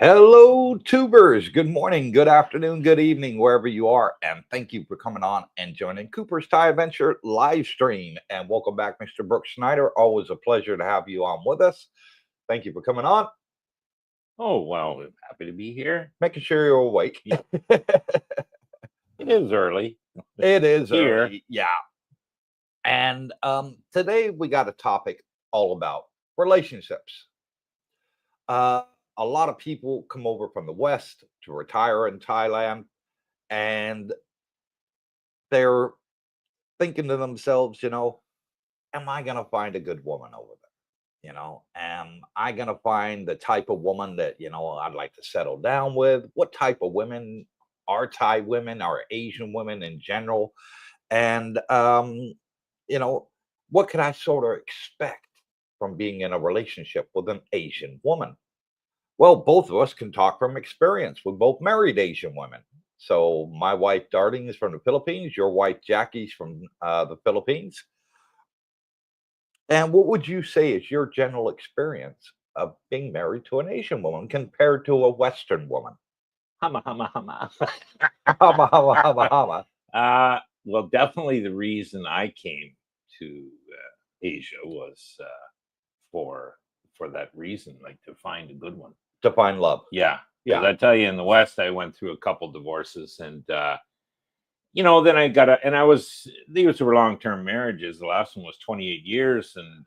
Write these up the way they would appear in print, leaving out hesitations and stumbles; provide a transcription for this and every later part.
Hello, tubers. Good morning, good afternoon, good evening, wherever you are. And thank you for coming on and joining Cooper's Thai Adventure live stream. And welcome back, Mr. Brooke Snyder. Always a pleasure to have you on with us. Thank you for coming on, Oh, well, happy to be here. making sure you're awake. Yeah. It is early It is here. early. Yeah. And today we got a topic all about relationships. Uh, a lot of people come over from the West to retire in Thailand, and they're thinking to themselves, am I going to find a good woman over there? Am I going to find the type of woman that, I'd like to settle down with? What type of women are Thai women, are Asian women in general? And, you know, what can I sort of expect from being in a relationship with an Asian woman? Well, both of us can talk from experience. We both married Asian women. So my wife Darting is from the Philippines. Your wife Jackie's from the Philippines. And what would you say is your general experience of being married to an Asian woman compared to a Western woman? Hama, hama, hama. Hama, hama, hama, hama. Well, definitely the reason I came to Asia was for for that reason, like to find a good one. To find love. Yeah, because Yeah. I tell you, in the West, I went through a couple divorces, and then these were long-term marriages. The last one was 28 years, and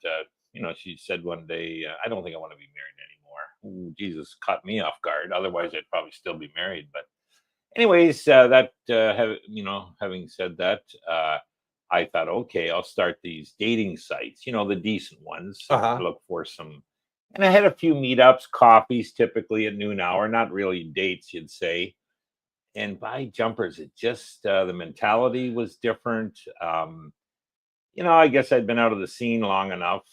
she said one day, I don't think I want to be married anymore. Ooh, Jesus caught me off guard. Otherwise, I'd probably still be married. But anyways, having said that, I thought, okay, I'll start these dating sites, the decent ones, Uh-huh. look for some. And I had a few meetups, coffees, typically at noon hour, not really dates, you'd say. And by jumpers, it just the mentality was different. I guess I'd been out of the scene long enough.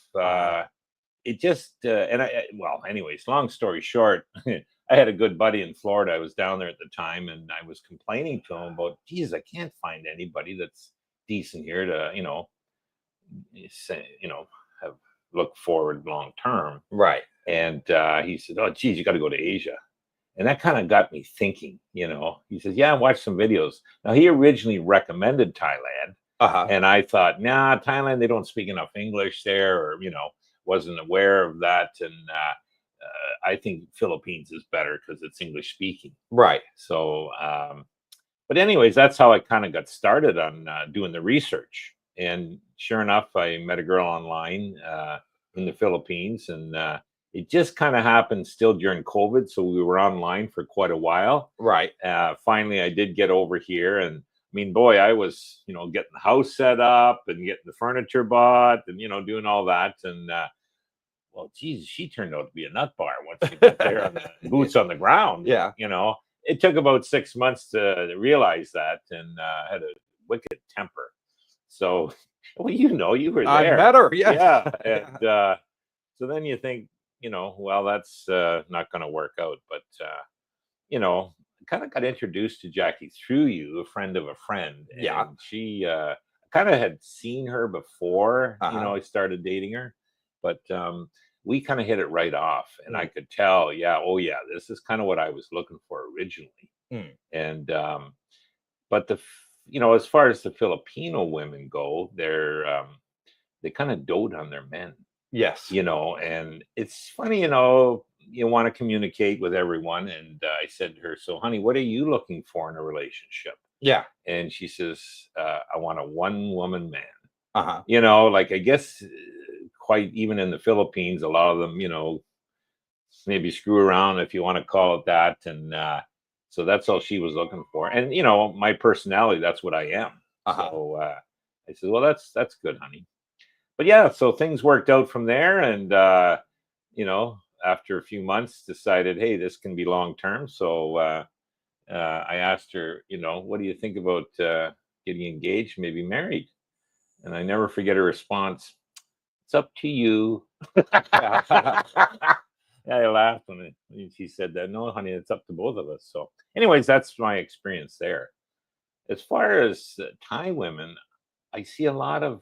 It just well, anyways, long story short, I had a good buddy in Florida. I was down there at the time, and I was complaining to him about, geez, I can't find anybody that's decent here to say, have look forward long term. Right. And he said, oh, geez, you got to go to Asia. And that kind of got me thinking. He says, yeah, I watched some videos. Now, he originally recommended Thailand. Uh-huh. And I thought, nah, Thailand, they don't speak enough English there, or, wasn't aware of that. And I think Philippines is better because it's English speaking. Right. So, but anyways, that's how I kind of got started on doing the research. And sure enough, I met a girl online in the Philippines, and it just kind of happened still during COVID. So we were online for quite a while. Right. Finally, I did get over here, and I mean, boy, I was, getting the house set up and getting the furniture bought and, doing all that. And, well, geez, she turned out to be a nut bar once she got there on the boots on the ground. Yeah. It took about 6 months to realize that, and had a wicked temper. So, well, you were I there. met her. Yes. Yeah. And so then you think, well, that's not going to work out. But, kind of got introduced to Jackie through you, a friend of a friend. And Yeah. she kind of had seen her before, Uh-huh. I started dating her. But we kind of hit it right off. And I could tell, this is kind of what I was looking for originally. Mm. And, but as far as the Filipino women go, they kind of dote on their men. Yes. And it's funny, you want to communicate with everyone. And I said to her, so honey, what are you looking for in a relationship? Yeah. And she says, I want a one woman man. Uh-huh. Like, I guess quite even in the Philippines, a lot of them, maybe screw around, if you want to call it that. And so that's all she was looking for. And, my personality, that's what I am. Uh-huh. So I said, well, that's good, honey. But yeah, so things worked out from there. And, after a few months decided, hey, this can be long term. So I asked her, what do you think about getting engaged, maybe married? And I never forget her response. It's up to you. I laughed when she said that. No, honey, it's up to both of us. So anyways, that's my experience there. As far as Thai women, I see a lot of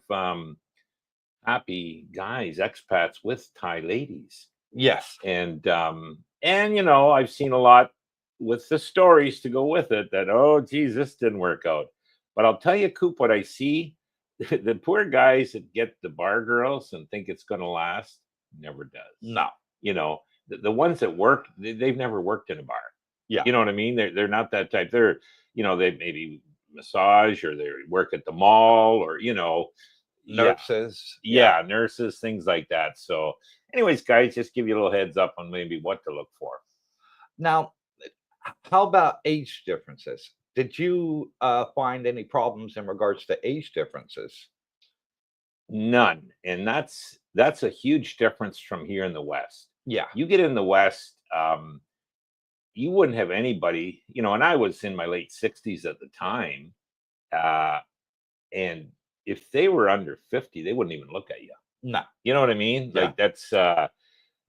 happy guys, expats with Thai ladies. Yes. And And I've seen a lot with the stories to go with it that, oh geez, this didn't work out. But I'll tell you, Coop, what I see, the poor guys that get the bar girls and think it's going to last, never does. No. The ones that work, they've never worked in a bar. Yeah. You know what I mean? They're not that type. They're, they maybe massage, or they work at the mall, or yeah, Nurses. yeah, nurses, things like that. So, anyways, guys, just give you a little heads up on maybe what to look for. Now, how about age differences? Did you find any problems in regards to age differences? None, and that's a huge difference from here in the West. Yeah. You get in the West, you wouldn't have anybody, and I was in my late 60s at the time, and if they were under 50, they wouldn't even look at you. No. You know what I mean? Yeah. Like that's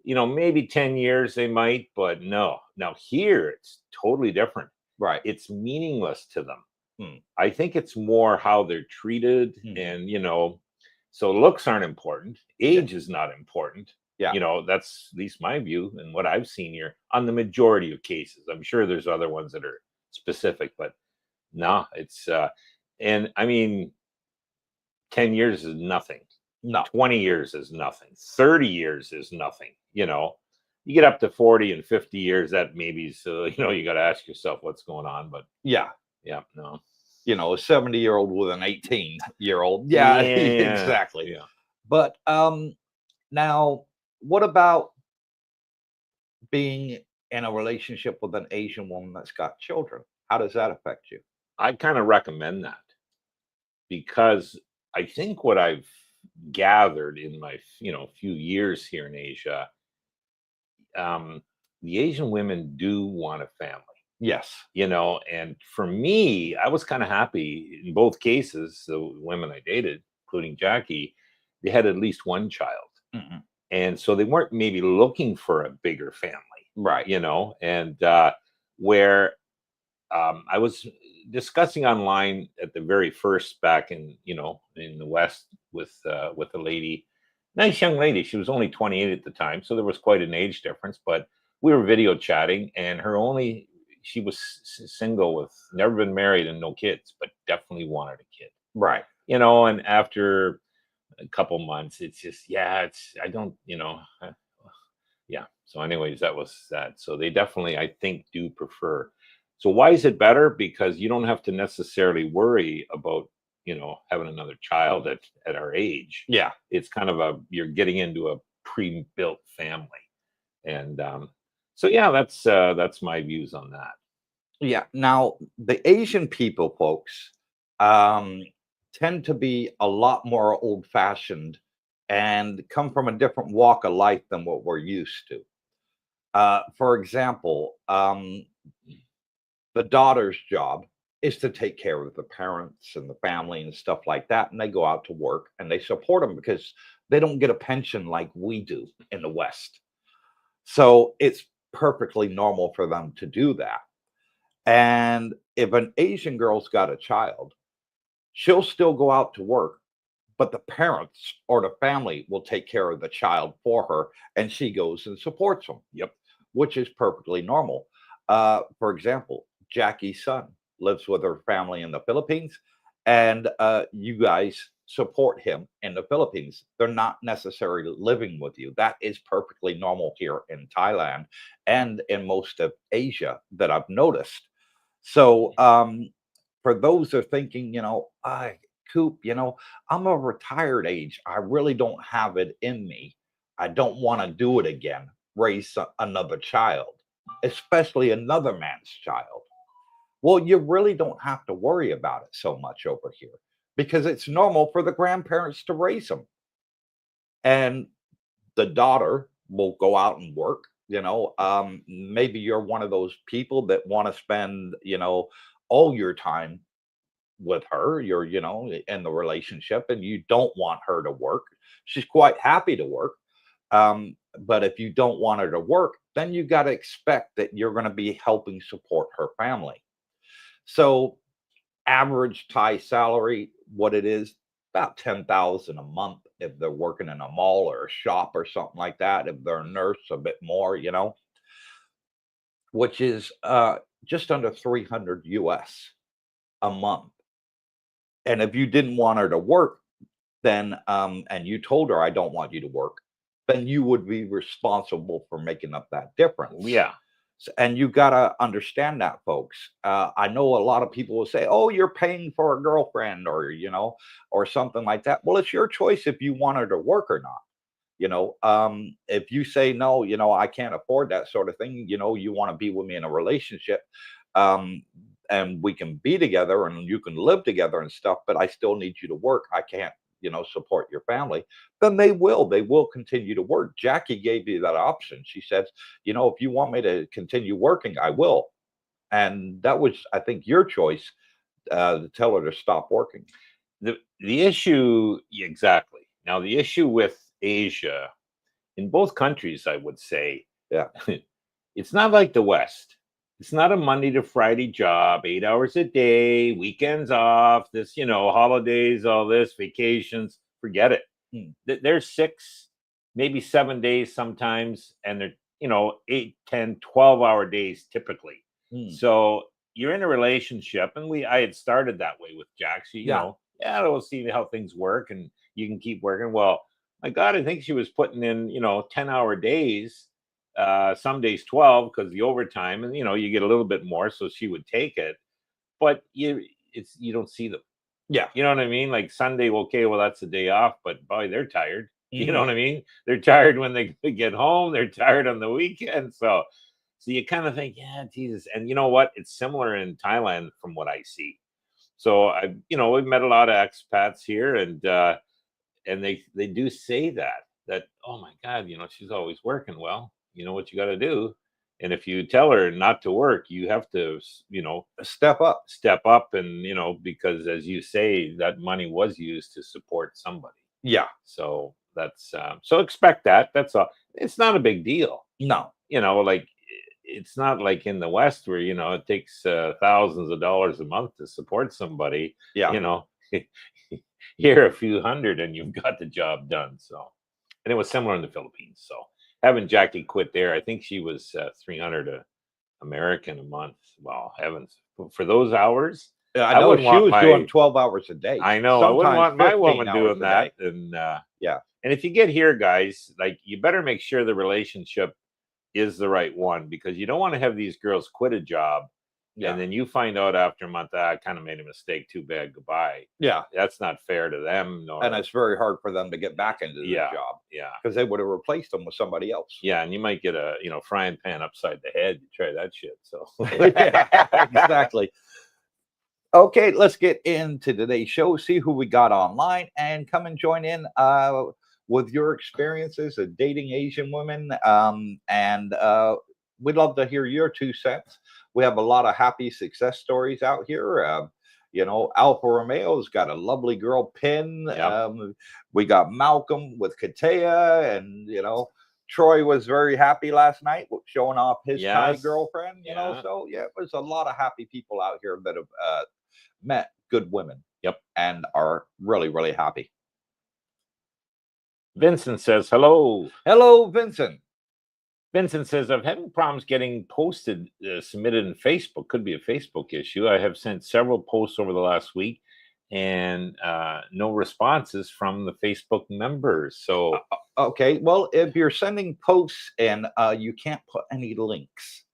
maybe 10 years they might, but no. Now here it's totally different. Right. It's meaningless to them. I think it's more how they're treated, and so looks aren't important. Age is not important. Yeah. That's at least my view and what I've seen here on the majority of cases. I'm sure there's other ones that are specific, but no, it's and I mean 10 years is nothing. No. 20 years is nothing. 30 years is nothing. You get up to 40 and 50 years, that maybe, so you got to ask yourself what's going on. But yeah, no. A 70-year-old with an 18-year-old. Yeah, exactly. Yeah. But now, what about being in a relationship with an Asian woman that's got children? How does that affect you? I kind of recommend that, because I think what I've gathered in my few years here in Asia, the Asian women do want a family. Yes. And for me, I was kind of happy in both cases. The women I dated, including Jackie, they had at least one child. And so they weren't maybe looking for a bigger family. Right. And where I was discussing online at the very first back in the West with a lady, nice young lady. She was only 28 at the time, so there was quite an age difference. But we were video chatting, and she was single, with never been married and no kids, but definitely wanted a kid. Right. And after a couple months, it's just yeah. So, anyways, that was that. So they definitely, I think, do prefer. So why is it better? Because you don't have to necessarily worry about, having another child at our age. Yeah. It's kind of you're getting into a pre-built family. And so, yeah, that's my views on that. Yeah. Now, the Asian people, folks, tend to be a lot more old-fashioned and come from a different walk of life than what we're used to. For example, the daughter's job is to take care of the parents and the family and stuff like that. And they go out to work and they support them because they don't get a pension like we do in the West. So it's perfectly normal for them to do that. And if an Asian girl's got a child, she'll still go out to work, but the parents or the family will take care of the child for her, and she goes and supports them. Yep. Which is perfectly normal. For example, Jackie's son lives with her family in the Philippines, and you guys support him in the Philippines. They're not necessarily living with you. That is perfectly normal here in Thailand and in most of Asia that I've noticed. So for those that are thinking, Coop, I'm a retired age. I really don't have it in me. I don't want to do it again, raise another child, especially another man's child. Well, you really don't have to worry about it so much over here because it's normal for the grandparents to raise them. And the daughter will go out and work. Maybe you're one of those people that want to spend, all your time with her. You're, in the relationship and you don't want her to work. She's quite happy to work. But if you don't want her to work, then you got to expect that you're going to be helping support her family. So average Thai salary, what it is, about 10,000 a month if they're working in a mall or a shop or something like that. If they're a nurse, a bit more. which is just under 300 US a month. And if you didn't want her to work, then and you told her I don't want you to work, then you would be responsible for making up that difference. Yeah. And you got to understand that, folks. I know a lot of people will say, oh, you're paying for a girlfriend, or or something like that. Well, it's your choice if you want her to work or not. If you say no, I can't afford that sort of thing, you want to be with me in a relationship, um and we can be together and you can live together and stuff, but I still need you to work. I can't, support your family. Then they will continue to work. Jackie gave you that option. She says, if you want me to continue working, I will. And that was, I think, your choice, to tell her to stop working. The issue, exactly. Now, the issue with Asia, in both countries, I would say, Yeah. it's not like the West. It's not a Monday to Friday job, 8 hours a day, weekends off, this, holidays, all this, vacations, forget it. There's 6, maybe 7 days sometimes, and they're, 8, 10, 12-hour days typically. So you're in a relationship, and I had started that way with Jack. She, we'll see how things work, and you can keep working. Well, my God, I think she was putting in, 10-hour days, some days 12 because the overtime, and you get a little bit more, so she would take it. But you don't see them. Yeah. You know what I mean? Like Sunday, okay, well, that's the day off, but boy, they're tired. You know what I mean? They're tired when they get home. They're tired on the weekend. So you kind of think, yeah, Jesus. And you know what? It's similar in Thailand from what I see. So we've met a lot of expats here, and they do say that, oh my God, she's always working. Well, you know what you got to do. And if you tell her not to work, you have to, Step up and, because as you say, that money was used to support somebody. Yeah. So that's, so expect that. That's all. It's not a big deal. No. Like it's not like in the West where, it takes thousands of dollars a month to support somebody. Yeah. Here a few hundred and you've got the job done. So, and it was similar in the Philippines. So having Jackie quit there, I think she was 300 American a month. Well, heavens, for those hours. Yeah, I know she was doing 12 hours a day. I know. I wouldn't want my woman doing that. Day. And yeah. And if you get here, guys, like you better make sure the relationship is the right one, because you don't want to have these girls quit a job. Yeah. And then you find out after a month, I kind of made a mistake. Too bad. Goodbye. Yeah. That's not fair to them. And it's very hard for them to get back into the job. Yeah. Because they would have replaced them with somebody else. Yeah. And you might get a, frying pan upside the head. You try that shit. So yeah, exactly. Okay, let's get into today's show, see who we got online, and come and join in with your experiences of dating Asian women. And we'd love to hear your 2 cents. We have a lot of happy success stories out here. Alfa Romeo's got a lovely girl, Pin. Yep. We got Malcolm with Katea, and Troy was very happy last night showing off his Thai girlfriend. So it was a lot of happy people out here that have met good women. Yep. And are really, really happy. Vincent says hello. Hello, Vincent. Vincent says, I'm having problems getting posted, submitted in Facebook. Could be a Facebook issue. I have sent several posts over the last week and no responses from the Facebook members. So, okay. Well, if you're sending posts and you can't put any links,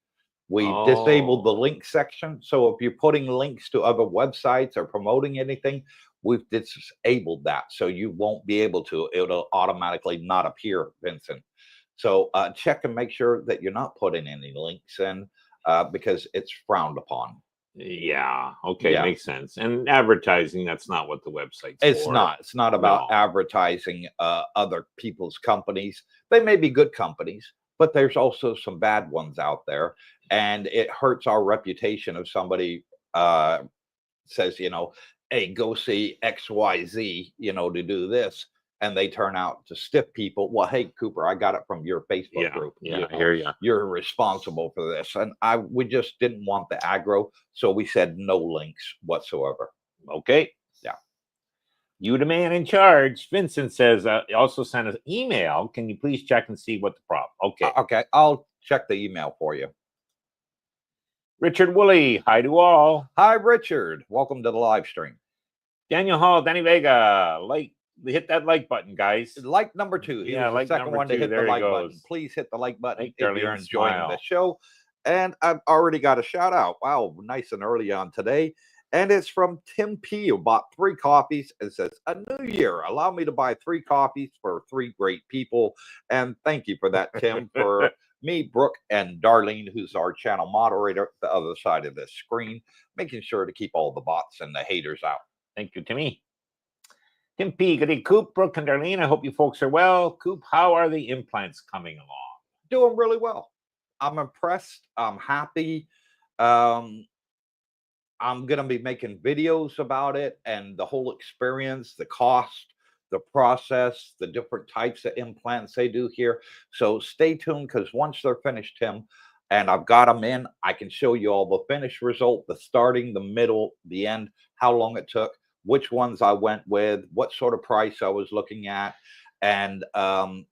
we disabled the link section. So if you're putting links to other websites or promoting anything, we've disabled that. So you won't be able to. It'll automatically not appear, Vincent. So check and make sure that you're not putting any links in because it's frowned upon. Yeah. Okay. Makes sense. And advertising, that's not what the website's for. It's not about advertising other people's companies. They may be good companies, but there's also some bad ones out there. And it hurts our reputation if somebody says, hey, go see XYZ, to do this. And they turn out to stiff people. Well, hey, Cooper, I got it from your Facebook group. Yeah, I hear you. You're responsible for this. And we just didn't want the aggro. So we said no links whatsoever. Okay. Yeah. You the man in charge. Vincent says, also sent an email. Can you please check and see what the problem? Okay. Okay. I'll check the email for you. Richard Woolley, hi to all. Hi, Richard. Welcome to the live stream. Daniel Hall, Danny Vega, hit that like button, guys. Like number 2. He was the second one to hit the like button. Please hit the like button if you're enjoying the show. And I've already got a shout out. Wow, nice and early on today. And it's from Tim P, who bought 3 coffees. It says, a new year. Allow me to buy 3 coffees for 3 great people. And thank you for that, Tim, for me, Brooke, and Darlene, who's our channel moderator, the other side of the screen, making sure to keep all the bots and the haters out. Thank you, Timmy. Tim P, good day, Coop, Brooke, and Darlene. I hope you folks are well. Coop, how are the implants coming along? Doing really well. I'm impressed. I'm happy. I'm going to be making videos about it and the whole experience, the cost, the process, the different types of implants they do here. So stay tuned, because once they're finished, Tim, and I've got them in, I can show you all the finished result, the starting, the middle, the end, how long it took, which ones I went with, what sort of price I was looking at, and the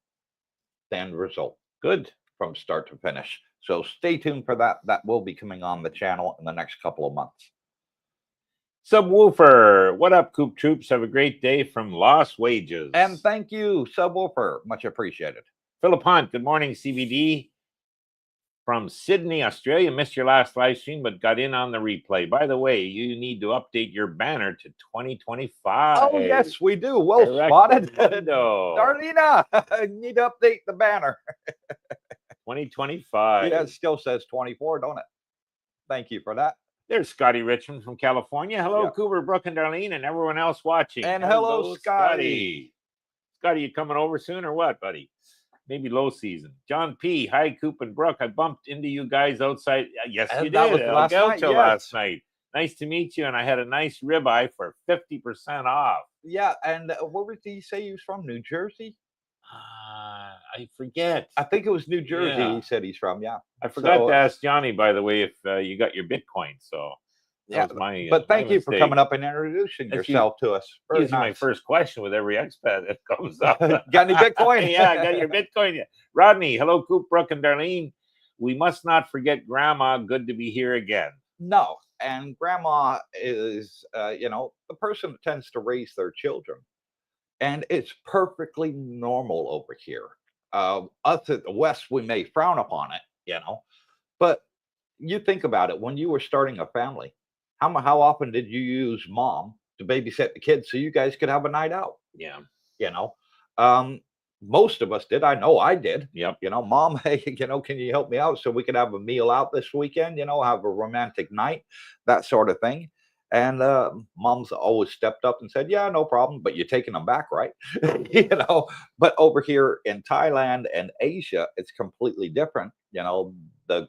end result. Good from start to finish. So stay tuned for that. That will be coming on the channel in the next couple of months. Subwoofer, what up, Coop Troops? Have a great day from Lost Wages. And thank you, Subwoofer. Much appreciated. Philip Hunt, good morning, CBD. From Sydney, Australia. Missed your last live stream, but got in on the replay. By the way, you need to update your banner to 2025. Oh, yes, we do. Well spotted. Darlena, need to update the banner. 2025. Yeah, it still says 24, don't it? Thank you for that. There's Scotty Richmond from California. Hello, Cooper, Brooke, and Darlene, and everyone else watching. And hello, Scotty. Scotty, you coming over soon or what, buddy? Maybe low season. John P. Hi, Coop and Brooke. I bumped into you guys outside. Yes, you did. Last night. Nice to meet you. And I had a nice ribeye for 50% off. Yeah. And where did he say he was from? New Jersey? I forget. I think it was New Jersey. Yeah. He said he's from. Yeah. I forgot to ask Johnny, by the way, if you got your Bitcoin. So yeah, but thank you for coming up and introducing yourself to us. This is my first question with every expat that comes up. Got any Bitcoin? Yeah, I got your Bitcoin. Rodney, hello, Coop, Brooke, and Darlene. We must not forget Grandma. Good to be here again. No, and Grandma is, the person that tends to raise their children. And it's perfectly normal over here. Us at the West, we may frown upon it, but you think about it. When you were starting a family, how often did you use mom to babysit the kids so you guys could have a night out? Yeah. Most of us did. I know I did. Yep. Mom, hey, can you help me out so we could have a meal out this weekend, have a romantic night, that sort of thing. And mom's always stepped up and said, yeah, no problem, but you're taking them back, right? But over here in Thailand and Asia, it's completely different. The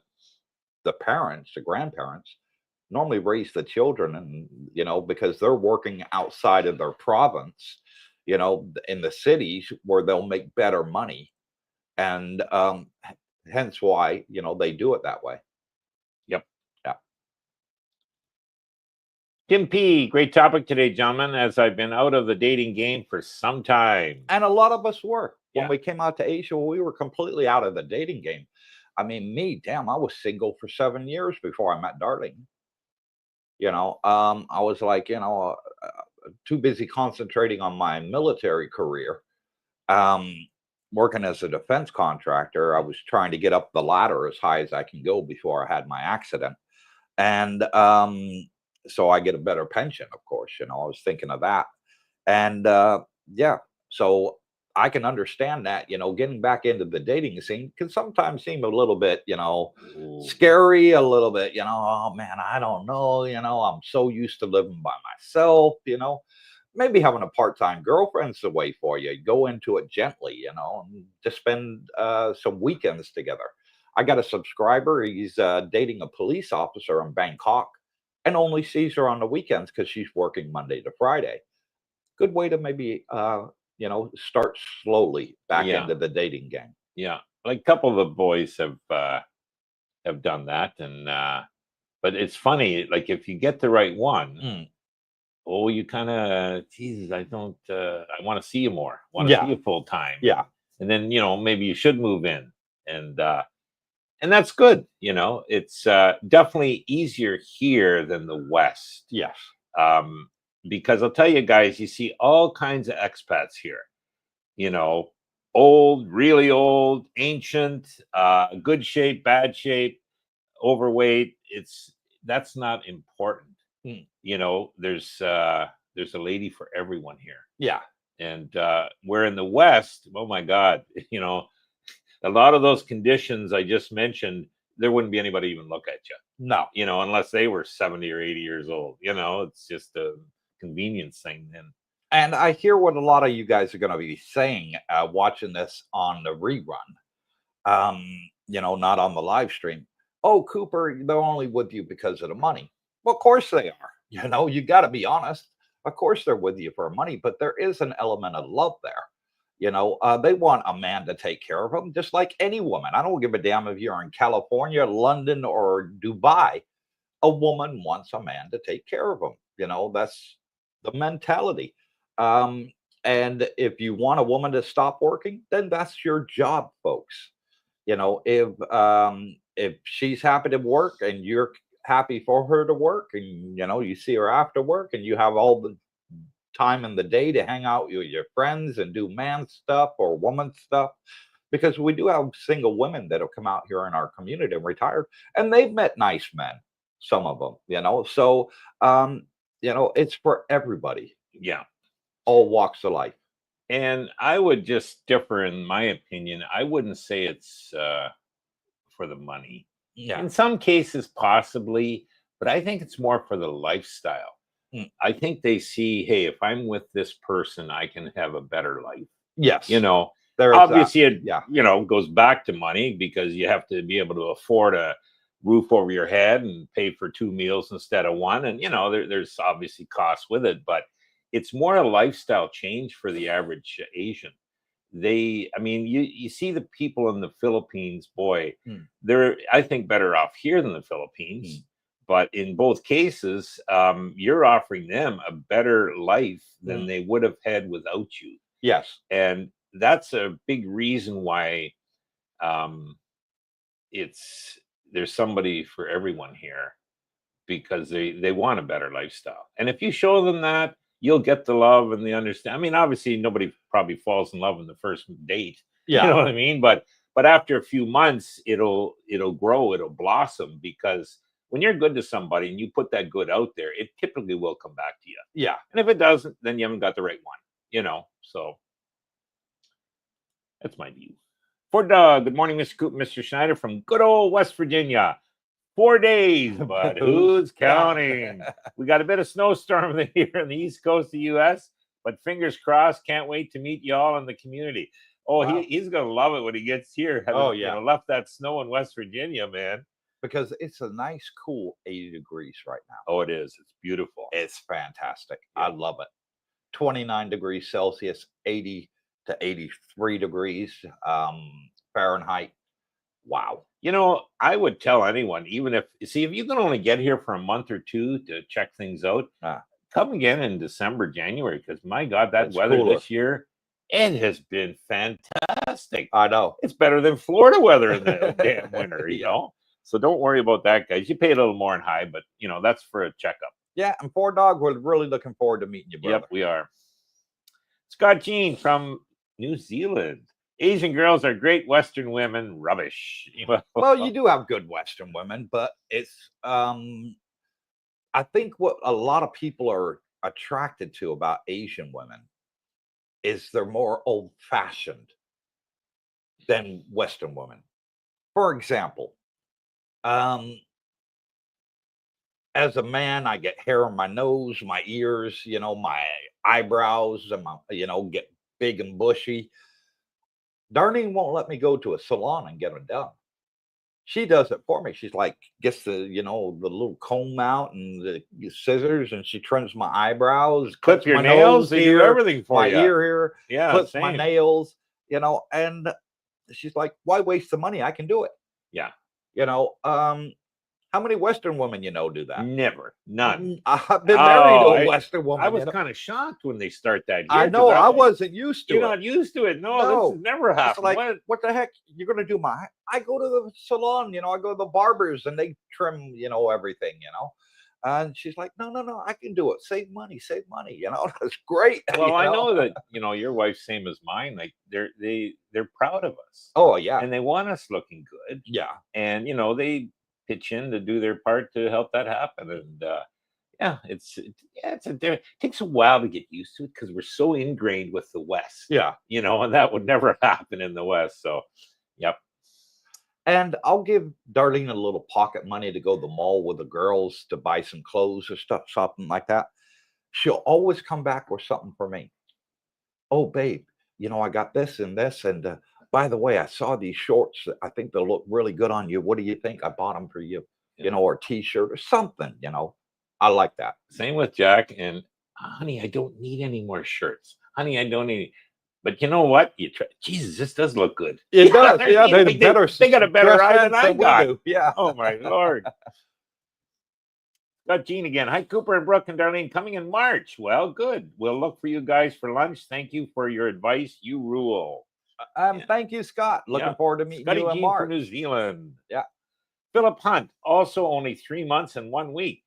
parents, the grandparents, normally raise the children, and because they're working outside of their province, in the cities where they'll make better money, and hence why they do it that way. Yep. Yeah. Tim P, great topic today, gentlemen, as I've been out of the dating game for some time. And a lot of us were. When we came out to Asia, we were completely out of the dating game. I mean, I was single for 7 years before I met Darlene. I was like, too busy concentrating on my military career, working as a defense contractor. I was trying to get up the ladder as high as I can go before I had my accident. And so I get a better pension, of course, I was thinking of that. And so I can understand that, getting back into the dating scene can sometimes seem a little bit, scary, a little bit, oh man, I don't know, I'm so used to living by myself, maybe having a part-time girlfriend's the way for you. Go into it gently, and just spend some weekends together. I got a subscriber. He's dating a police officer in Bangkok and only sees her on the weekends because she's working Monday to Friday. Good way to maybe, start slowly back into the dating game. Yeah, like a couple of the boys have done that, and but it's funny. Like if you get the right one, you kind of, Jesus, I want to see you more. Want to see you full time. Yeah, and then maybe you should move in, and And that's good. It's definitely easier here than the West. Yes. Um, because I'll tell you guys, you see all kinds of expats here, you know, old, really old, ancient, good shape, bad shape, overweight. That's not important. Mm. There's a lady for everyone here. Yeah. And we're in the West, oh my God, a lot of those conditions I just mentioned, there wouldn't be anybody even look at you. No. Unless they were 70 or 80 years old. It's just a convenience thing then. And I hear what a lot of you guys are going to be saying watching this on the rerun, not on the live stream. Oh, Cooper, they're only with you because of the money. Well, of course they are. You got to be honest. Of course they're with you for money, but there is an element of love there. They want a man to take care of them, just like any woman. I don't give a damn if you're in California, London, or Dubai. A woman wants a man to take care of them. That's the mentality. And if you want a woman to stop working, then that's your job, folks. If she's happy to work and you're happy for her to work, and you see her after work and you have all the time in the day to hang out with your friends and do man stuff or woman stuff, because we do have single women that have come out here in our community and retired, and they've met nice men, some of them. So it's for everybody. Yeah. All walks of life. And I would just differ in my opinion. I wouldn't say it's for the money. Yeah. In some cases, possibly, but I think it's more for the lifestyle. I think they see, hey, if I'm with this person, I can have a better life. Yes. Obviously it goes back to money, because you have to be able to afford a roof over your head and pay for 2 meals instead of one. And there's obviously costs with it, but it's more a lifestyle change for the average Asian. You see the people in the Philippines, boy, they're, I think, better off here than the Philippines. But in both cases, you're offering them a better life than they would have had without you. Yes. And that's a big reason why there's somebody for everyone here, because they want a better lifestyle. And if you show them that, you'll get the love and the understand. Obviously nobody probably falls in love in the first date. Yeah. You know what I mean? But after a few months, it'll grow, it'll blossom, because when you're good to somebody and you put that good out there, it typically will come back to you. Yeah. And if it doesn't, then you haven't got the right one, so that's my view. For Doug, good morning, Mr. Coop, Mr. Schneider from good old West Virginia. 4 days, but who's counting? We got a bit of snowstorm here in the east coast of the U.S., but fingers crossed. Can't wait to meet you all in the community. Oh, wow. He's going to love it when he gets here. Left that snow in West Virginia, man. Because it's a nice, cool 80 degrees right now. Oh, it is. It's beautiful. It's fantastic. Yeah. I love it. 29 degrees Celsius, 80 to 83 degrees Fahrenheit. Wow. I would tell anyone, even if you can only get here for a month or two to check things out, come again in December, January, because my God, that weather this year, it has been fantastic. I know. It's better than Florida weather in the damn winter, So don't worry about that, guys. You pay a little more in high, but that's for a checkup. Yeah, and poor dog, we're really looking forward to meeting you, brother. Yep, we are. Scott Jean from New Zealand. Asian girls are great Western women. Rubbish. Well, you do have good Western women, but it's I think what a lot of people are attracted to about Asian women is they're more old-fashioned than Western women. For example, as a man, I get hair on my nose, my ears, my eyebrows, and my, get big and bushy. Darlene won't let me go to a salon and get them done. She does it for me. She's like, gets the, the little comb out and the scissors, and she trims my eyebrows, clip your nails, they do everything for you. My ear here, yeah, clips my nails, and she's like, why waste the money? I can do it. Yeah. How many Western women you know do that? Never, none. I've been married to Oh, a Western I woman. was You know? kind of shocked when they start that I here because know I wasn't used you're to it. not used to it. No, this has No, never it's happened. like, what the heck? You're gonna do my? I go to the salon. You know, I go to the barbers and they trim. You know, everything. You know. And she's like, no, no, no, I can do it. Save money, save money. You know, that's great. Well, You I know. know that your wife's same as mine. Like they're proud of us, Oh yeah, and they want us looking good, yeah, and they pitch in to do their part to help that happen. And yeah, it takes a while to get used to it because we're so ingrained with the West, yeah. and that would never happen in the West. So, yep. And I'll give Darlene a little pocket money to go to the mall with the girls to buy some clothes or stuff, something like that. She'll always come back with something for me. Oh, babe, I got this and this. And by the way, I saw these shorts. I think they'll look really good on you. What do you think? I bought them for you, Yeah. or a t-shirt or something, I like that. Same with Jack. And honey, I don't need any more shirts. Honey, I don't need. But you know what? You try. Jesus, this does look good. It does. Yeah, they Like better they got a better dress eye than sense I than we got. do. Yeah. Oh my Lord. Got Gene again. Hi, Cooper and Brooke and Darlene, coming in March. Well, good. We'll look for you guys for lunch. Thank you for your advice. You rule. Yeah. Thank you, Scott. Looking forward to meeting Scotty you in Gene from March. New Zealand. Yeah. Philip Hunt, also only 3 months and 1 week.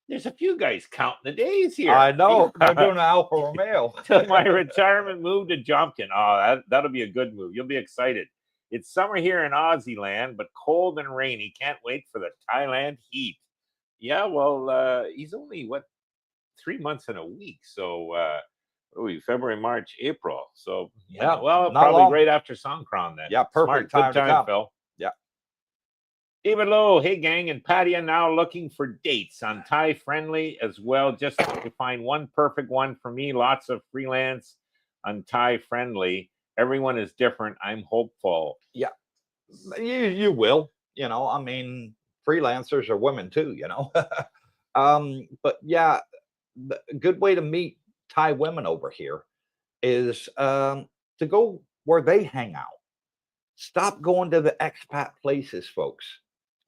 There's a few guys counting the days here. I know. They're doing an Alfa Romeo. Till my retirement move to Jumpkin. Oh, that'll be a good move. You'll be excited. It's summer here in Aussie land, but cold and rainy. Can't wait for the Thailand heat. Yeah, well, he's only 3 months and a week. So February, March, April. So Yeah, well, not probably long. right after Songkran then. Yeah, perfect Smart. time Good to come. Phil. Yeah. David Lowe, hey gang, and Patty are now looking for dates on Thai friendly as well. Just to find one perfect one for me. Lots of freelance on Thai friendly. Everyone is different. I'm hopeful. Yeah, you will. I mean, freelancers are women too. But yeah, a good way to meet Thai women over here is to go where they hang out. Stop going to the expat places, folks.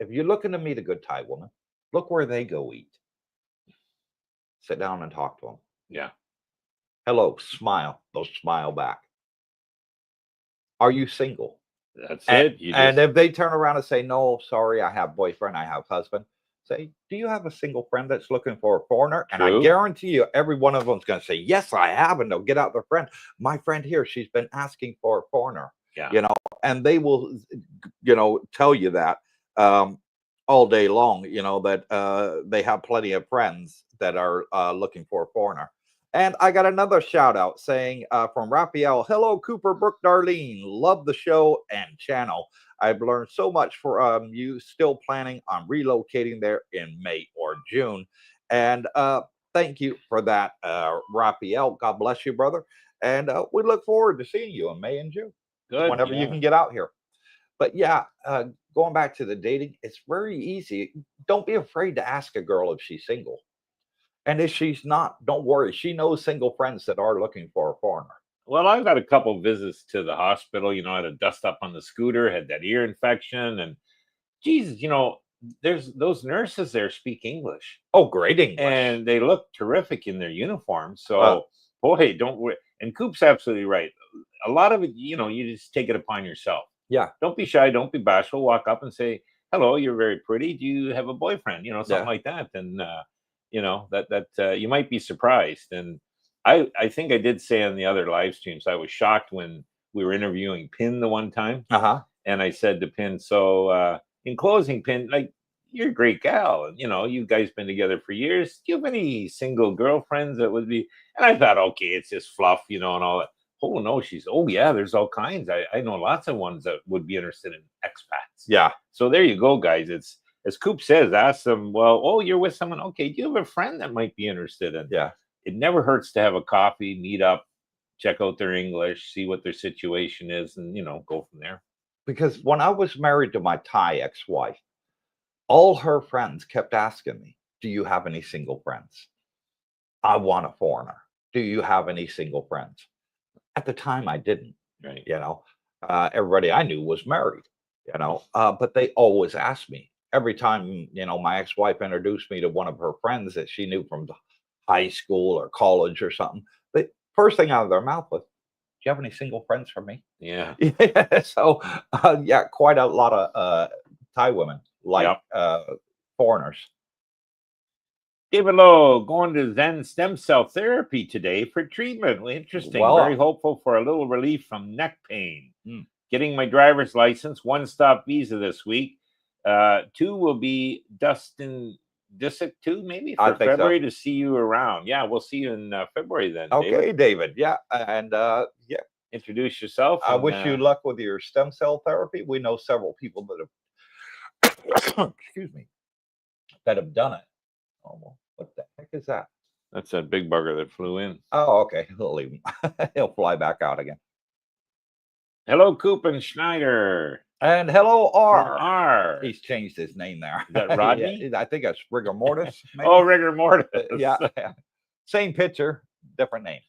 If you're looking to meet a good Thai woman, look where they go eat. Sit down and talk to them. Yeah. Hello, smile. They'll smile back. Are you single? That's And, it. and if they turn around and say, no, sorry, I have boyfriend, I have husband, say, do you have a single friend that's looking for a foreigner? And I True. guarantee you, every one of them is going to say, yes, I have. And they'll get out their friend. My friend here, she's been asking for a foreigner. Yeah. And they will, tell you that all day long, that they have plenty of friends that are looking for a foreigner. And I got another shout out saying from Raphael, hello, Cooper, Brooke, Darlene. Love the show and channel. I've learned so much from you. Still planning on relocating there in May or June. And thank you for that, Raphael. God bless you, brother. And we look forward to seeing you in May and June. Good. Whenever you can get out here. But yeah, going back to the dating, it's very easy. Don't be afraid to ask a girl if she's single. And if she's not, don't worry. She knows single friends that are looking for a foreigner. Well, I've got a couple visits to the hospital. I had to dust up on the scooter, had that ear infection. And Jesus, there's those nurses there speak English. Oh, great English. And they look terrific in their uniform. So, boy, don't worry. And Coop's absolutely right. A lot of it, you just take it upon yourself. Yeah. Don't be shy. Don't be bashful. Walk up and say, hello, you're very pretty. Do you have a boyfriend? Something like that. And, that you might be surprised. And I think I did say on the other live streams, I was shocked when we were interviewing Pin the one time. And I said to Pin, so in closing, Pin, like, you're a great gal. And, you guys been together for years. Do you have any single girlfriends that would be? And I thought, okay, it's just fluff, and all that. Oh, no, yeah, there's all kinds. I know lots of ones that would be interested in expats. Yeah. So there you go, guys. It's, as Coop says, ask them, well, you're with someone. Okay, do you have a friend that might be interested in? Yeah. It never hurts to have a coffee, meet up, check out their English, see what their situation is, and, go from there. Because when I was married to my Thai ex-wife, all her friends kept asking me, do you have any single friends? I want a foreigner. Do you have any single friends? At the time, I didn't. Right. Everybody I knew was married, but they always asked me. every time, my ex-wife introduced me to one of her friends that she knew from high school or college or something, the first thing out of their mouth was, "Do you have any single friends for me?" Yeah. Yeah. So, yeah, quite a lot of Thai women like Yep. foreigners. David Lowe going to Zen stem cell therapy today for treatment. Well, interesting. Well, Very hopeful for a little relief from neck pain. Mm. Getting my driver's license, one-stop visa this week. 2 will be Dustin Disick 2, maybe I for think so. February to see you around. Yeah, we'll see you in February then. Okay, David. David. Yeah, and yeah, Introduce yourself. I And, wish you luck with your stem cell therapy. We know several people that have, excuse me, that have done it. Oh, well, what the heck is that? That's that big bugger that flew in. Oh, okay. He'll leave him. He'll fly back out again. Hello, Cooper and Schneider. And hello, From R. R. He's changed his name there. Is that Rodney? Yeah, I think it's rigor mortis. Maybe. Oh, rigor mortis. Yeah. Same picture, different name.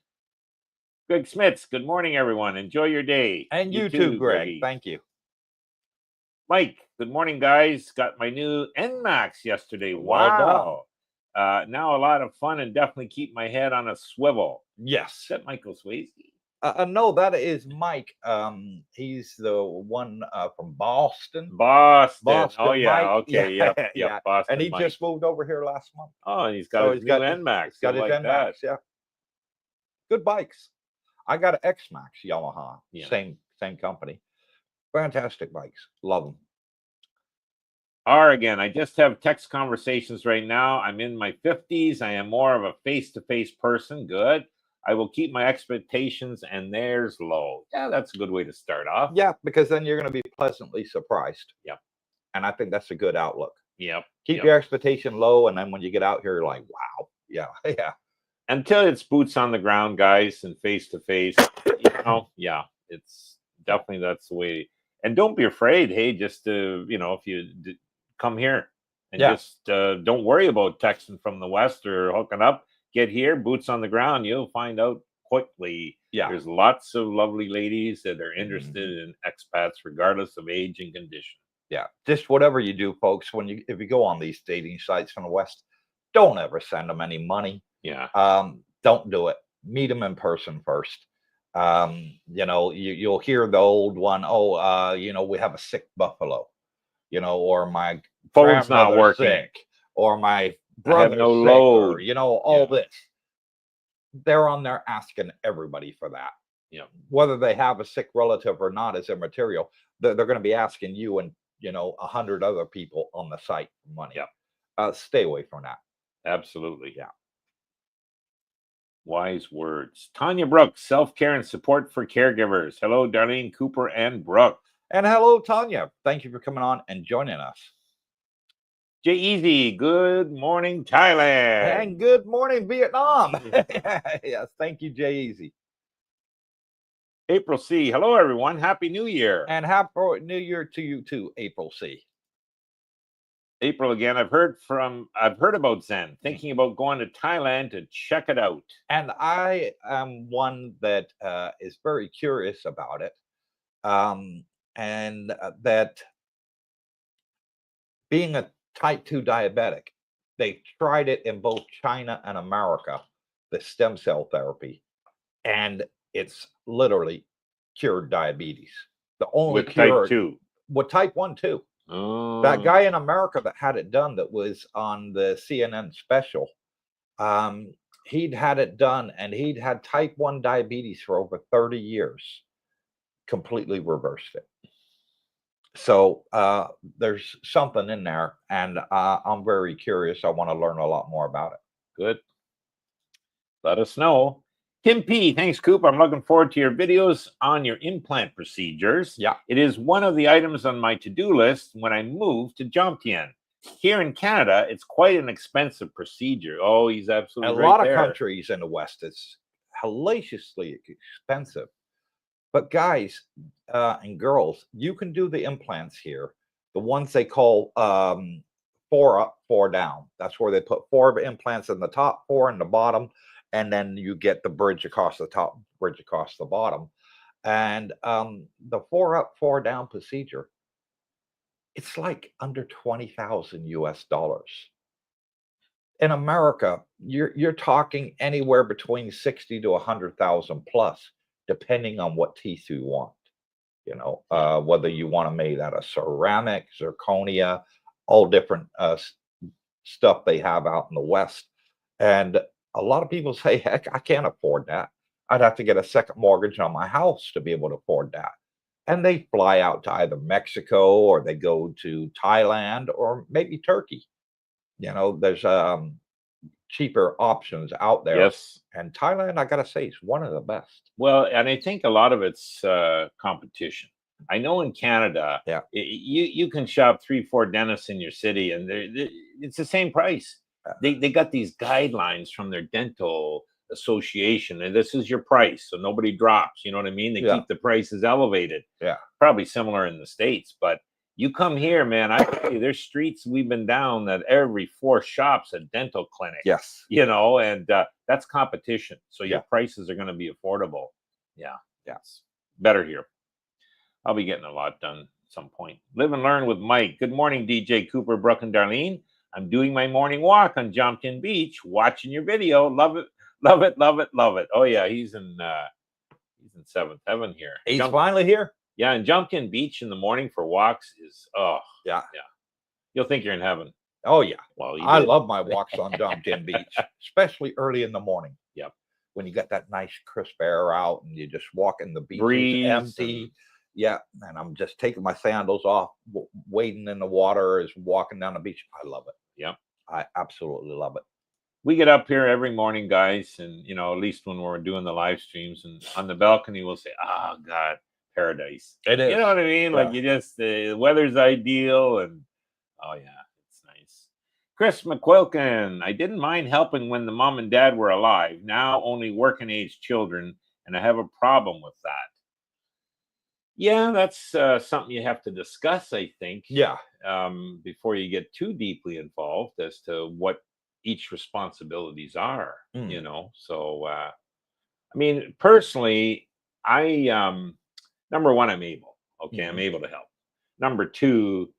Greg Smits, good morning, everyone. Enjoy your day. And you too, Greg. Greggy. Thank you. Mike, good morning, guys. Got my new NMAX yesterday. Well Wow. Now a lot of fun and definitely keep my head on a swivel. Yes. Is that Michael Swayze? No, that is Mike. He's the one from Boston. Boston. Oh, yeah. Mike. Okay. Yeah, Yep. yeah. Boston. And he Mike. just moved over here last month. Oh, and he's got his new NMAX. He's got his like NMAX. that. Yeah. Good bikes. I got an X-Max Yamaha. Yeah. Same company. Fantastic bikes. Love them. R again. I just have text conversations right now. I'm in my 50s. I am more of a face-to-face person. Good. I will keep my expectations and theirs low. Yeah, that's a good way to start off. Yeah, because then you're going to be pleasantly surprised. Yep. And I think that's a good outlook. Yep. Keep your expectation low, and then when you get out here, you're like, wow. Yeah. Yeah. Until it's boots on the ground, guys, and face-to-face, yeah, it's definitely that's the way. And don't be afraid. Hey, just to, if you come here and just don't worry about texting from the West or hooking up. Get here, boots on the ground. You'll find out quickly. Yeah. There's lots of lovely ladies that are interested in expats, regardless of age and condition. Yeah. Just whatever you do, folks, if you go on these dating sites from the West, don't ever send them any money. Yeah. Don't do it. Meet them in person first. You'll hear the old one, we have a sick buffalo, or my phone's not working, sick, or my brother no sick, load, or, all this. They're on there asking everybody for that. Yeah. Whether they have a sick relative or not is immaterial. They're going to be asking you and 100 other people on the site for money. Yeah. Stay away from that. Absolutely. Yeah. Wise words. Tanya Brooke, self-care and support for caregivers. Hello, Darlene, Cooper, and Brooke. And hello, Tanya. Thank you for coming on and joining us. Jay Easy, good morning, Thailand. And good morning, Vietnam. Yes, thank you, Jay Easy. April C, hello, everyone. Happy New Year. And happy New Year to you too, April C. April again. I've heard about Zen, thinking about going to Thailand to check it out. And I am one that is very curious about it. And that being a type 2 diabetic, they tried it in both China and America, the stem cell therapy, and it's literally cured diabetes. The only with cure type 2. With type 1 too. Oh. That guy in America that had it done, that was on the CNN special, he'd had it done, and he'd had type 1 diabetes for over 30 years, completely reversed it. So there's something in there, and I'm very curious. I want to learn a lot more about it. Good. Let us know. Tim P, thanks, Coop. I'm looking forward to your videos on your implant procedures. Yeah. It is one of the items on my to-do list when I move to Jomtien. Here in Canada, it's quite an expensive procedure. Oh, he's absolutely right. A lot of countries in the West, it's hellaciously expensive. But guys and girls, you can do the implants here. The ones they call 4 up, 4 down. That's where they put 4 implants in the top, 4 in the bottom, and then you get the bridge across the top, bridge across the bottom. And the 4 up, 4 down procedure, it's like under 20,000 US dollars. In America, you're talking anywhere between 60 to 100,000 plus, depending on what teeth you want. Whether you want to make that a ceramic, zirconia, all different stuff they have out in the West. And a lot of people say, heck, I can't afford that. I'd have to get a second mortgage on my house to be able to afford that. And they fly out to either Mexico or they go to Thailand or maybe Turkey. There's cheaper options out there. Yes. And Thailand, I gotta say, is one of the best. Well, and I think a lot of it's competition. I know in Canada, Yeah. you can shop 3-4 dentists in your city, and it's the same price. They got these guidelines from their dental association, and this is your price, so nobody drops. You know what I mean? They keep the prices elevated. Yeah. Probably similar in the States, but you come here, man. I tell you, there's streets we've been down that every 4 shops a dental clinic. Yes. And that's competition. So your prices are going to be affordable. Yeah. It's better here. I'll be getting a lot done at some point. Live and learn with Mike. Good morning, DJ Cooper, Brooke, and Darlene. I'm doing my morning walk on Jumpkin Beach, watching your video. Love it, love it, love it, love it. Oh yeah, he's in seventh heaven here. He's finally here. Yeah, and Jumpkin Beach in the morning for walks is yeah. You'll think you're in heaven. Oh yeah. Well, I love my walks on Jumpkin Beach, especially early in the morning. Yep. When you got that nice crisp air out and you just walk in the beach, empty. Yeah, and I'm just taking my sandals off, wading in the water, is walking down the beach. I love it. Yeah, I absolutely love it. We get up here every morning, guys, and at least when we're doing the live streams, and on the balcony, we'll say, "Oh God, paradise." It is. You know what I mean? Yeah. Like the weather's ideal, and oh yeah, it's nice. Chris McQuilkin, I didn't mind helping when the mom and dad were alive. Now only working age children, and I have a problem with that. Yeah, that's something you have to discuss, I think. Yeah. Before you get too deeply involved as to what each responsibilities are, So, I mean, personally, I, number one, I'm able. Okay, I'm able to help. Number two,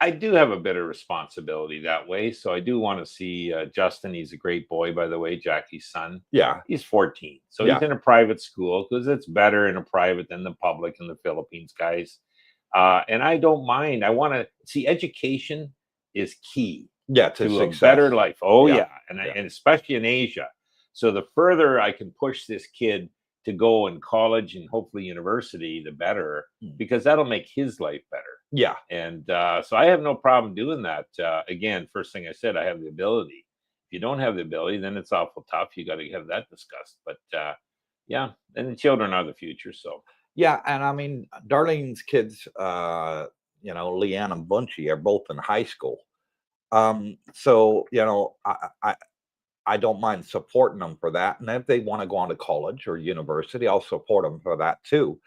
I do have a bit of responsibility that way. So I do want to see Justin. He's a great boy, by the way, Jackie's son. Yeah. He's 14. So he's in a private school because it's better in a private than the public in the Philippines, guys. And I don't mind. I want to see education is key to a better life. Oh, yeah. And especially in Asia. So the further I can push this kid to go in college and hopefully university, the better, because that'll make his life better. Yeah. And so I have no problem doing that. Again, first thing I said, I have the ability. If you don't have the ability, then it's awful tough. You got to have that discussed. But and the children are the future. So yeah, and I mean, Darlene's kids, Leanne and Bunchy are both in high school. So I don't mind supporting them for that. And if they want to go on to college or university, I'll support them for that too.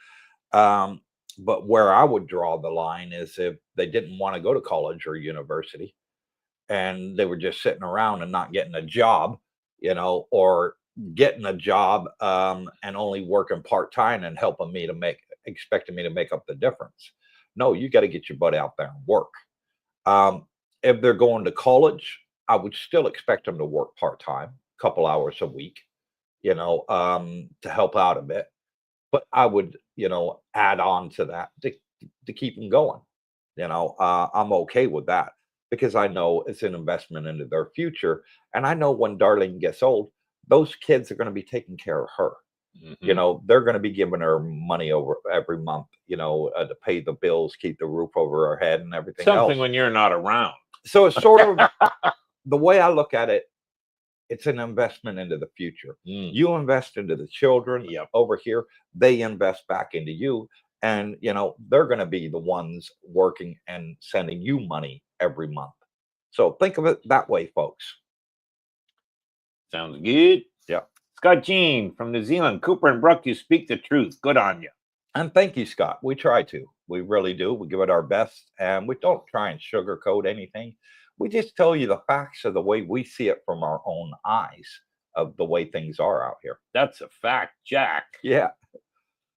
But where I would draw the line is if they didn't want to go to college or university and they were just sitting around and not getting a job, or getting a job and only working part-time and expecting me to make up the difference. No, you got to get your butt out there and work. If they're going to college, I would still expect them to work part-time, a couple hours a week, to help out a bit. But I would, add on to that to keep them going. I'm okay with that because I know it's an investment into their future. And I know when Darlene gets old, those kids are going to be taking care of her. They're going to be giving her money over every month, to pay the bills, keep the roof over her head and everything else. Something when you're not around. So it's sort of the way I look at it, it's an investment into the future. You invest into the children over here, they invest back into you. And, they're going to be the ones working and sending you money every month. So think of it that way, folks. Sounds good. Yeah. Scott Jean from New Zealand. Cooper and Brooke, you speak the truth. Good on you. And thank you, Scott. We try to. We really do. We give it our best. And we don't try and sugarcoat anything. We just tell you the facts of the way we see it from our own eyes of the way things are out here. That's a fact, Jack. Yeah.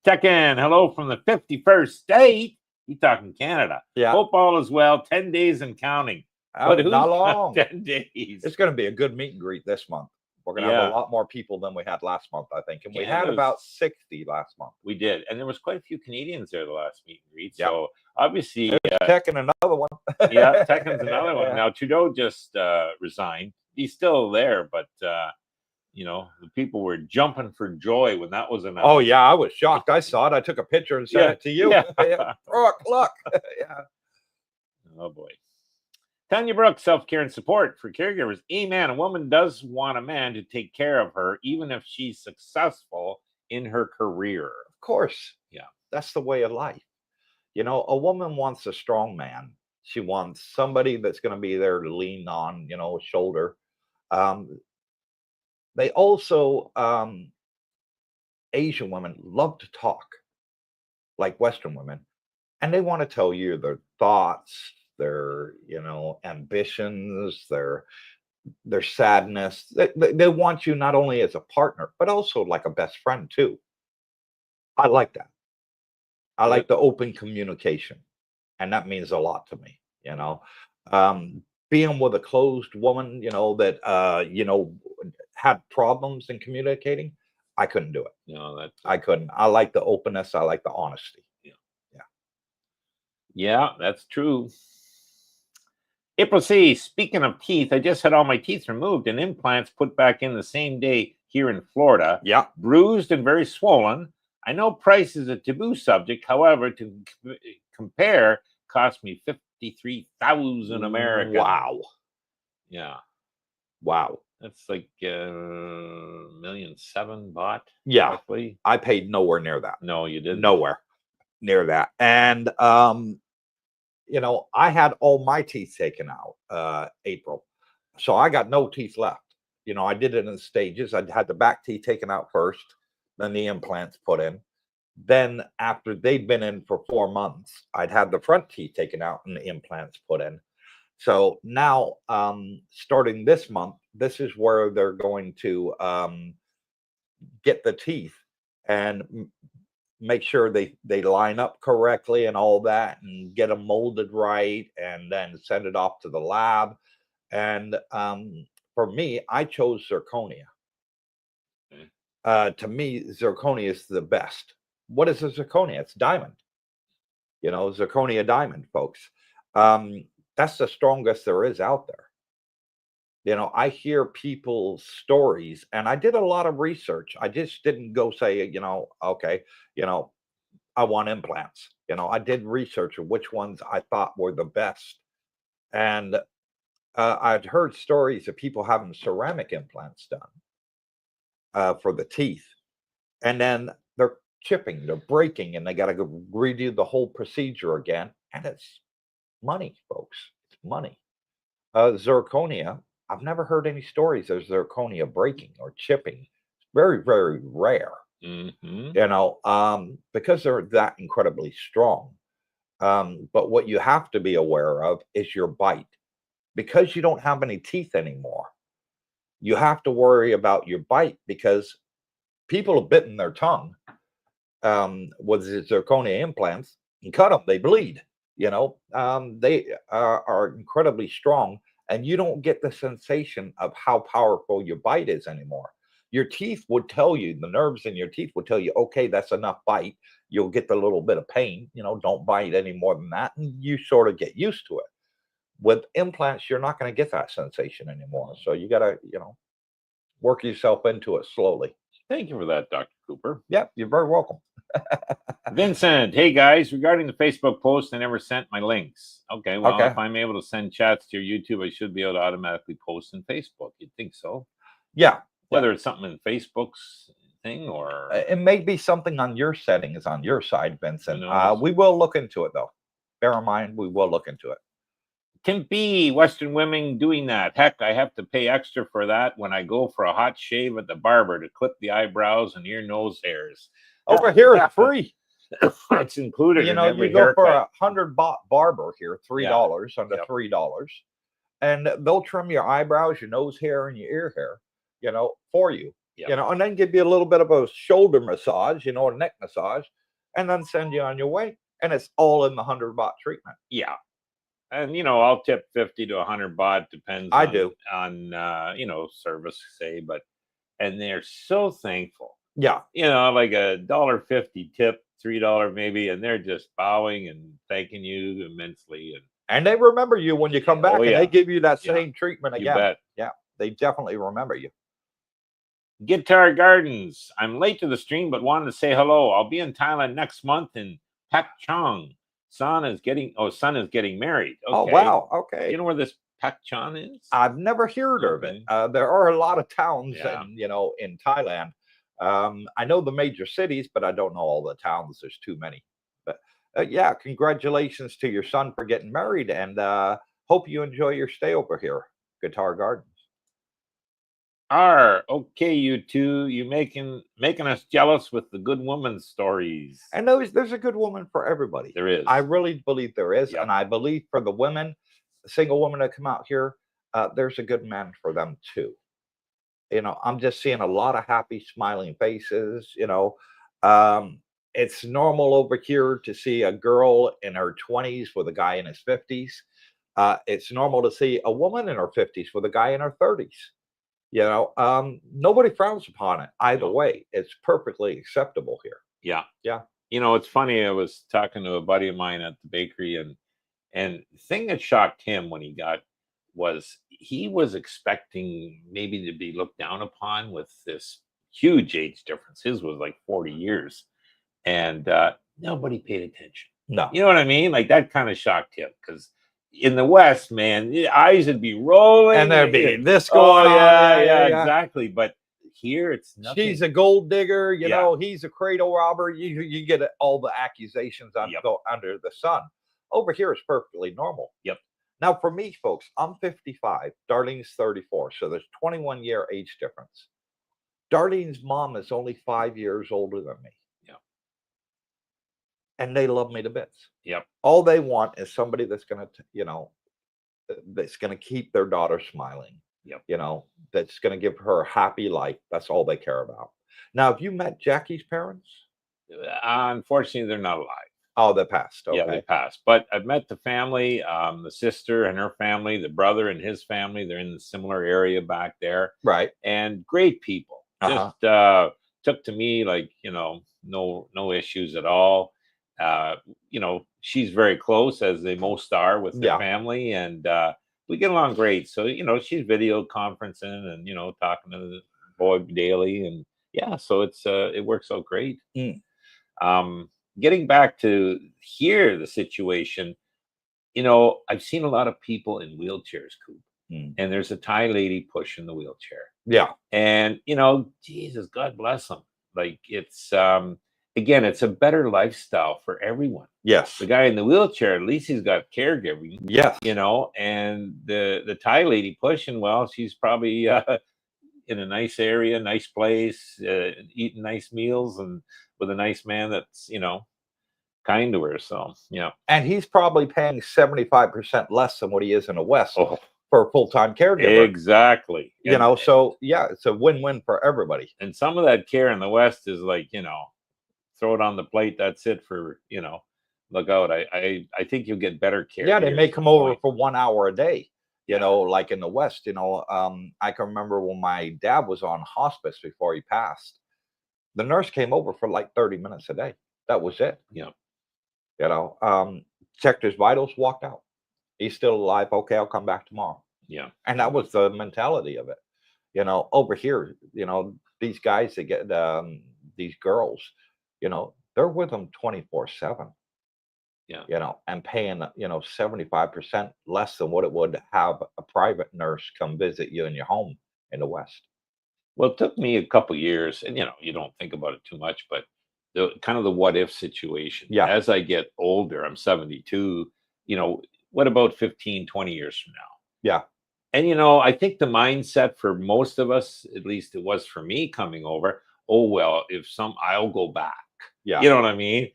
Check in. Hello from the 51st state. You talking Canada? Yeah. Hope all is well. 10 days and counting. But who's Not long. 10 days? It's going to be a good meet and greet this month. We're going to have a lot more people than we had last month, I think. And we had about 60 last month. We did. And there was quite a few Canadians there the last meet and greet. Yep. So obviously. Tech and another one. Yeah, Tekken's another one. Now, Trudeau just resigned. He's still there, but, you know, the people were jumping for joy when that was announced. Oh, yeah, I was shocked. I saw it. I took a picture and sent it to you. Yeah. Brooke, look. Yeah. Oh, boy. Tanya Brooke, self-care and support for caregivers. Amen. A woman does want a man to take care of her, even if she's successful in her career. Of course. Yeah. That's the way of life. You know, a woman wants a strong man. She wants somebody that's going to be there to lean on, you know, shoulder. They also, Asian women love to talk like Western women, and they want to tell you their thoughts, their, you know, ambitions, their sadness. They want you not only as a partner, but also like a best friend too. I like that. I like the open communication, and that means a lot to me, you know. Being with a closed woman, you know, that you know, had problems in communicating, I couldn't do it. No, I couldn't. I like the openness. I like the honesty. Yeah, that's true. April C, speaking of teeth, I just had all my teeth removed and implants put back in the same day here in Florida. Yeah. Bruised and very swollen. I know price is a taboo subject. However, to compare, cost me $53,000 American. Wow. Yeah. Wow. That's like $1.7 million bought. Yeah. Roughly. I paid nowhere near that. No, you didn't. Nowhere near that. And you know, I had all my teeth taken out April. So I got no teeth left. You know, I did it in stages. I had the back teeth taken out first, then the implants put in. Then after they'd been in for 4 months, I'd had the front teeth taken out and the implants put in. So now, starting this month, this is where they're going to get the teeth and make sure they line up correctly and all that, and get them molded right, and then send it off to the lab. And for me, I chose zirconia. To me, zirconia is the best. What is a zirconia? It's diamond. You know, zirconia diamond, folks. That's the strongest there is out there. You know, I hear people's stories, and I did a lot of research. I just didn't go say, you know, okay, you know, I want implants. You know, I did research of which ones I thought were the best. And I'd heard stories of people having ceramic implants done for the teeth. And then they're chipping, they're breaking, and they got to go redo the whole procedure again. And it's money, folks. It's money. Zirconia, I've never heard any stories of zirconia breaking or chipping. It's very, very rare. Mm-hmm. You know, because they're that incredibly strong. But what you have to be aware of is your bite. Because you don't have any teeth anymore, you have to worry about your bite, because people have bitten their tongue with the zirconia implants and cut them, they bleed. You know, they are incredibly strong, and you don't get the sensation of how powerful your bite is anymore. Your teeth would tell you, the nerves in your teeth would tell you, okay, that's enough bite. You'll get the little bit of pain, you know, don't bite any more than that. And you sort of get used to it. With implants, you're not going to get that sensation anymore. So you got to, you know, work yourself into it slowly. Thank you for that, Dr. Cooper. Yep, you're very welcome. Vincent, hey guys, regarding the Facebook post, I never sent my links. Okay, well, if I'm able to send chats to your YouTube, I should be able to automatically post in Facebook. You'd think so. Yeah. Whether it's something in Facebook's thing or... It may be something on your settings on your side, Vincent. We will look into it, though. Bear in mind, we will look into it. Can be Western women doing that. Heck, I have to pay extra for that when I go for a hot shave at the barber to clip the eyebrows and ear nose hairs. Over here, it's free. It's included. You know, in every you go for haircut. $100 barber here, $3, under $3, and they'll trim your eyebrows, your nose hair, and your ear hair, you know, for you. You know, and then give you a little bit of a shoulder massage, you know, a neck massage, and then send you on your way. and it's all in the 100 baht treatment. Yeah. And I'll tip 50 to 100 baht, depends I on do. service, say, and they're so thankful. Yeah. Like $1.50 tip, $3 maybe, and they're just bowing and thanking you immensely. And they remember you when you come back, and they give you that Yeah. same treatment You again. bet. Yeah, they definitely remember you. Guitar Gardens. I'm late to the stream, but wanted to say hello. I'll be in Thailand next month in Pak Chong. Son is getting married. Okay. Oh, wow. Do Okay. you know where this Pak Chong is? I've never heard of it. There are a lot of towns, in Thailand. I know the major cities, but I don't know all the towns. There's too many. But yeah, congratulations to your son for getting married, and hope you enjoy your stay over here, Guitar Gardens. Okay, you two, you making us jealous with the good woman stories. And there's a good woman for everybody. There is. I really believe there is, Yep. and I believe for the women, single women that come out here, there's a good man for them too. I'm just seeing a lot of happy, smiling faces. It's normal over here to see a girl in her 20s with a guy in his 50s. It's normal to see a woman in her 50s with a guy in her 30s. Nobody frowns upon it either way. It's perfectly acceptable here. Yeah. Yeah. It's funny. I was talking to a buddy of mine at the bakery, and the thing that shocked him when he was expecting maybe to be looked down upon with this huge age difference. His was like 40 years, and nobody paid attention. No. You know what I mean? Like, that kind of shocked him, because in the West, man, the eyes would be rolling, and there'd be this going on. Yeah, exactly. But here, it's nothing. She's a gold digger, he's a cradle robber. You get all the accusations under the sun. Over here, it's perfectly normal. Yep. Now, for me, folks, I'm 55. Darlene's 34, so there's 21-year age difference. Darlene's mom is only 5 years older than me. And they love me to bits. Yep. All they want is somebody that's going to, that's going to keep their daughter smiling. Yep. That's going to give her a happy life. That's all they care about. Now, have you met Jackie's parents? Unfortunately, they're not alive. Oh, they passed. Okay. Yeah, they passed. But I've met the family, the sister and her family, the brother and his family. They're in the similar area back there. Right. And great people. Uh-huh. Just took to me like, no issues at all. She's very close, as they most are, with their family, and we get along great. So, she's video conferencing and, talking to the boy daily, and so it works out great. Getting back to here, the situation, I've seen a lot of people in wheelchairs, Coop, and there's a Thai lady pushing the wheelchair. Yeah. And, Jesus, God bless them. Like, it's, again, it's a better lifestyle for everyone. Yes. The guy in the wheelchair, at least he's got caregiving. Yes. And the Thai lady pushing, well, she's probably in a nice area, nice place, eating nice meals, and with a nice man that's, kind to her. So, And he's probably paying 75% less than what he is in the West for a full-time caregiver. Exactly. So, it's a win-win for everybody. And some of that care in the West is like, throw it on the plate. That's it for, look out. I think you'll get better care. Yeah, they may come over for 1 hour a day, like in the West. I can remember when my dad was on hospice before he passed, the nurse came over for like 30 minutes a day. That was it. Yeah. Checked his vitals, walked out. He's still alive. Okay, I'll come back tomorrow. Yeah. And that was the mentality of it. Over here, these guys that get these girls, they're with them 24/7. Yeah. And paying, 75% less than what it would have a private nurse come visit you in your home in the West. Well, it took me a couple years, and you don't think about it too much, but the kind of the what if situation. Yeah. As I get older, I'm 72, what about 15, 20 years from now? Yeah. And I think the mindset for most of us, at least it was for me coming over, well, I'll go back. Yeah. You know what I mean?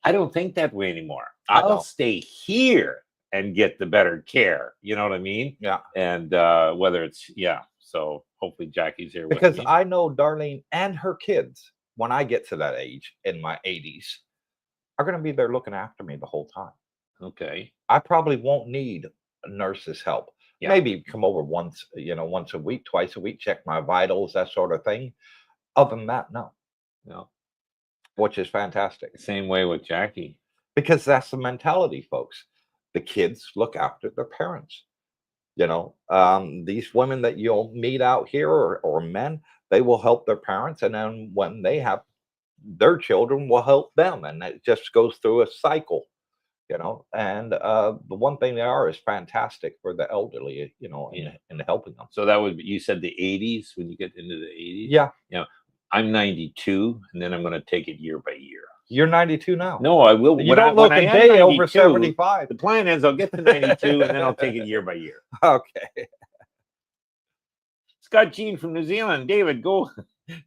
I don't think that way anymore. I'll stay here and get the better care. You know what I mean? Yeah. And whether it's, so hopefully Jackie's here with because me. I know Darlene and her kids, when I get to that age in my 80s, are going to be there looking after me the whole time. Okay. I probably won't need a nurse's help. Yeah. Maybe come over once, once a week, twice a week, check my vitals, that sort of thing. Other than that, no, No. which is fantastic Same way with Jackie. because that's the mentality, folks. The kids look after their parents. These women that you'll meet out here or men, they will help their parents. And then when they have their children, will help them. And it just goes through a cycle. And the one thing they are is fantastic for the elderly, in helping them. So that would be, you said the 80s when you get into the 80s? Yeah. I'm 92, and then I'm going to take it year by year. You're 92 now. No, I will. You don't look a day over 75. The plan is I'll get to 92, and then I'll take it year by year. Okay. Scott Jean from New Zealand. David, go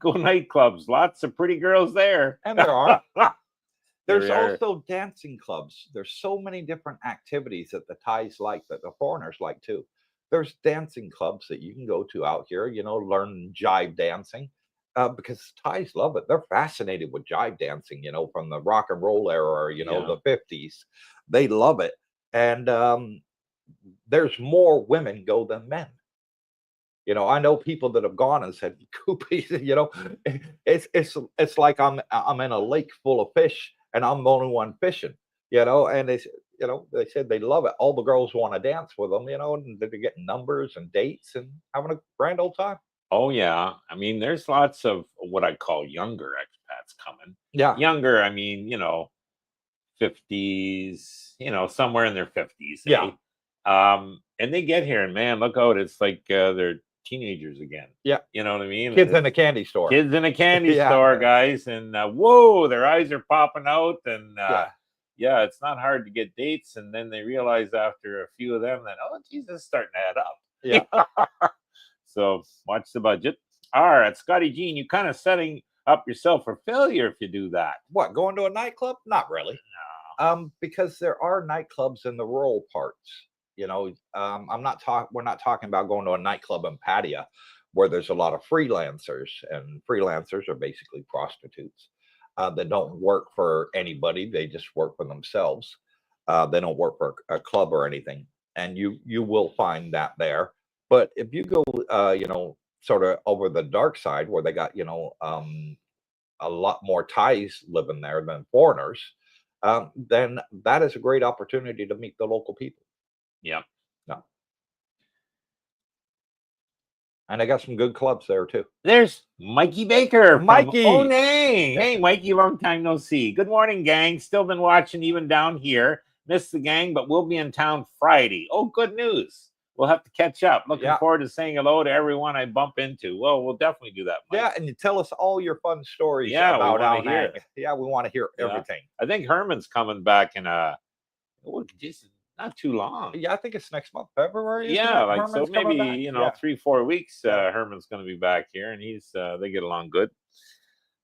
nightclubs. Lots of pretty girls there. And there are. There's There are. also dancing clubs. There's so many different activities that the Thais like, that the foreigners like too. There's dancing clubs that you can go to out here, learn jive dancing, because Thais love it. They're fascinated with jive dancing, from the rock and roll era, the 50s. They love it. And there's more women go than men. I know people that have gone and said, Cooper, it's like I'm in a lake full of fish and I'm the only one fishing, and they said they love it. All the girls want to dance with them, and they're getting numbers and dates and having a grand old time. Oh, yeah. I mean, there's lots of what I call younger expats coming. Yeah. Younger, I mean, 50s, somewhere in their 50s. Yeah. And they get here and man, look out. It's like they're teenagers again. Yeah. You know what I mean? Kids in a candy store. Kids in a candy Yeah. store, guys. And whoa, their eyes are popping out. And Yeah. it's not hard to get dates. And then they realize after a few of them that, oh, Jesus, it's starting to add up. Yeah. So watch the budget. All right, Scotty Jean, you kind of setting up yourself for failure if you do that. What, going to a nightclub? Not really. No. Because there are nightclubs in the rural parts. We're not talking about going to a nightclub in Pattaya where there's a lot of freelancers, and freelancers are basically prostitutes that don't work for anybody. They just work for themselves. They don't work for a club or anything. And you will find that there. But if you go, sort of over the dark side where they got, a lot more Thais living there than foreigners, then that is a great opportunity to meet the local people. Yeah. No. And I got some good clubs there too. There's Mikey Baker. Mikey. Oh, hey, Mikey, long time no see. Good morning, gang. Still been watching even down here. Missed the gang, but we'll be in town Friday. Oh, good news. We'll have to catch up. Looking forward to saying hello to everyone I bump into. Well, we'll definitely do that, Mike. Yeah, and you tell us all your fun stories about out here. Yeah, we want to hear everything. I think Herman's coming back in just not too long. Yeah, I think it's next month, February. Yeah, like so maybe 3-4 weeks. Herman's going to be back here, and he's they get along good.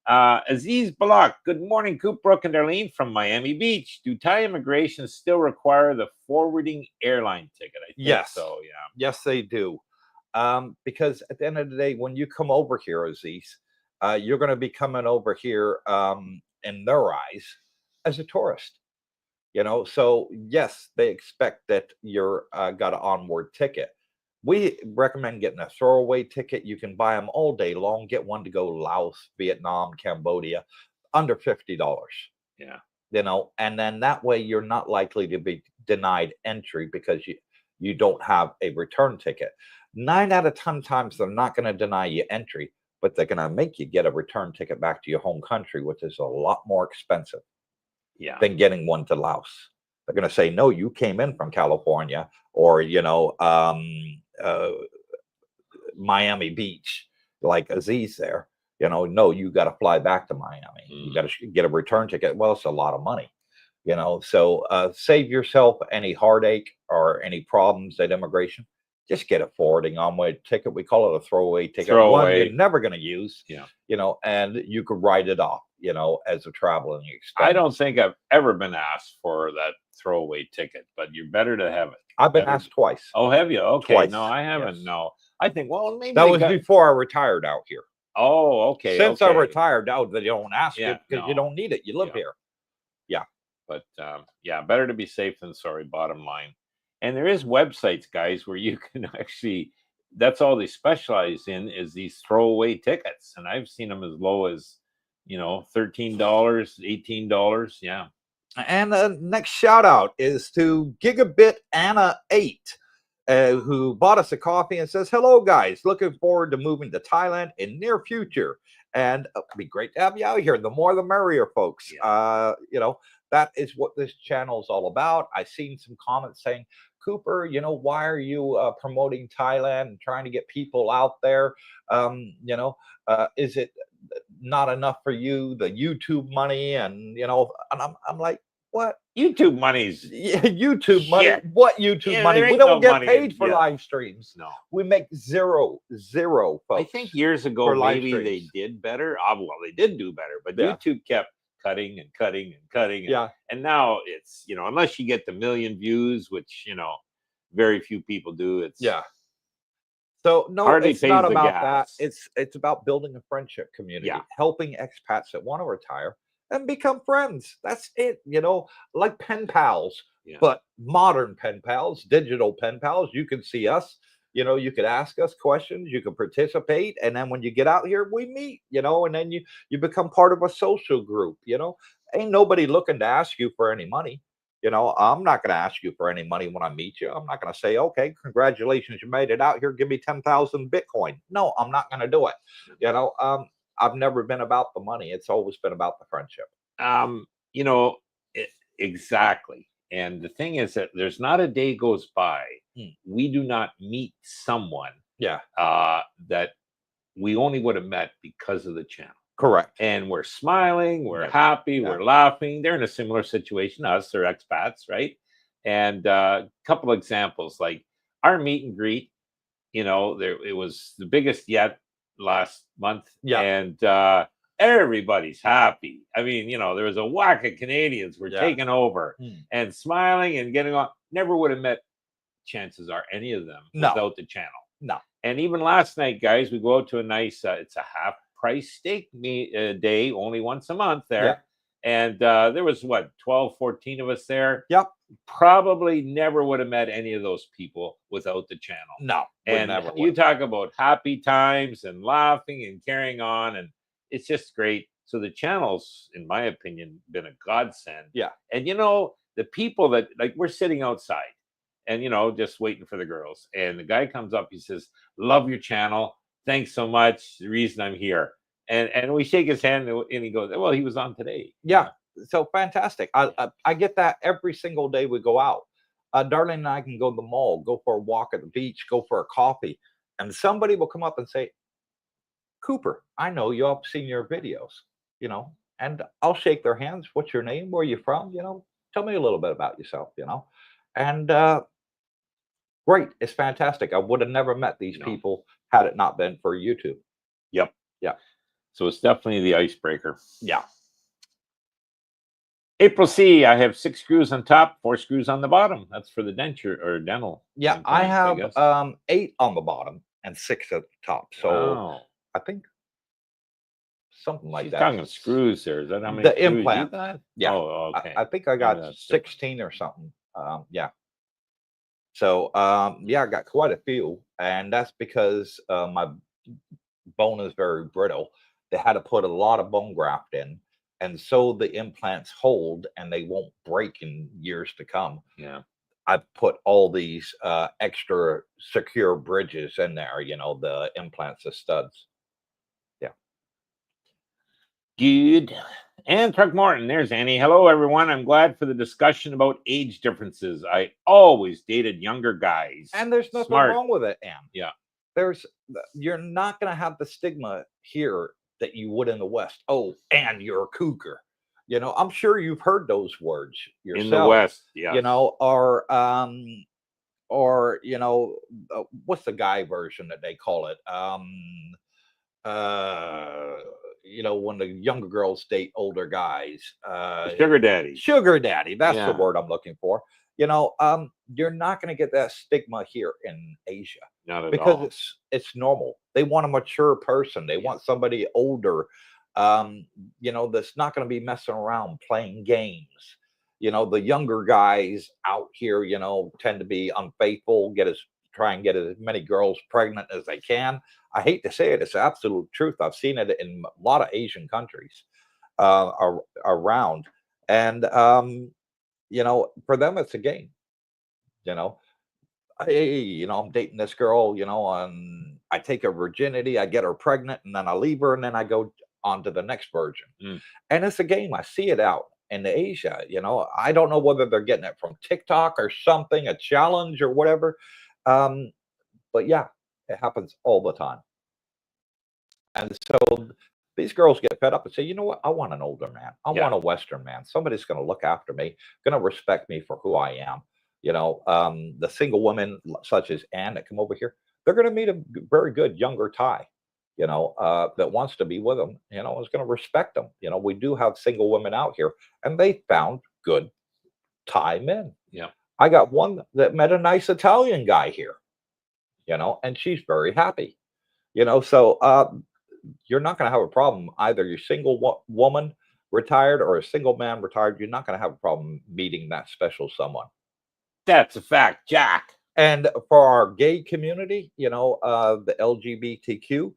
Aziz Balak, good morning, Coop, Brooke, and Darlene from Miami Beach. Do Thai immigration still require the forwarding airline ticket? I think Yes. so, yeah. Yes, they do. Because at the end of the day, when you come over here, Aziz, you're going to be coming over here in their eyes as a tourist. So yes, they expect that you're got an onward ticket. We recommend getting a throwaway ticket. You can buy them all day long. Get one to go Laos, Vietnam, Cambodia, under $50. Yeah. And then that way you're not likely to be denied entry because you don't have a return ticket. 9 out of 10 times they're not going to deny you entry, but they're going to make you get a return ticket back to your home country, which is a lot more expensive than getting one to Laos. They're going to say, no, you came in from California or, Miami Beach, like Aziz there, no, you got to fly back to Miami. You got to get a return ticket. Well, it's a lot of money, so save yourself any heartache or any problems at immigration. Just get a forwarding onward ticket. We call it a throwaway ticket. One you're never going to use, and you could write it off, as a traveling expense. I don't think I've ever been asked for that throwaway ticket, but you're better to have it. I've been asked twice. Oh, have you? Okay. Twice. No, I haven't. Yes. No. I think, well, maybe that was before I retired out here. Oh, okay. Since I retired out, they don't ask you because no. you don't need it. You live here. Yeah. But yeah, better to be safe than sorry, bottom line. And there is websites, guys, where you can actually, that's all they specialize in, is these throwaway tickets. And I've seen them as low as, $13, $18. Yeah. And the next shout out is to Gigabit Anna 8, who bought us a coffee and says, "Hello, guys. Looking forward to moving to Thailand in near future. And it'd be great to have you out here. The more the merrier, folks." Yeah. That is what this channel is all about. I've seen some comments saying, "Cooper, why are you promoting Thailand and trying to get people out there? Is it not enough for you, the YouTube money?" And I'm like, what? YouTube money's YouTube money? shit. What YouTube Yeah, money? there We ain't don't no get money paid for yeah. live streams. No. We make zero, I folks. think years ago, for live maybe they streams. did better. Well, they did do better, but Yeah. YouTube kept cutting and cutting and cutting. Yeah. And now it's, unless you get the million views, which, very few people do, it's Yeah. So no, hardly it's pays not the about that. gas. It's about building a friendship community, Yeah. helping expats that want to retire and become friends. That's it, like pen pals, Yeah. but modern pen pals, digital pen pals. You can see us, you could ask us questions, you can participate, and then when you get out here, we meet, and then you become part of a social group. Ain't nobody looking to ask you for any money. I'm not going to ask you for any money when I meet you. I'm not going to say, "Okay, congratulations, you made it out here. Give me 10,000 Bitcoin." No, I'm not going to do it. I've never been about the money. It's always been about the friendship. You know, exactly. And the thing is that there's not a day goes by we do not meet someone Yeah. that we only would have met because of the channel. Correct. And we're smiling, we're Yeah. happy, Yeah. we're laughing. They're in a similar situation, us, they're expats, right? And a couple examples, like our meet and greet, it was the biggest yet last month. Yeah. And everybody's happy. I mean, there was a whack of Canadians were taking over and smiling and getting on. Never would have met, chances are, any of them without the channel. No. And even last night, guys, we go out to a nice, it's a half price steak day, only once a month there. Yeah. And there was 12, 14 of us there. Yep. Probably never would have met any of those people without the channel. No. And you talk about happy times and laughing and carrying on, and it's just great. So the channel's, in my opinion, been a godsend. Yeah. And the people that, like, we're sitting outside and just waiting for the girls, and the guy comes up, he says, "Love your channel, thanks so much, the reason I'm here." And we shake his hand and he goes, "Well, he was on today." Yeah. So fantastic. I get that every single day we go out. Darlene and I can go to the mall, go for a walk at the beach, go for a coffee, and somebody will come up and say, "Cooper, I know you. I've seen your videos," and I'll shake their hands. "What's your name? Where are you from? Tell me a little bit about yourself, and great. It's fantastic. I would have never met these people had it not been for YouTube. Yep. Yeah. So it's definitely the icebreaker. Yeah. April C, I have 6 screws on top, 4 screws on the bottom. That's for the denture or dental. Yeah, I have 8 on the bottom and 6 at the top. So I think something like that. Talking screws there. Is that how many the screws implant? you got? Yeah. Oh, okay. I think I got 16 or something. Yeah. So yeah, I got quite a few, and that's because my bone is very brittle. They had to put a lot of bone graft in, and so the implants hold and they won't break in years to come. Yeah. I put all these extra secure bridges in there, the implants, the studs. Yeah. Good. And Throckmorton, there's Annie. Hello, everyone. I'm glad for the discussion about age differences. I always dated younger guys. And there's nothing wrong with it, Anne. Yeah. You're not going to have the stigma here that you would in the West. "Oh, and you're a cougar." I'm sure you've heard those words yourself. In the West, yeah. Or what's the guy version that they call it? When the younger girls date older guys, sugar daddy. Sugar daddy. That's the word I'm looking for. You're not going to get that stigma here in Asia. Not at because all. it's normal. They want a mature person. They want somebody older, that's not going to be messing around playing games. the younger guys out here, tend to be unfaithful, try and get as many girls pregnant as they can. I hate to say it, it's absolute truth. I've seen it in a lot of Asian countries around. And, for them, it's a game, you know. Hey, I'm dating this girl, and I take her virginity, I get her pregnant, and then I leave her, and then I go on to the next virgin. Mm. And it's a game. I see it out in Asia. I don't know whether they're getting it from TikTok or something, a challenge or whatever. But yeah, it happens all the time. And so these girls get fed up and say, you know what? I want an older man. I Yeah. want a Western man. Somebody's going to look after me, going to respect me for who I am. The single women such as Anne that come over here, they're going to meet a very good younger Thai, that wants to be with them, is going to respect them. We do have single women out here, and they found good Thai men. Yeah. I got one that met a nice Italian guy here, and she's very happy, so you're not going to have a problem. Either you're single woman retired or a single man retired, you're not going to have a problem meeting that special someone. That's a fact, Jack. And for our gay community, the LGBTQ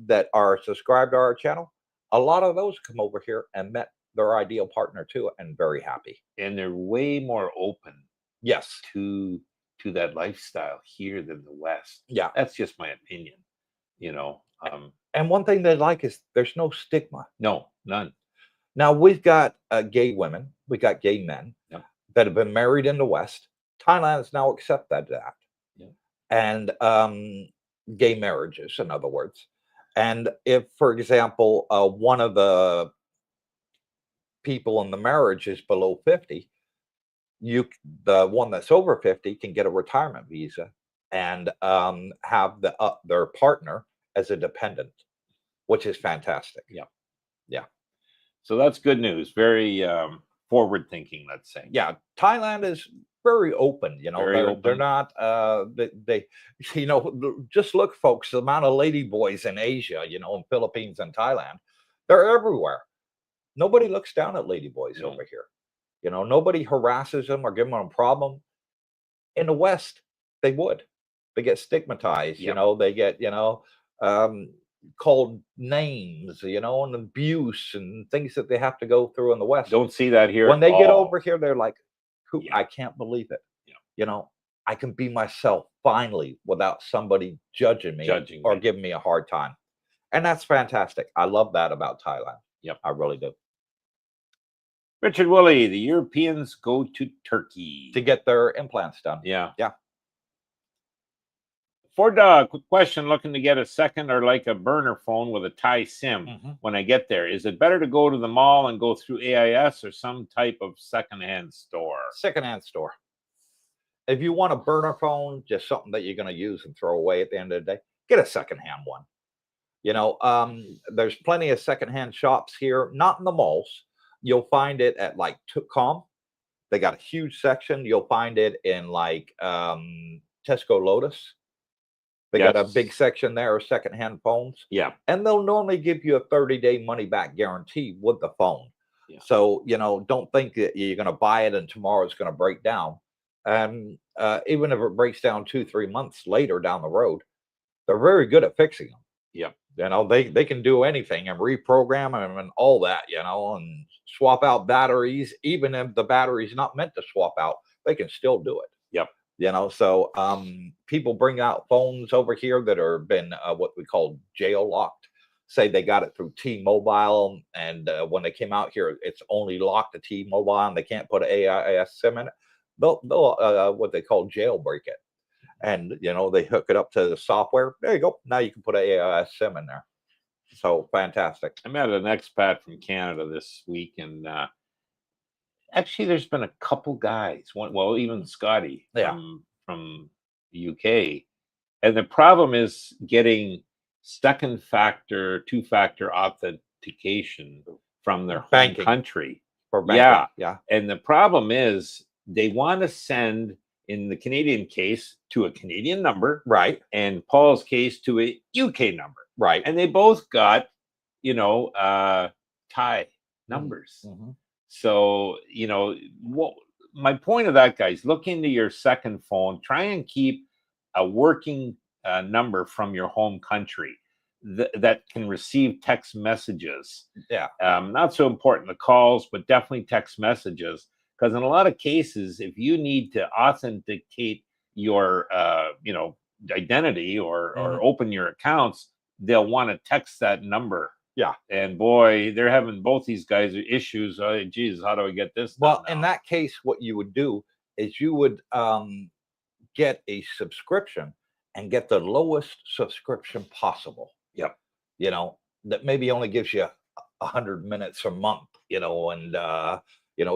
that are subscribed to our channel, a lot of those come over here and met their ideal partner too, and very happy. And they're way more open, yes, to that lifestyle here than the West. Yeah, that's just my opinion. And one thing they like is there's no stigma. No, none. Now we've got gay women, we got gay men. Yep. That have been married in the West. Thailand has now accepted that. Yep. And gay marriages, in other words. And if, for example, one of the people in the marriage is below 50, the one that's over 50 can get a retirement visa and have their partner as a dependent, which is fantastic. Yeah. Yeah. So that's good news. Very forward thinking, let's say. Yeah, Thailand is very open. They're not. They just look, folks. The amount of lady boys in Asia, in Philippines and Thailand, they're everywhere. Nobody looks down at lady boys over here. Nobody harasses them or give them a problem. In the West, they would. They get stigmatized. Yep. They get called names, and abuse and things that they have to go through in the West. Don't see that here. When they get over here, they're like, Yeah. I can't believe it. Yeah. I can be myself finally without somebody judging me or giving me a hard time. And that's fantastic. I love that about Thailand. Yep. I really do. Richard Willie, the Europeans go to Turkey To get their implants done. Yeah. Yeah. Ford, quick question, looking to get a second or like a burner phone with a Thai SIM when I get there. Is it better to go to the mall and go through AIS or some type of secondhand store? Secondhand store. If you want a burner phone, just something that you're going to use and throw away at the end of the day, get a secondhand one. There's plenty of secondhand shops here, not in the malls. You'll find it at like Tukam. They got a huge section. You'll find it in like Tesco Lotus. They got a big section there of secondhand phones. Yeah. And they'll normally give you a 30-day money-back guarantee with the phone. Yeah. So, don't think that you're going to buy it and tomorrow it's going to break down. And even if it breaks down 2-3 months later down the road, they're very good at fixing them. Yeah. They can do anything and reprogram them and all that, and swap out batteries. Even if the battery's not meant to swap out, they can still do it. Yep. So people bring out phones over here that are been what we call jail locked. Say they got it through T-Mobile, and when they came out here, it's only locked to T-Mobile, and they can't put an AIS SIM in it. They'll what they call jailbreak it, and they hook it up to the software. There you go. Now you can put an AIS SIM in there. So fantastic. I met an expat from Canada this week, and actually, there's been a couple guys. Even Scotty from the UK, and the problem is getting two-factor authentication from their home country. For banking. Yeah. And the problem is they want to send, in the Canadian case, to a Canadian number, right? And Paul's case to a UK number, right? And they both got, Thai numbers. So, what my point of that, guys, look into your second phone. Try and keep a working number from your home country that can receive text messages. Yeah. Not so important the calls, but definitely text messages. Because in a lot of cases, if you need to authenticate your, identity or open your accounts, they'll want to text that number. Yeah. And boy, they're having both these guys issues. Oh, geez, how do I get this Well, done now? in that case, what you would do is you would get a subscription and get the lowest subscription possible. Yep. That maybe only gives you 100 minutes a month, and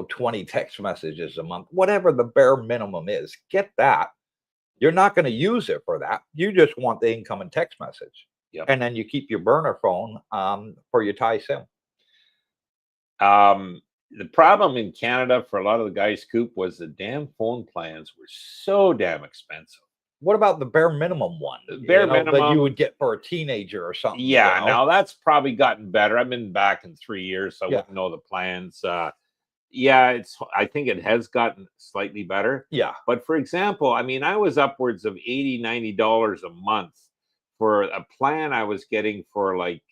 20 text messages a month, whatever the bare minimum is. Get that. You're not going to use it for that. You just want the incoming text message. Yep. And then you keep your burner phone for your Thai SIM. The problem in Canada for a lot of the guys, Coop, was the damn phone plans were so damn expensive. What about the bare minimum one? Bare minimum that you would get for a teenager or something. Yeah, now that's probably gotten better. I've been back in 3 years, so I wouldn't know the plans. I think it has gotten slightly better. Yeah. But for example, I was upwards of $80-90 a month for a plan I was getting for like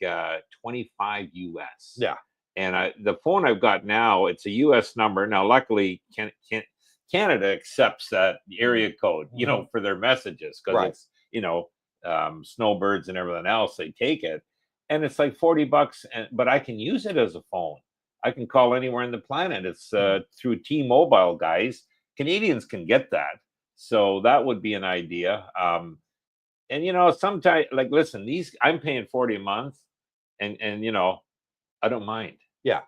25 US. Yeah. And the phone I've got now, it's a US number. Now, luckily, Canada accepts that area code, for their messages, because it's, snowbirds and everything else, they take it. And it's like $40, but I can use it as a phone. I can call anywhere in the planet. It's through T-Mobile, guys. Canadians can get that. So that would be an idea. And sometimes, like, listen, I'm paying $40 a month, and I don't mind. Yeah.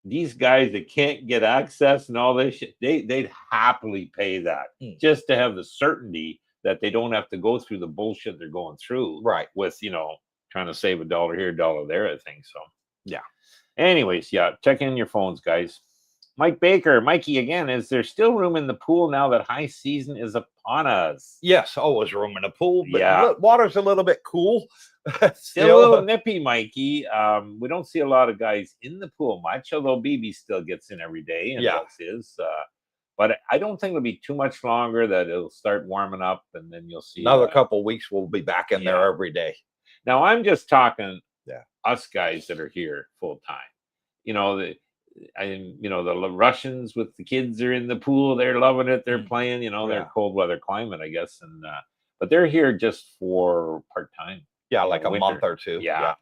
These guys that can't get access and all this shit, they'd happily pay that just to have the certainty that they don't have to go through the bullshit they're going through. Right. With, trying to save $1 here, $1 there, I think. So, yeah. Anyways, yeah, check in your phones, guys. Mike Baker, Mikey again, is there still room in the pool now that high season is upon us? Yes, always room in the pool, but water's a little bit cool. Still a little nippy, Mikey. We don't see a lot of guys in the pool much, although BB still gets in every day and does his. But I don't think it'll be too much longer that it'll start warming up, and then you'll see another couple of weeks. We'll be back in there every day. Now I'm just talking us guys that are here full time. The Russians with the kids are in the pool. They're loving it. They're playing. They're cold weather climate, I guess, and but they're here just for part time. Yeah, like a month or two. Yeah.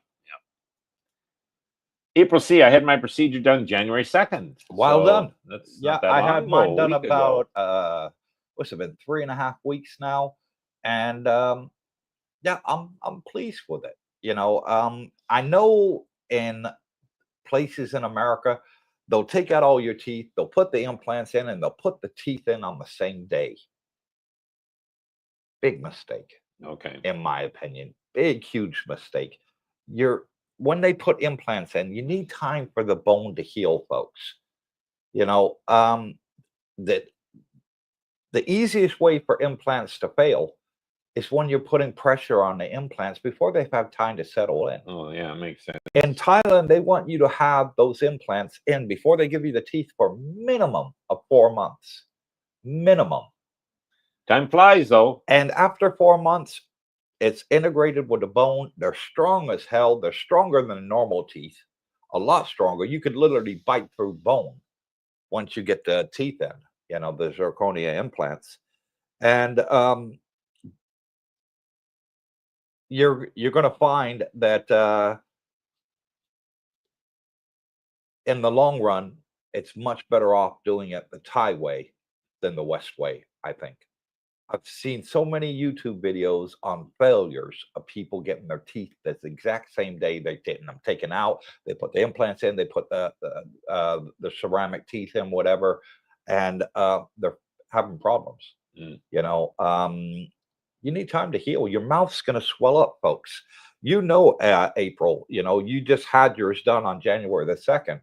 April C. I had my procedure done January 2nd. Well done. That's not that I long had mine done ago. about what's it been 3.5 weeks now, and I'm pleased with it. I know in places in America, they'll take out all your teeth, they'll put the implants in, and they'll put the teeth in on the same day. Big mistake. Okay. In my opinion, big, huge mistake. When they put implants in, you need time for the bone to heal, folks. That the easiest way for implants to fail is when you're putting pressure on the implants before they've had time to settle in. Oh, yeah, makes sense. In Thailand, they want you to have those implants in before they give you the teeth for minimum of 4 months. Minimum. Time flies, though. And after 4 months, it's integrated with the bone. They're strong as hell. They're stronger than normal teeth. A lot stronger. You could literally bite through bone once you get the teeth in, the zirconia implants. And you're going to find that in the long run, it's much better off doing it the Thai way than the West way, I think. I've seen so many YouTube videos on failures of people getting their teeth that's the exact same day they're getting them taken out. They put the implants in, they put the ceramic teeth in, whatever, and they're having problems. You need time to heal. Your mouth's going to swell up, folks. April, you just had yours done on January the 2nd.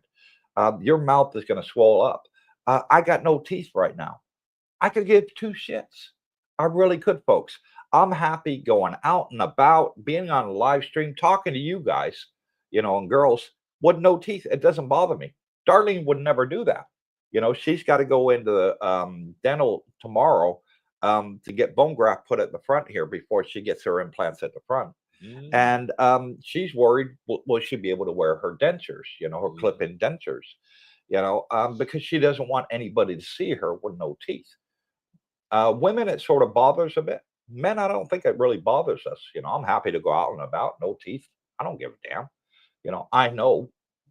Your mouth is going to swell up. I got no teeth right now. I could give two shits. I really could, folks. I'm happy going out and about, being on a live stream, talking to you guys, and girls with no teeth. It doesn't bother me. Darlene would never do that. She's got to go into the dental tomorrow to get bone graft put at the front here before she gets her implants at the front. Mm. And she's worried, will she be able to wear her dentures, her clip-in dentures, because she doesn't want anybody to see her with no teeth. Women, it sort of bothers a bit. Men, I don't think it really bothers us. I'm happy to go out and about, no teeth. I don't give a damn. I know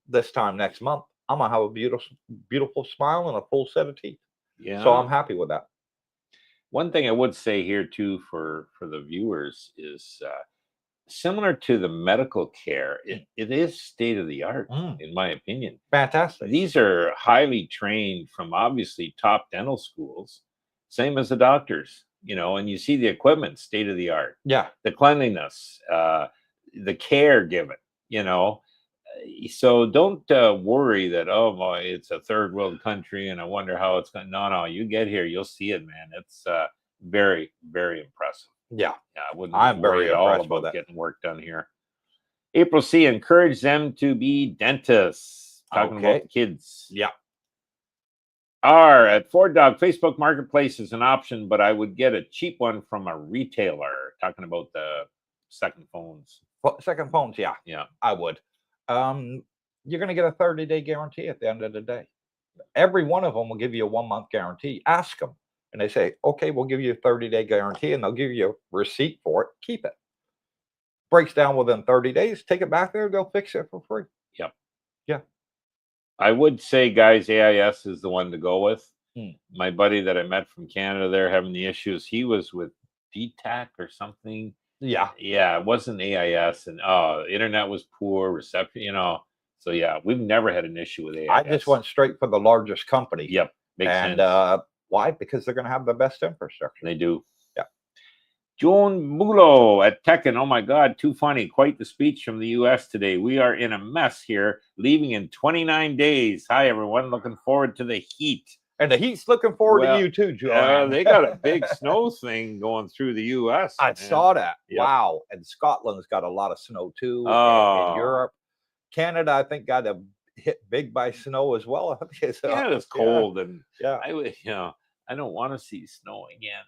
this time next month, I'm gonna have a beautiful, beautiful smile and a full set of teeth. Yeah. So I'm happy with that. One thing I would say here too for the viewers is similar to the medical care, it is state of the art, in my opinion. Fantastic. These are highly trained from obviously top dental schools, same as the doctors, and you see the equipment, state of the art. Yeah. The cleanliness, the care given, So don't worry that, oh boy, it's a third world country and I wonder how it's going. No, you get here, you'll see it, man. It's very, very impressive. Yeah. I wouldn't I'm very worry at all impressed with about that. getting work done here. April C, encourage them to be dentists. Talking about the kids. Yeah. R, at Ford Dog, Facebook Marketplace is an option, but I would get a cheap one from a retailer. Talking about the second phones. Second phones, yeah. Yeah. I would. You're going to get a 30-day guarantee at the end of the day. Every one of them will give you a 1-month guarantee. Ask them. And they say, okay, we'll give you a 30-day guarantee, and they'll give you a receipt for it. Keep it. Breaks down within 30 days. Take it back there. They'll fix it for free. Yep. Yeah. I would say, guys, AIS is the one to go with. My buddy that I met from Canada there having the issues, he was with DTAC or something. Yeah. Yeah, it wasn't AIS, and internet was poor, reception, So yeah, we've never had an issue with AIS. I just went straight for the largest company. Yep. Makes sense. Why? Because they're going to have the best infrastructure. They do. Yeah. Joan Mulo at Tekken. Oh my God, too funny. Quite the speech from the U.S. today. We are in a mess here, leaving in 29 days. Hi, everyone. Looking forward to the heat. And the heat's looking forward to you too, Joanne. They got a big snow thing going through the U.S. I saw that. Yep. Wow. And Scotland's got a lot of snow too. In Europe. Canada, I think, got hit big by snow as well. Canada's cold, and yeah, I don't want to see snow again.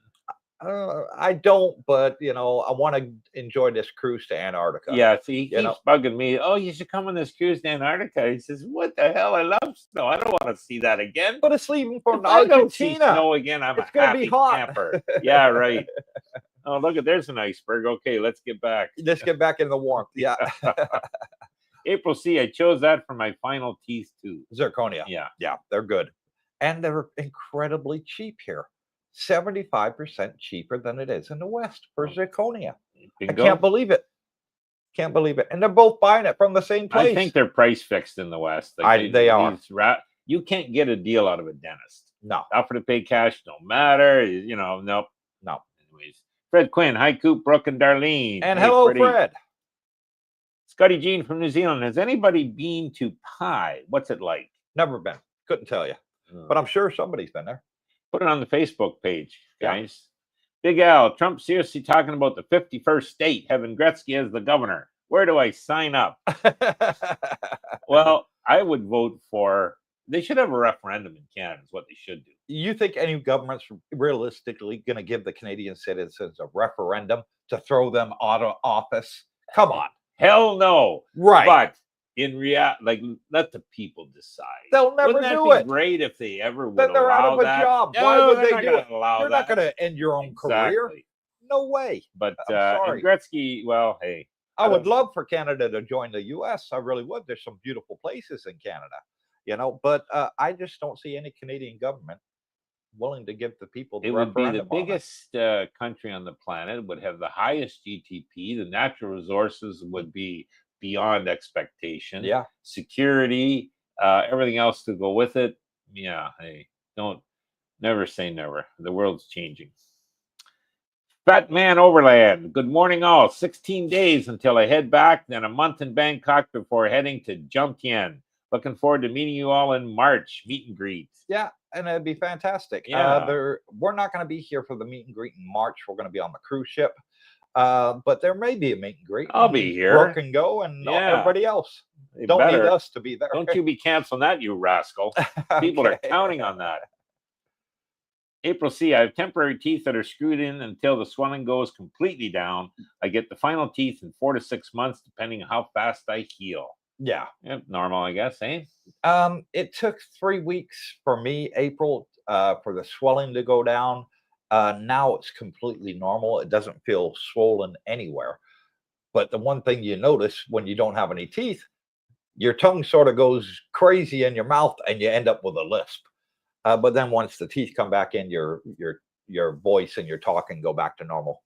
I don't, but I want to enjoy this cruise to Antarctica. Yeah, see, he keeps bugging me. Oh, you should come on this cruise to Antarctica. He says, "What the hell? I love snow. I don't want to see that again." But it's leaving from Argentina. I don't see Argentina. Snow again. I'm It's a gonna happy be hot. camper. Yeah, right. Oh, look, there's an iceberg. Okay, let's get back. Let's get back in the warmth. Yeah. April C, I chose that for my final teeth too. Zirconia. Yeah, they're good. And they're incredibly cheap here. 75% cheaper than it is in the West for zirconia. I can't believe it. Can't believe it. And they're both buying it from the same place. I think they're price fixed in the West. They are. You can't get a deal out of a dentist. No. Offer to pay cash, no matter. Nope. No. Anyways. Fred Quinn. Hi, Coop, Brooke, and Darlene. And hello, Freddie. Fred. Scotty Jean from New Zealand. Has anybody been to Pi? What's it like? Never been. Couldn't tell you. But I'm sure somebody's been there. Put it on the Facebook page, guys. Yeah. Big Al, Trump seriously talking about the 51st state having Gretzky as the governor. Where do I sign up? Well, I would vote for, they should have a referendum in Canada is what they should do. You think any government's realistically going to give the Canadian citizens a referendum to throw them out of office? Come on. Hell no. Right. But in reality, let the people decide. They'll never do it. Great if they ever would. Then they're out of a job. Why would they do it? You're not going to end your own career. No way. But and Gretzky, well, hey. I would love for Canada to join the U.S. I really would. There's some beautiful places in Canada, but I just don't see any Canadian government willing to give the people the referendum. It would be the biggest country on the planet. It would have the highest GDP. The natural resources would be beyond expectation. Yeah. Security, everything else to go with it. Yeah. Hey, never say never. The world's changing. Fat Man Overland. Good morning, all. 16 days until I head back, then a month in Bangkok before heading to Jomtien. Looking forward to meeting you all in March. Meet and greet. Yeah, and it'd be fantastic. Yeah. We're not going to be here for the meet and greet in March. We're going to be on the cruise ship. But there may be a meet and greet. I'll be here. Brooke can go, and Yeah. everybody else. They Don't need better. us to be there. Don't you be canceling that, you rascal. People are counting on that. April C. I have temporary teeth that are screwed in until the swelling goes completely down. I get the final teeth in 4 to 6 months, depending on how fast I heal. Yeah. Yep, normal, I guess, eh? It took 3 weeks for me, April, for the swelling to go down. Now it's completely normal. It doesn't feel swollen anywhere. But the one thing you notice when you don't have any teeth, your tongue sort of goes crazy in your mouth and you end up with a lisp. But then once the teeth come back in, your voice and your talking go back to normal.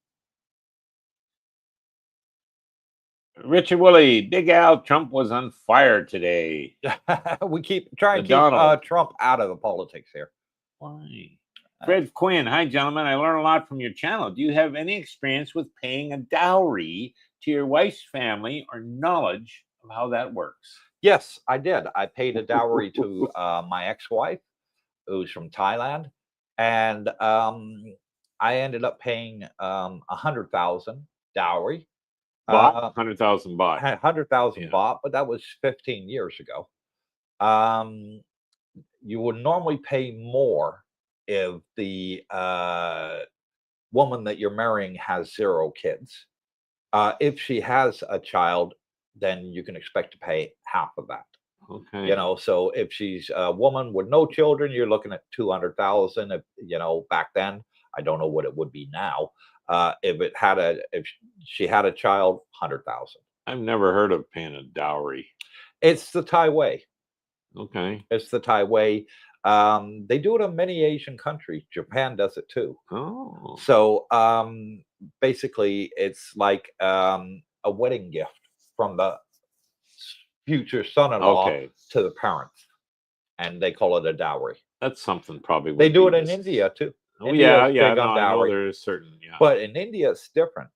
Richard Woolley, Big Al, Trump was on fire today. We keep trying to keep Trump out of the politics here. Why? Fred Quinn, hi gentlemen. I learn a lot from your channel. Do you have any experience with paying a dowry to your wife's family or knowledge of how that works? Yes, I did. I paid a dowry to my ex-wife, who's from Thailand, and I ended up paying 100,000 dowry. Baht? 100,000 baht. 100,000 baht, but that was 15 years ago. You would normally pay more if the woman that you're marrying has 0 kids. If she has a child, then you can expect to pay half of that. Okay. You know, so if she's a woman with no children, you're looking at 200,000. If you know, back then, I don't know what it would be now. If she had a child, 100,000. I've never heard of paying a dowry. It's the Thai way. Okay. It's the Thai way. They do it in many Asian countries. Japan does it too. Oh. So basically, it's like a wedding gift from the future son-in-law to the parents, and they call it a dowry. That's something probably they do it in India too. Oh, India yeah. No, I know there is certain. Yeah. But in India, it's different.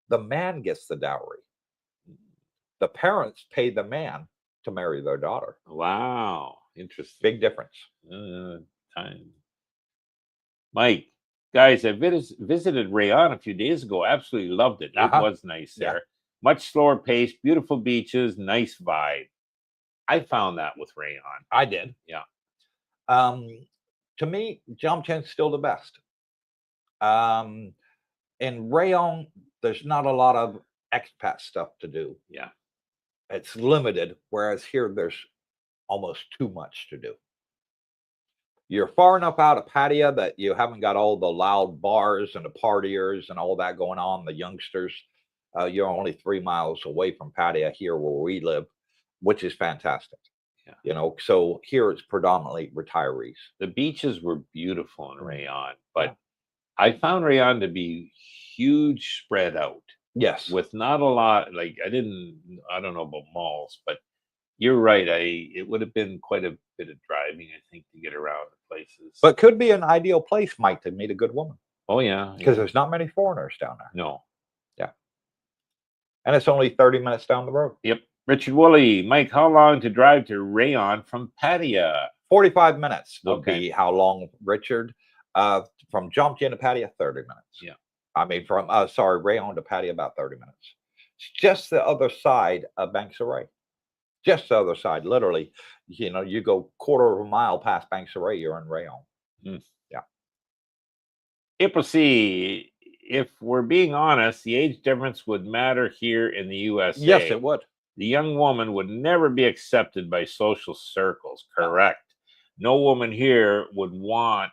The man gets the dowry. The parents pay the man to marry their daughter. Wow, interesting. Big difference. Time. Mike, guys, I visited Rayon a few days ago. Absolutely loved it. It was nice there. Yeah. Much slower pace, beautiful beaches, nice vibe. I found that with Rayon. I did. Yeah. To me, Jomtyen's still the best. In Rayon, there's not a lot of expat stuff to do. Yeah. It's limited, whereas here there's almost too much to do. You're far enough out of Pattaya that you haven't got all the loud bars and the partiers and all that going on, the youngsters. You're only 3 miles away from Pattaya here where we live, which is fantastic. Yeah. You know, so here it's predominantly retirees. The beaches were beautiful in Rayon, but I found Rayon to be huge spread out. Yes. With not a lot, like I don't know about malls, but you're right. It would have been quite a bit of driving, I think, to get around the places. But could be an ideal place, Mike, to meet a good woman. Oh, yeah. Because there's not many foreigners down there. No. Yeah. And it's only 30 minutes down the road. Yep. Richard Woolley, Mike, how long to drive to Rayon from Pattaya? 45 minutes would be how long, Richard. From Jomtien to Pattaya, 30 minutes. Yeah. I mean, from Rayon to Pattaya, about 30 minutes. It's just the other side of Bank Saray. Just the other side, literally. You know, you go quarter of a mile past Bank Saray, you're in Rayon. Yeah. April C, if we're being honest, the age difference would matter here in the USA. Yes, it would. The young woman would never be accepted by social circles. Correct. No woman here would want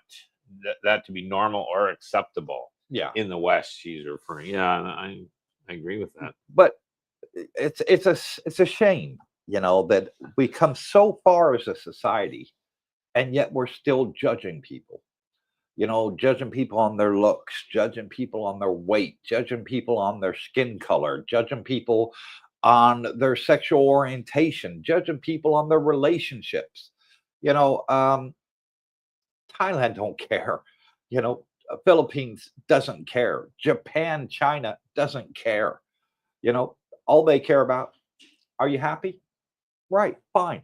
that to be normal or acceptable. Yeah. In the West, she's referring. Yeah, I agree with that. But it's a shame, you know, that we come so far as a society, and yet we're still judging people. You know, judging people on their looks, judging people on their weight, judging people on their skin color, judging people on their sexual orientation, judging people on their relationships. You know, Thailand don't care. You know, Philippines doesn't care. Japan, China doesn't care. You know, all they care about, are you happy? Right, fine.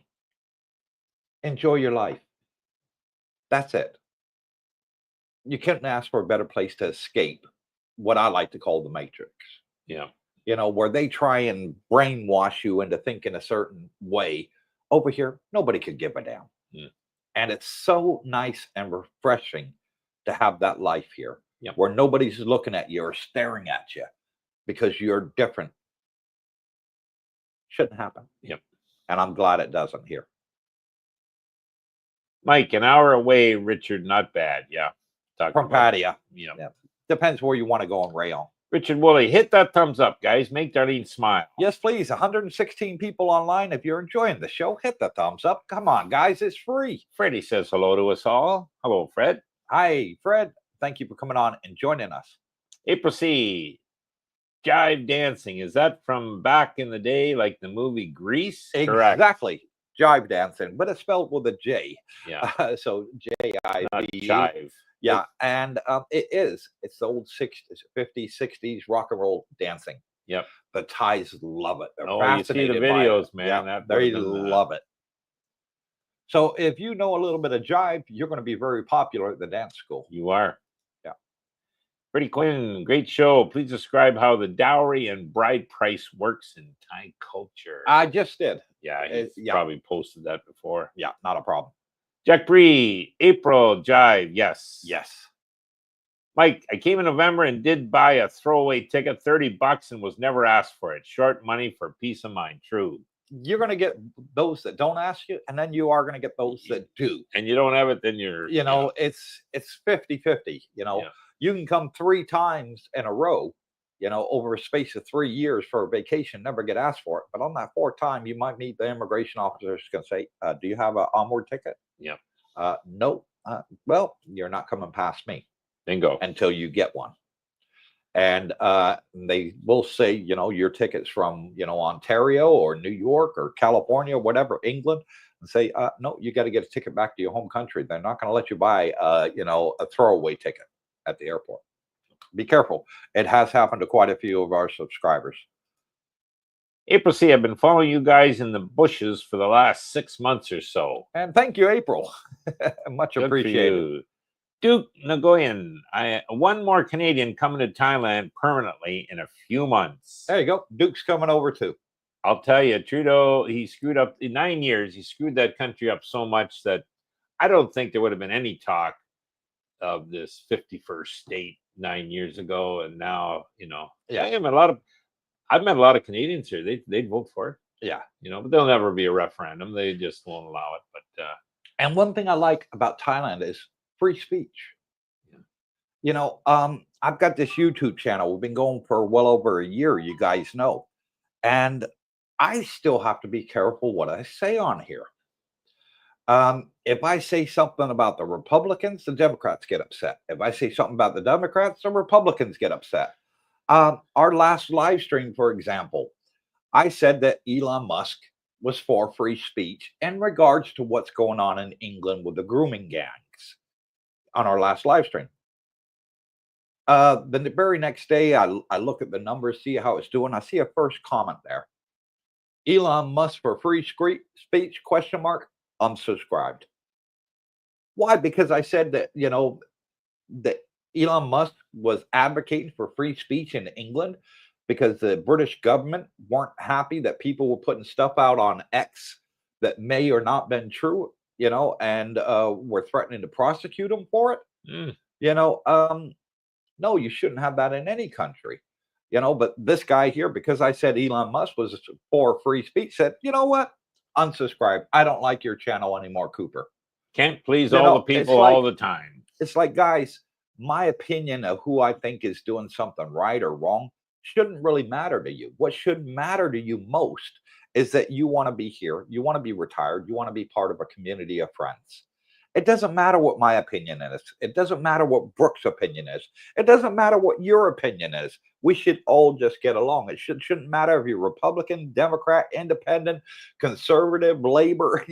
Enjoy your life. That's it. You couldn't ask for a better place to escape what I like to call the matrix. Yeah. Where they try and brainwash you into thinking a certain way. Over here, nobody could give a damn. Mm. And it's so nice and refreshing to have that life here Yep. where nobody's looking at you or staring at you because you're different. Shouldn't happen. Yep. And I'm glad it doesn't here. Mike, an hour away, Richard, not bad. Yeah. From Pattaya. Yeah. Depends where you want to go on rayon. Richard Woolley, hit that thumbs up, guys. Make Darlene smile. Yes, please. 116 people online. If you're enjoying the show, hit the thumbs up. Come on, guys. It's free. Freddie says hello to us all. Hello, Fred. Hi, Fred. Thank you for coming on and joining us. April C. Jive dancing. Is that from back in the day, like the movie Grease? Exactly. Correct. Jive dancing, but it's spelled with a J. Yeah. So J-I-V. Not jive. Yeah, and it is. It's the old 60s, 50s, 60s rock and roll dancing. Yep. The Thais love it. They're you see the videos, man. Yeah, they love it. So if you know a little bit of jive, you're going to be very popular at the dance school. You are. Yeah. Freddie Quinn, great show. Please describe how the dowry and bride price works in Thai culture. I just did. Yeah, he's probably posted that before. Yeah, not a problem. Jack Bree, April, jive, yes. Yes. Mike, I came in November and did buy a throwaway ticket, $30, and was never asked for it. Short money for peace of mind. True. You're going to get those that don't ask you, and then you are going to get those that do. And you don't have it, then you're... it's 50-50. You can come 3 times in a row, over a space of 3 years for a vacation, never get asked for it. But on that 4th time, you might meet the immigration officer who's going to say, do you have an onward ticket? Yeah. No. Well, you're not coming past me. Bingo. Until you get one. And they will say, your ticket's from, Ontario or New York or California, whatever, England, and say, no, you got to get a ticket back to your home country. They're not going to let you buy, a throwaway ticket at the airport. Be careful. It has happened to quite a few of our subscribers. April C, I've been following you guys in the bushes for the last 6 months or so. And thank you, April. Much appreciated. Duke Nagoyan, one more Canadian coming to Thailand permanently in a few months. There you go. Duke's coming over too. I'll tell you, Trudeau, he screwed up in 9 years. He screwed that country up so much that I don't think there would have been any talk of this 51st state 9 years ago. And now, yeah, I've met a lot of Canadians here. They'd vote for it. Yeah. But there'll never be a referendum. They just won't allow it. But and one thing I like about Thailand is free speech. Yeah. I've got this YouTube channel. We've been going for well over a year, you guys know. And I still have to be careful what I say on here. If I say something about the Republicans, the Democrats get upset. If I say something about the Democrats, the Republicans get upset. Our last live stream, for example, I said that Elon Musk was for free speech in regards to what's going on in England with the grooming gangs on our last live stream. The very next day, I look at the numbers, see how it's doing. I see a first comment there. Elon Musk for free speech, ? Unsubscribed. Why? Because I said that, that Elon Musk was advocating for free speech in England because the British government weren't happy that people were putting stuff out on X that may or not been true, and were threatening to prosecute them for it. No, you shouldn't have that in any country, but this guy here, because I said Elon Musk was for free speech, said, you know what? Unsubscribe. I don't like your channel anymore, Cooper. Can't please all the people all the time. It's like, guys, my opinion of who I think is doing something right or wrong shouldn't really matter to you. What should matter to you most is that you want to be here, you want to be retired, you want to be part of a community of friends. It doesn't matter what my opinion is. It doesn't matter what Brooke's opinion is. It doesn't matter what your opinion is. We should all just get along. It shouldn't matter if you're Republican, Democrat, Independent, Conservative, Labor.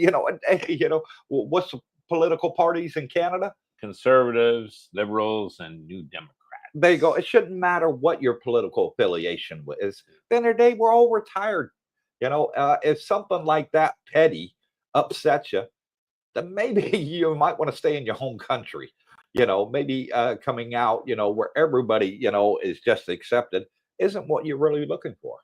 What's the political parties in Canada? Conservatives, Liberals, and New Democrats. There you go. It shouldn't matter what your political affiliation is. At the end of the day, we're all retired. If something like that petty upsets you, then maybe you might want to stay in your home country. Maybe coming out, where everybody, is just accepted isn't what you're really looking for.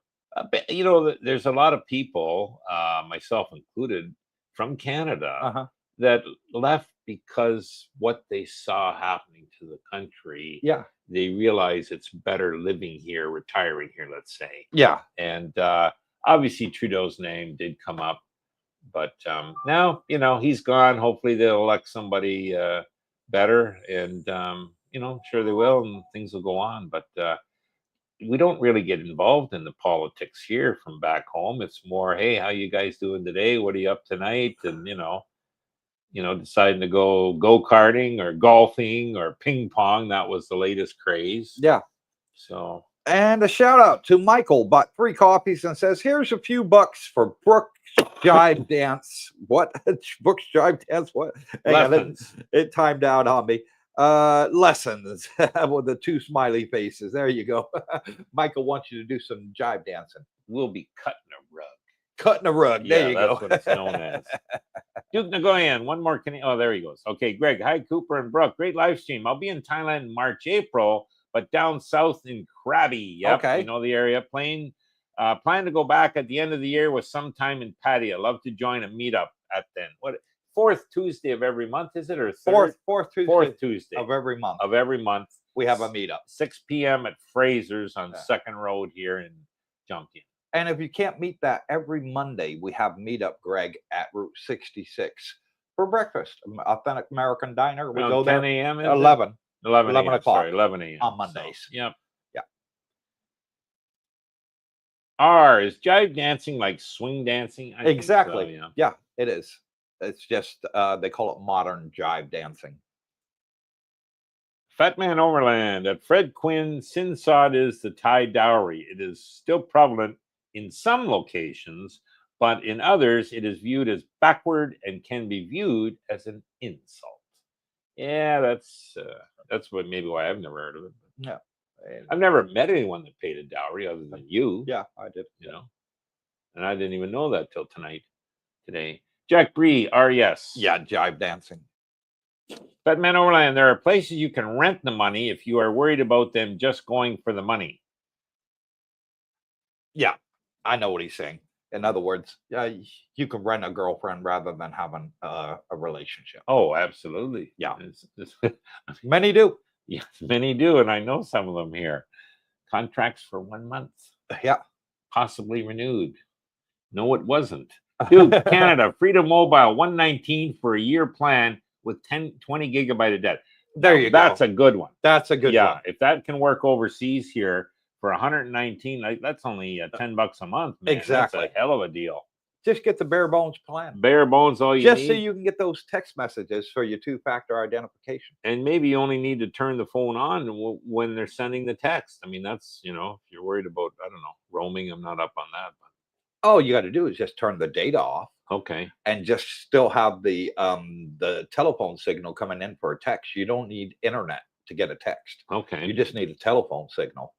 You know, there's a lot of people, myself included, from Canada that left because what they saw happening to the country. Yeah. They realize it's better living here, retiring here, let's say. Yeah. And obviously Trudeau's name did come up, but now, you know, he's gone. Hopefully they'll elect somebody better, and you know, sure they will, and things will go on. But we don't really get involved in the politics here from back home. It's more, hey, how you guys doing today? What are you up tonight? And deciding to go karting or golfing or ping pong. That was the latest craze. Yeah. So, and a shout out to Michael, bought 3 copies and says, here's a few bucks for Brooke's jive dance. What? Brooke's jive dance? What? lessons. It timed out on me. Lessons with the 2 smiley faces. There you go. Michael wants you to do some jive dancing. We'll be cutting a rug. Cutting a rug. There you go. That's what it's known as. Duke Nagoyan, one more. Oh, there he goes. Okay, Greg. Hi, Cooper and Brooke. Great live stream. I'll be in Thailand in March, April, but down south in Krabi. Yep, okay. You know the area. Plan to go back at the end of the year with some time in Pattaya. Love to join a meetup at then. What? 4th Tuesday of every month, is it? Or fourth Tuesday? 4th Tuesday of every month. Of every month. We have a meetup. 6 p.m. at Fraser's on 2nd Road here in Junction. And if you can't meet that, every Monday we have meetup, Greg, at Route 66 for breakfast. Authentic American Diner. We go there. 10 a.m. 11 o'clock. Sorry, 11 a.m. on Mondays. So, yep. Yeah. Is jive dancing like swing dancing? I exactly. Think so, yeah, it is. It's just they call it modern jive dancing. Fat Man Overland at Fred Quinn, Sinsod is the Thai dowry. It is still prevalent in some locations, but in others it is viewed as backward and can be viewed as an insult. Yeah, that's maybe why I've never heard of it. Yeah, I've never met anyone that paid a dowry other than you. Yeah, I did. You know, and I didn't even know that till today. Jack Bree, RES. Yeah, jive dancing. Batman Overland, there are places you can rent the money if you are worried about them just going for the money. Yeah, I know what he's saying. In other words, you can rent a girlfriend rather than having a relationship. Oh, absolutely. Yeah. Many do. Yes, many do. And I know some of them here. Contracts for 1 month. Yeah. Possibly renewed. No, it wasn't. Dude, Canada, Freedom Mobile, 119 for a year plan with 20 gigabyte of data. There you go. That's a good one. That's a good one. Yeah, if that can work overseas here for 119, that's only $10 a month. Man. Exactly. That's a hell of a deal. Just get the bare bones plan. Bare bones, all you just need. So you can get those text messages for your 2-factor identification. And maybe you only need to turn the phone on when they're sending the text. I mean, that's, if you're worried about, I don't know, roaming, I'm not up on that. But all you got to do is just turn the data off. Okay. And just still have the telephone signal coming in for a text. You don't need internet to get a text. Okay. You just need a telephone signal.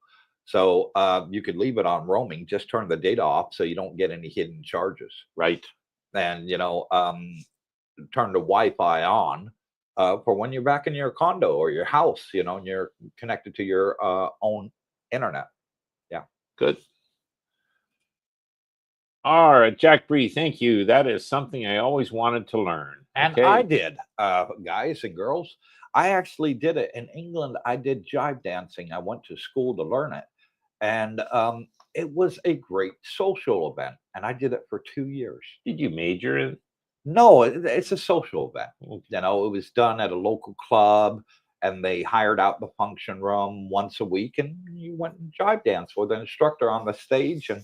So you could leave it on roaming, just turn the data off so you don't get any hidden charges. Right. And, turn the Wi-Fi on for when you're back in your condo or your house, and you're connected to your own internet. Yeah. Good. All right, Jack Bree, thank you. That is something I always wanted to learn. And I did, guys and girls. I actually did it in England. I did jive dancing. I went to school to learn it. And it was a great social event. And I did it for 2 years. Did you major in? No, it's a social event. Okay. It was done at a local club, and they hired out the function room once a week, and you went and jive danced with an instructor on the stage. And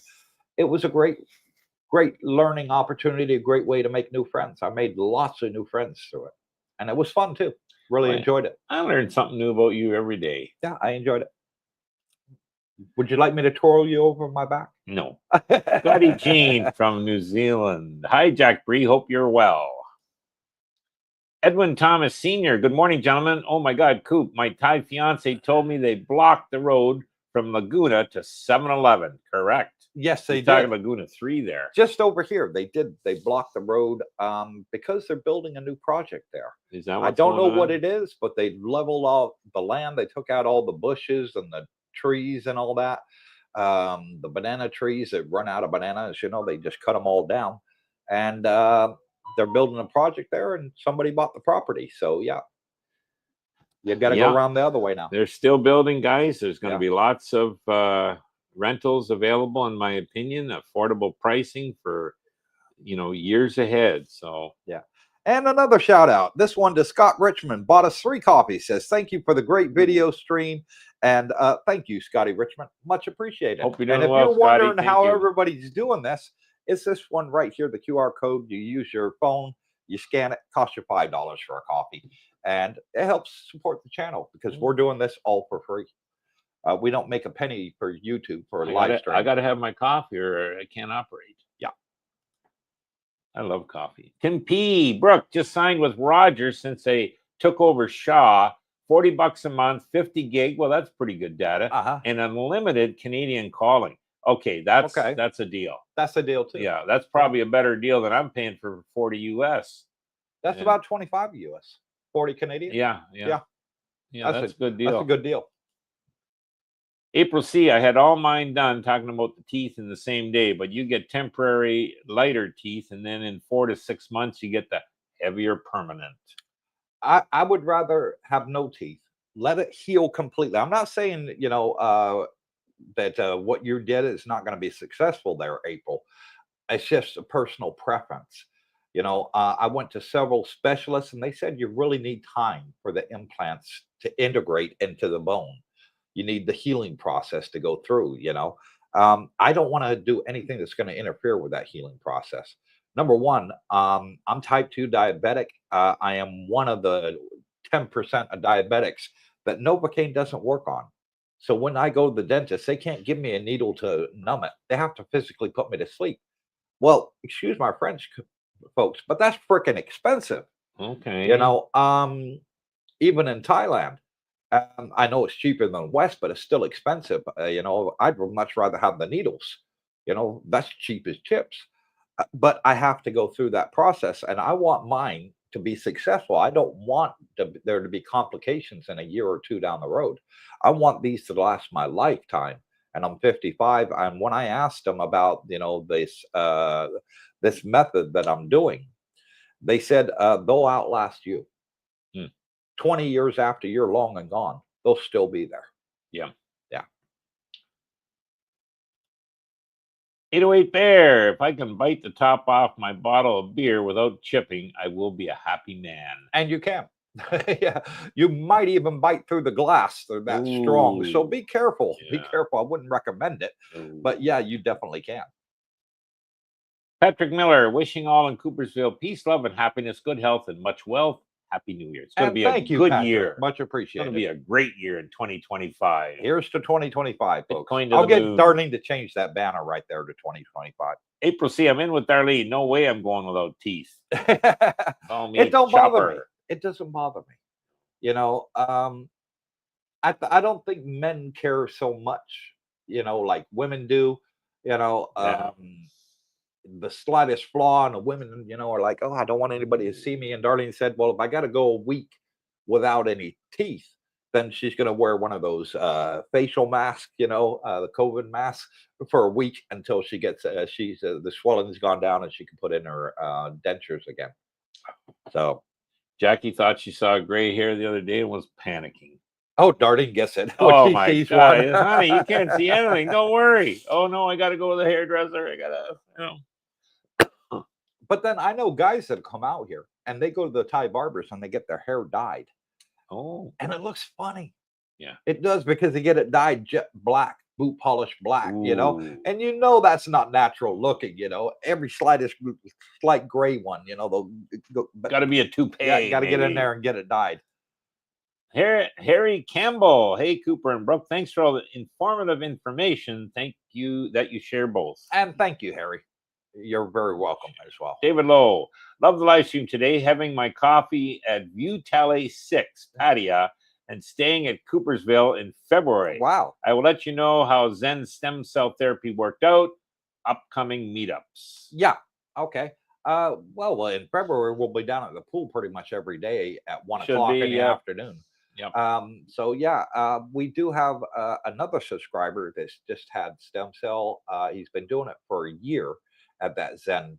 it was a great learning opportunity, a great way to make new friends. I made lots of new friends through it. And it was fun too. Really enjoyed it. I learned something new about you every day. Yeah, I enjoyed it. Would you like me to twirl you over my back? No. Scotty Jean from New Zealand. Hi, Jack Bree. Hope you're well. Edwin Thomas Sr. Good morning, gentlemen. Oh my God, Coop. My Thai fiance told me they blocked the road from Laguna to 7-Eleven. Correct. Yes, they He's did. talking Laguna 3 there. Just over here, they did. They blocked the road because they're building a new project there. Is that I don't know what it is, but they leveled out the land. They took out all the bushes and the trees and all that. the banana trees that run out of bananas. You know, they just cut them all down, and they're building a project there, and somebody bought the property. So yeah, you got to go Yeah, around the other way now. they're still building, guys. There's going to Yeah. be lots of rentals available, in my opinion, affordable pricing for, years ahead. So Yeah. And another shout out. This one to Scott Richmond, bought us 3 copies. Says thank you for the great video stream, and thank you, Scotty Richmond. Much appreciated. Hope you're and doing if well, you're Scotty. wondering Thank how you. everybody's doing this, it's this one right here, the QR code. You use your phone, you scan it, costs you $5 for a coffee, and it helps support the channel because we're doing this all for free. We don't make a penny for YouTube for a live stream. I got to have my coffee or I can't operate. Yeah. I love coffee. Tim P. Brooke just signed with Rogers since they took over Shaw. $40 a month, 50 gig. Well, that's pretty good data. And unlimited Canadian calling. Okay, that's a deal. That's a deal too. Yeah, that's probably a better deal than I'm paying for 40 US. That's about 25 US. 40 Canadian. Yeah. That's a good deal. That's a good deal. April C, I had all mine done, talking about the teeth in the same day, but you get temporary lighter teeth, and then in 4 to 6 months you get the heavier permanent. I would rather have no teeth. Let it heal completely. I'm not saying, that what you did is not going to be successful there, April. It's just a personal preference. I went to several specialists, and they said you really need time for the implants to integrate into the bone. You need the healing process to go through. I don't want to do anything that's going to interfere with that healing process. Number one, I'm type 2 diabetic. I am one of the 10% of diabetics that Novocaine doesn't work on. So when I go to the dentist, they can't give me a needle to numb it. They have to physically put me to sleep. Well, excuse my French, folks, but that's freaking expensive. Okay. Even in Thailand, I know it's cheaper than the West, but it's still expensive. I'd much rather have the needles. That's cheap as chips. But I have to go through that process, and I want mine to be successful. I don't want there to be complications in a year or 2 down the road. I want these to last my lifetime. And I'm 55. And when I asked them about, this method that I'm doing, they said they'll outlast you. 20 years after you're long and gone, they'll still be there. Yeah. 808 Bear, if I can bite the top off my bottle of beer without chipping, I will be a happy man. And you can. Yeah, you might even bite through the glass. They're that strong. So be careful. Be careful. I wouldn't recommend it. But yeah, you definitely can. Patrick Miller, wishing all in Coopersville peace, love, and happiness, good health, and much wealth. Happy New Year. It's going to be a good year. Much appreciated. It's going to be a great year in 2025. Here's to 2025, folks. I'll get Darlene to change that banner right there to 2025. April C, I'm in with Darlene. No way I'm going without teeth. It don't bother me. It doesn't bother me. I don't think men care so much, like women do. The slightest flaw, and the women, are like, oh, I don't want anybody to see me. And Darlene said, well, if I got to go a week without any teeth, then she's going to wear one of those facial masks, the COVID mask for a week until she gets, the swelling's gone down and she can put in her dentures again. So Jackie thought she saw gray hair the other day and was panicking. Oh, Darlene gets it. Oh, my God. Honey, you can't see anything. Don't worry. Oh, no, I got to go to the hairdresser. I got to, But then I know guys that come out here and they go to the Thai barbers and they get their hair dyed. Oh. And it looks funny. Yeah. It does, because they get it dyed jet black, boot polish black, Ooh. and that's not natural looking, every slight gray one, got to be a toupee. Yeah, got to get in there and get it dyed. Harry Campbell. Hey, Cooper and Brooke. Thanks for all the informative information. Thank you that you share both. And thank you, Harry. You're very welcome as well. David Lowe. Love the live stream today. Having my coffee at View Talley 6 Pattaya and staying at Coopersville in February. Wow. I will let you know how Zen stem cell therapy worked out. Upcoming meetups. Yeah. Okay. Well, in February, we'll be down at the pool pretty much every day at 1 o'clock in the afternoon. Yep. So yeah, we do have another subscriber that's just had stem cell. He's been doing it for a year at that Zen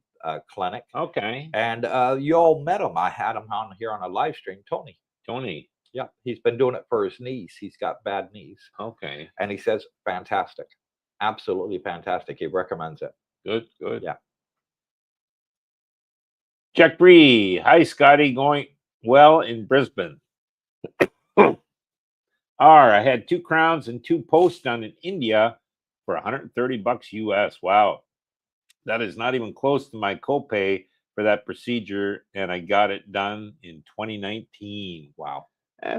clinic, Okay. and you all met him. I had him on here on a live stream, Tony. Tony. Yeah, he's been doing it for his knees. He's got bad knees, Okay. and he says fantastic, absolutely fantastic. He recommends it. Good. Good. Yeah. Jack Bree. Hi, Scotty. Going well in Brisbane. I had 2 crowns and 2 posts done in India for $130 US. Wow. That is not even close to my copay for that procedure. And I got it done in 2019. Wow.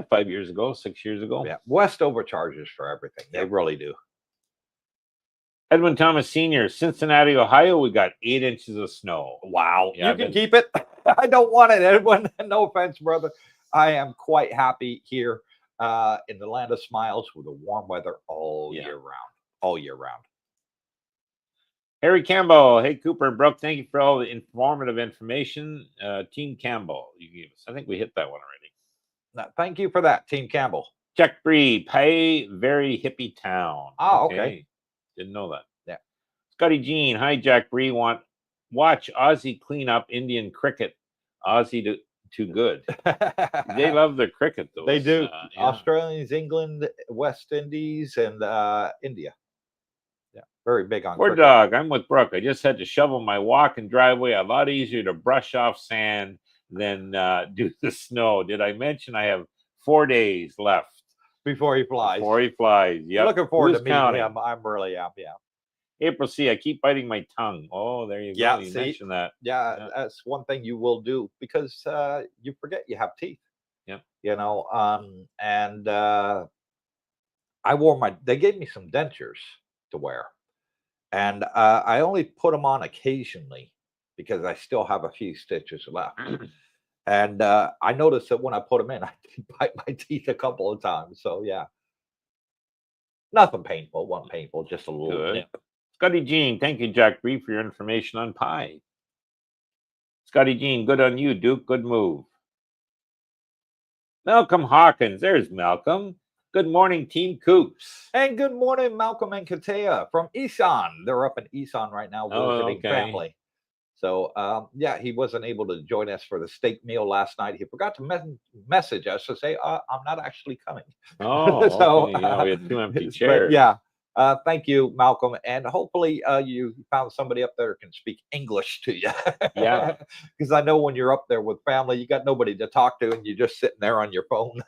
5 years ago, 6 years ago. Yeah. West overcharges for everything. They really do. Edwin Thomas Sr., Cincinnati, Ohio. We got 8 inches of snow. Wow. Yeah, You can keep it. I don't want it, Edwin. No offense, brother. I am quite happy here in the land of smiles with the warm weather all year round. All year round. Harry Campbell. Hey, Cooper and Brooke. Thank you for all the informative information. Team Campbell, you gave us. I think we hit that one already. Thank you for that, Team Campbell. Jack Bree, Pay, very hippie town. Oh, okay. Didn't know that. Yeah. Scotty Jean, hi, Jack Bree. Watch Aussie clean up Indian cricket. Aussie too good. They love their cricket, though. They do. Australians, England, West Indies, and India. Yeah, very big on Poor cricket. dog. I'm with Brooke. I just had to shovel my walk and driveway. A lot easier to brush off sand than do the snow. Did I mention I have 4 days left before he flies? Yeah. Looking forward to meeting him. I'm really up. Yeah. April C. I keep biting my tongue. Oh, there you go. Yeah, you mentioned that. Yeah, that's one thing you will do because you forget you have teeth. Yeah. You know, and I wore they gave me some dentures to wear. And I only put them on occasionally because I still have a few stitches left. And I noticed that when I put them in, I did bite my teeth a couple of times. So, yeah. Nothing painful. Wasn't painful. Just a little nip. Scotty Jean, thank you, Jack Bree, for your information on pie. Scotty Jean, good on you, Duke. Good move. Malcolm Hawkins. There's Malcolm. Good morning, Team Coops. And good morning, Malcolm and Katea from Isan. They're up in Isan right now visiting family. So, yeah, he wasn't able to join us for the steak meal last night. He forgot to message us to say, I'm not actually coming. Oh, so, yeah, we had 2 empty chairs. But, yeah. Thank you, Malcolm. And hopefully you found somebody up there who can speak English to you. Yeah. Because I know when you're up there with family, you got nobody to talk to and you're just sitting there on your phone.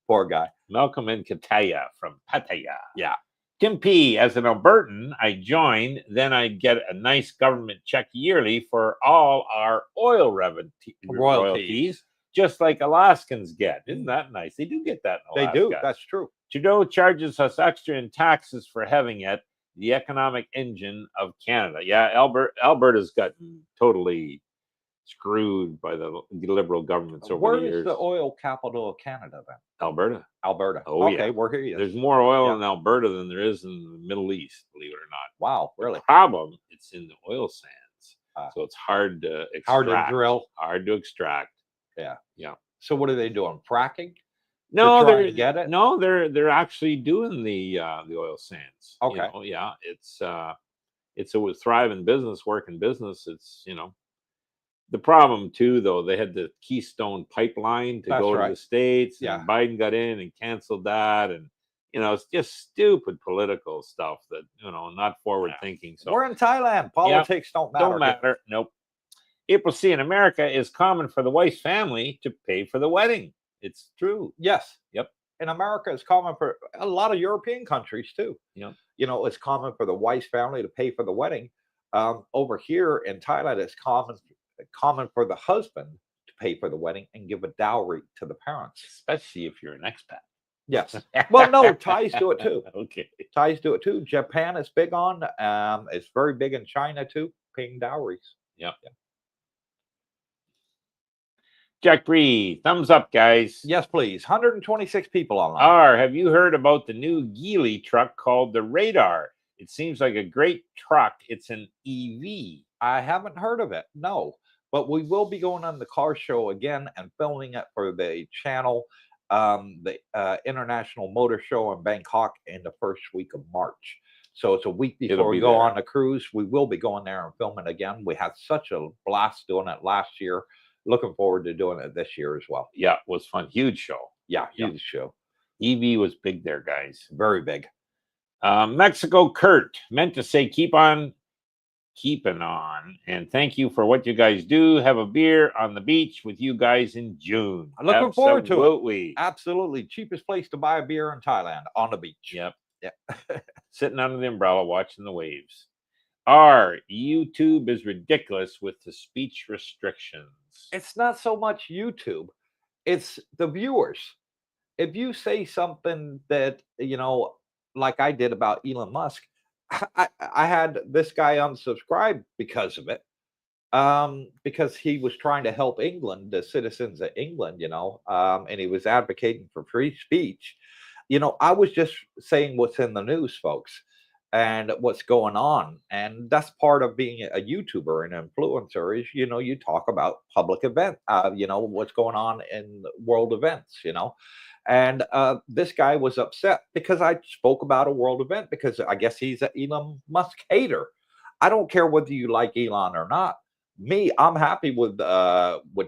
Poor guy. Malcolm and Katea from Pattaya. Yeah. Tim P. As an Albertan, I joined. Then I get a nice government check yearly for all our oil royalties, just like Alaskans get. Isn't that nice? They do get that in Alaska. They do. That's true. Trudeau charges us extra in taxes for having it, the economic engine of Canada. Yeah, Alberta's gotten totally screwed by the Liberal governments over the years. Where is the oil capital of Canada then? Alberta. Alberta. Oh, okay, yeah. We're here. There's more oil in Alberta than there is in the Middle East, believe it or not. Wow, really? The problem, it's in the oil sands. So it's hard to extract. Hard to drill. Hard to extract. Yeah. Yeah. So what are they doing? Fracking? No, they're actually doing the oil sands. Okay. You know, yeah, it's a thriving business, working business. It's the problem too, though. They had the Keystone pipeline to go to the States. Yeah. And Biden got in and canceled that, and it's just stupid political stuff that not forward thinking. So we're in Thailand. Politics don't matter. Don't matter. Nope. April C. In America, is common for the wife's family to pay for the wedding. It's true. Yes. Yep. In America, it's common for a lot of European countries too. Yep. It's common for the wife's family to pay for the wedding. Over here in Thailand, it's common for the husband to pay for the wedding and give a dowry to the parents. Especially if you're an expat. Yes. Well, no, Thais do it too. Okay. Thais do it too. Japan is big on. It's very big in China too, paying dowries. Yep. Yeah. Jack Bree, thumbs up, guys. Yes, please. 126 people online. Have you heard about the new Geely truck called the Radar? It seems like a great truck. It's an EV. I haven't heard of it, no. But we will be going on the car show again and filming it for the channel. the International Motor Show in Bangkok in the first week of March. So it's a week before we go on the cruise. We will be going there and filming again. We had such a blast doing it last year. Looking forward to doing it this year as well. Yeah, it was fun. Huge show. Yeah, huge show. EV was big there, guys. Very big. Mexico Kurt meant to say keep on keeping on, and thank you for what you guys do. Have a beer on the beach with you guys in June. I'm looking forward to it. Absolutely. Cheapest place to buy a beer in Thailand, on the beach. Yep. Yeah. Sitting under the umbrella watching the waves. Our YouTube is ridiculous with the speech restrictions. It's not so much YouTube, it's the viewers. If you say something that, like I did about Elon Musk, I had this guy unsubscribe because of it, because he was trying to help England, the citizens of England, and he was advocating for free speech. I was just saying what's in the news, folks, and what's going on. And that's part of being a YouTuber and influencer is, you talk about public event, what's going on in world events, And this guy was upset because I spoke about a world event because I guess he's an Elon Musk hater. I don't care whether you like Elon or not. Me, I'm happy with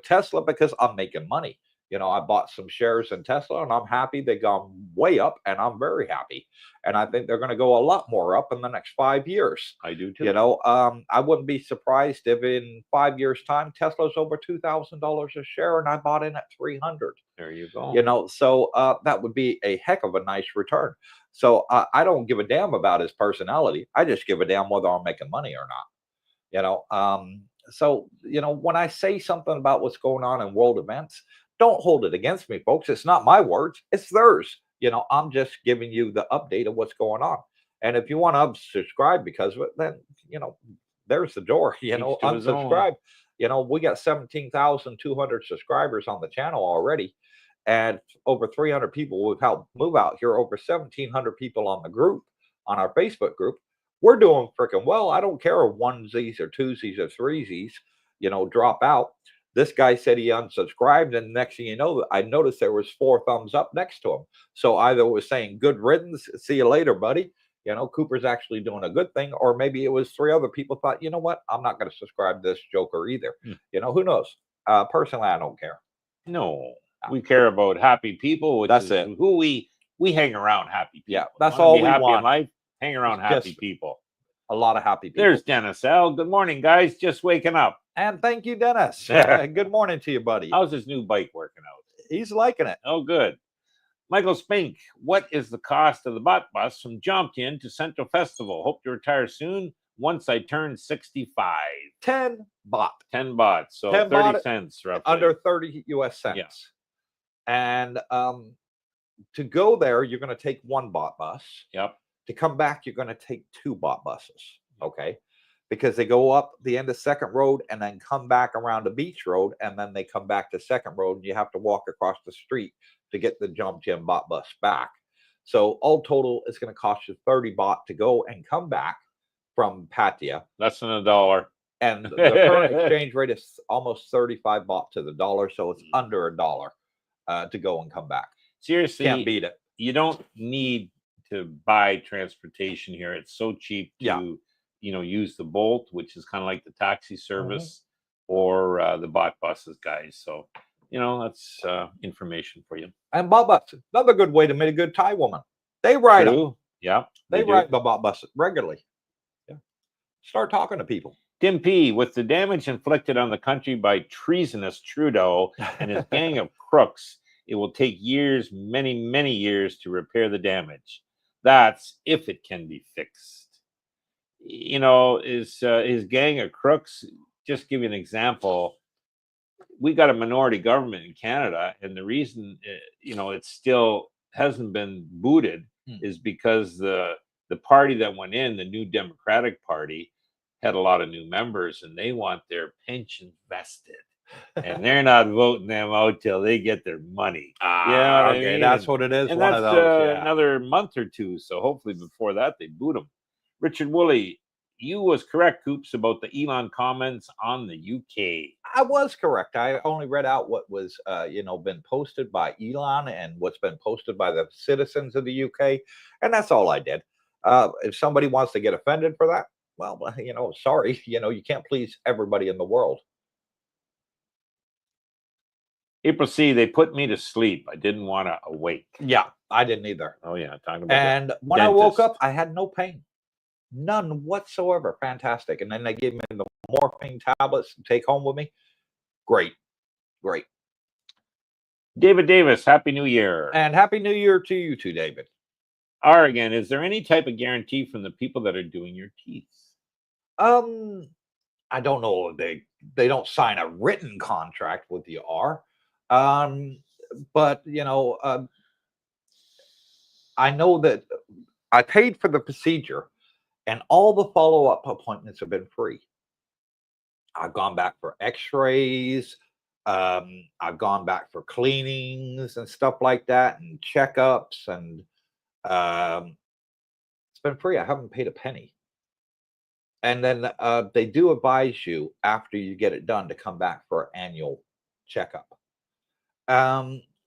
Tesla because I'm making money. I bought some shares in Tesla and I'm happy they've gone way up and I'm very happy. And I think they're going to go a lot more up in the next 5 years. I do too. I wouldn't be surprised if in 5 years' time Tesla's over $2,000 a share and I bought in at 300. There you go. So that would be a heck of a nice return. So I don't give a damn about his personality. I just give a damn whether I'm making money or not. So when I say something about what's going on in world events, don't hold it against me, folks. It's not my words, it's theirs. I'm just giving you the update of what's going on. And if you want to unsubscribe because of it, then there's the door. Unsubscribe. We got 17,200 subscribers on the channel already, and over 300 people we've helped move out here. Over 1,700 people on the group, on our Facebook group. We're doing freaking well. I don't care if onesies or twosies or threesies, drop out. This guy said he unsubscribed, and next thing you know, I noticed there was 4 thumbs up next to him. So either it was saying good riddance, see you later, buddy. Cooper's actually doing a good thing, or maybe it was 3 other people thought, you know what, I'm not going to subscribe to this joker either. Who knows? Personally, I don't care. No, we care about happy people. That's it. Who we hang around happy people. Yeah, that's all we happy want in life. Hang around happy people. A lot of happy people. There's Dennis L. Good morning, guys. Just waking up. And thank you, Dennis. Good morning to you, buddy. How's his new bike working out? He's liking it. Oh, good. Michael Spink, what is the cost of the bot bus from Jomtien to Central Festival? Hope to retire soon once I turn 65. 10 baht. 10 baht. So 10 30 baht, cents roughly. Under 30 US cents. Yeah. And to go there, you're going to take 1 baht bus. Yep. To come back, you're going to take 2 baht buses. Okay. Because they go up the end of Second Road and then come back around the beach road, and then they come back to Second Road, and you have to walk across the street to get the Jomtien baht bus back. So all total, it's going to cost you 30 baht to go and come back from Pattaya. Less than $1. And the current exchange rate is almost 35 baht to the dollar, so it's under $1 to go and come back. Seriously, can't beat it. You don't need to buy transportation here. It's so cheap to use the Bolt, which is kind of like the taxi service, or the bot buses, guys. So that's information for you. And bot buses, another good way to meet a good Thai woman. They ride them. Yeah, they ride the bot bus regularly. Yeah, start talking to people. Tim P, with the damage inflicted on the country by treasonous Trudeau and his gang of crooks, it will take years, many, many years to repair the damage. That's if it can be fixed. His gang of crooks, just give you an example. We got a minority government in Canada, and the reason it still hasn't been booted is because the party that went in, the New Democratic Party, had a lot of new members, and they want their pensions vested, and they're not voting them out till they get their money. Okay, that's what it is. And that's another month or two, so hopefully before that they boot them. Richard Woolley, you was correct, Coops, about the Elon comments on the UK. I was correct. I only read out what was, been posted by Elon and what's been posted by the citizens of the UK, and that's all I did. If somebody wants to get offended for that, well, sorry, you can't please everybody in the world. April C, they put me to sleep. I didn't want to awake. Yeah, I didn't either. Oh, yeah. Talking about And when I woke up, I had no pain. None whatsoever. Fantastic. And then they gave me the morphine tablets to take home with me. Great. Great. David Davis, Happy New Year. And Happy New Year to you too, David. Again, is there any type of guarantee from the people that are doing your teeth? I don't know. They don't sign a written contract with the R. But I know that I paid for the procedure and all the follow-up appointments have been free. I've gone back for x-rays. I've gone back for cleanings and stuff like that and checkups, and it's been free. I haven't paid a penny. And then they do advise you after you get it done to come back for an annual checkup.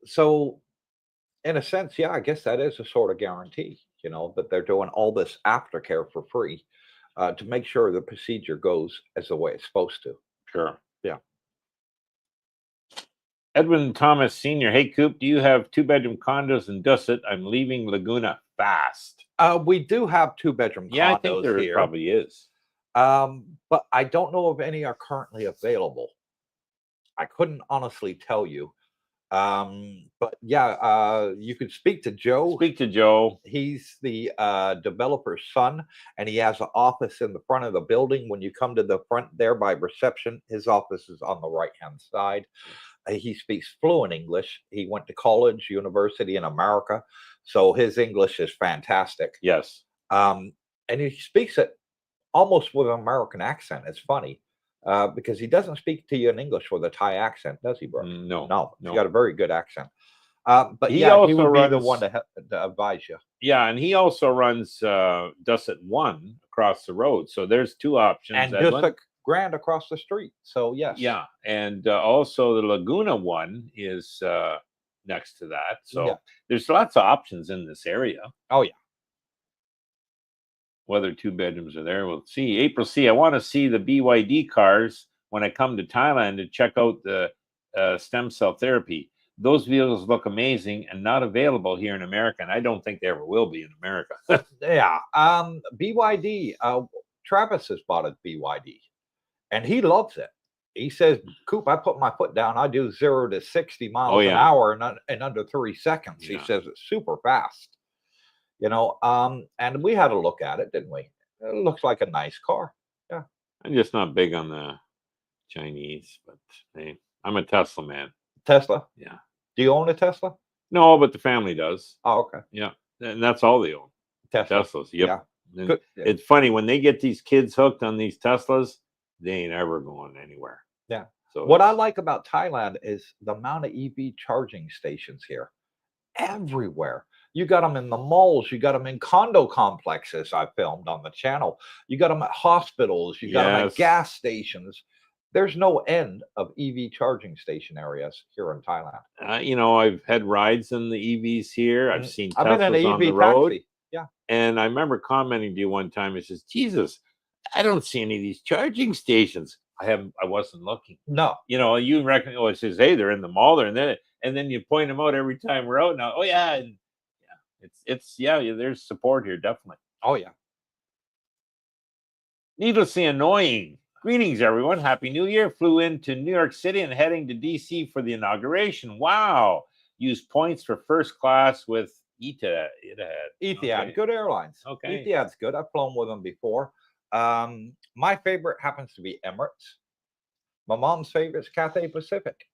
So in a sense, yeah, I guess that is a sort of guarantee, that they're doing all this aftercare for free to make sure the procedure goes as the way it's supposed to. Sure. Yeah. Edwin Thomas Sr. Hey, Coop, do you have 2-bedroom condos in Dusset? I'm leaving Laguna fast. We do have 2-bedroom condos I think there here. Probably is. But I don't know if any are currently available. I couldn't honestly tell you. But yeah, you could speak to Joe. Speak to Joe. He's the developer's son, and he has an office in the front of the building. When you come to the front there by reception, his office is on the right-hand side. He speaks fluent English. He went to college, university in America, so his English is fantastic. Yes. And he speaks it almost with an American accent. It's funny. Because he doesn't speak to you in English with a Thai accent, does he, Brooke? No. He's got a very good accent. But he yeah, also he would runs, be the one to advise you. Yeah, and he also runs Dusset 1 across the road. So there's 2 options. And Dusset Grand across the street. So yes. Yeah, and also the Laguna 1 is next to that. So there's lots of options in this area. Oh, yeah. Whether 2 bedrooms are there, we'll see. April C, I want to see the BYD cars when I come to Thailand to check out the stem cell therapy. Those vehicles look amazing and not available here in America, and I don't think they ever will be in America. Yeah. BYD, Travis has bought a BYD, and he loves it. He says, Coop, I put my foot down. I do 0 to 60 miles an hour in under 3 seconds. He says it's super fast. And we had a look at it, didn't we? It looks like a nice car. Yeah. I'm just not big on the Chinese, but hey, I'm a Tesla man. Tesla? Yeah. Do you own a Tesla? No, but the family does. Oh, okay. Yeah. And that's all they own. Teslas. Yep. Yeah. Good. It's funny when they get these kids hooked on these Teslas, they ain't ever going anywhere. Yeah. So what I like about Thailand is the amount of EV charging stations here. Everywhere. You got them in the malls. You got them in condo complexes. I filmed on the channel. You got them at hospitals. You got them at gas stations. There's no end of EV charging station areas here in Thailand. I've had rides in the EVs here. I've seen Teslas I've been in an on the EV road. taxi. Yeah. And I remember commenting to you one time. It says, Jesus, I don't see any of these charging stations. I wasn't looking. No. You reckon, it says, hey, they're in the mall. They're in there. And then you point them out every time we're out now. Oh, yeah. And there's support here, definitely. Oh, yeah. Needlessly annoying. Greetings, everyone. Happy New Year. Flew into New York City and heading to D.C. for the inauguration. Wow. Used points for first class with Etihad. Etihad, good airlines. Okay. Etihad's good. I've flown with them before. My favorite happens to be Emirates. My mom's favorite is Cathay Pacific.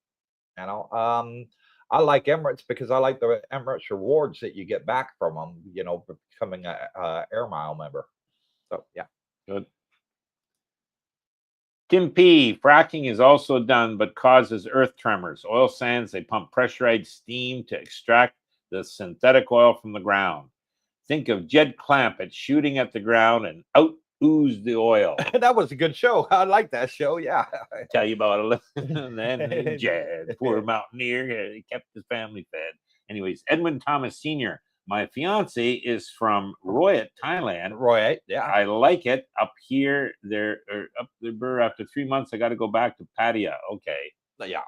I like Emirates because I like the Emirates rewards that you get back from them, becoming a Air Mile member. So, yeah. Good. Tim P. Fracking is also done, but causes earth tremors. Oil sands, they pump pressurized steam to extract the synthetic oil from the ground. Think of Jed Clampett shooting at the ground and out ooze the oil. That was a good show. I like that show. Yeah. Tell you about it. And then Jed, poor mountaineer, he kept his family fed. Anyways, Edwin Thomas Sr. My fiance is from Royat, Thailand. Roy, yeah. I like it up here. Up there after 3 months. I got to go back to Pattaya. Okay. Yeah.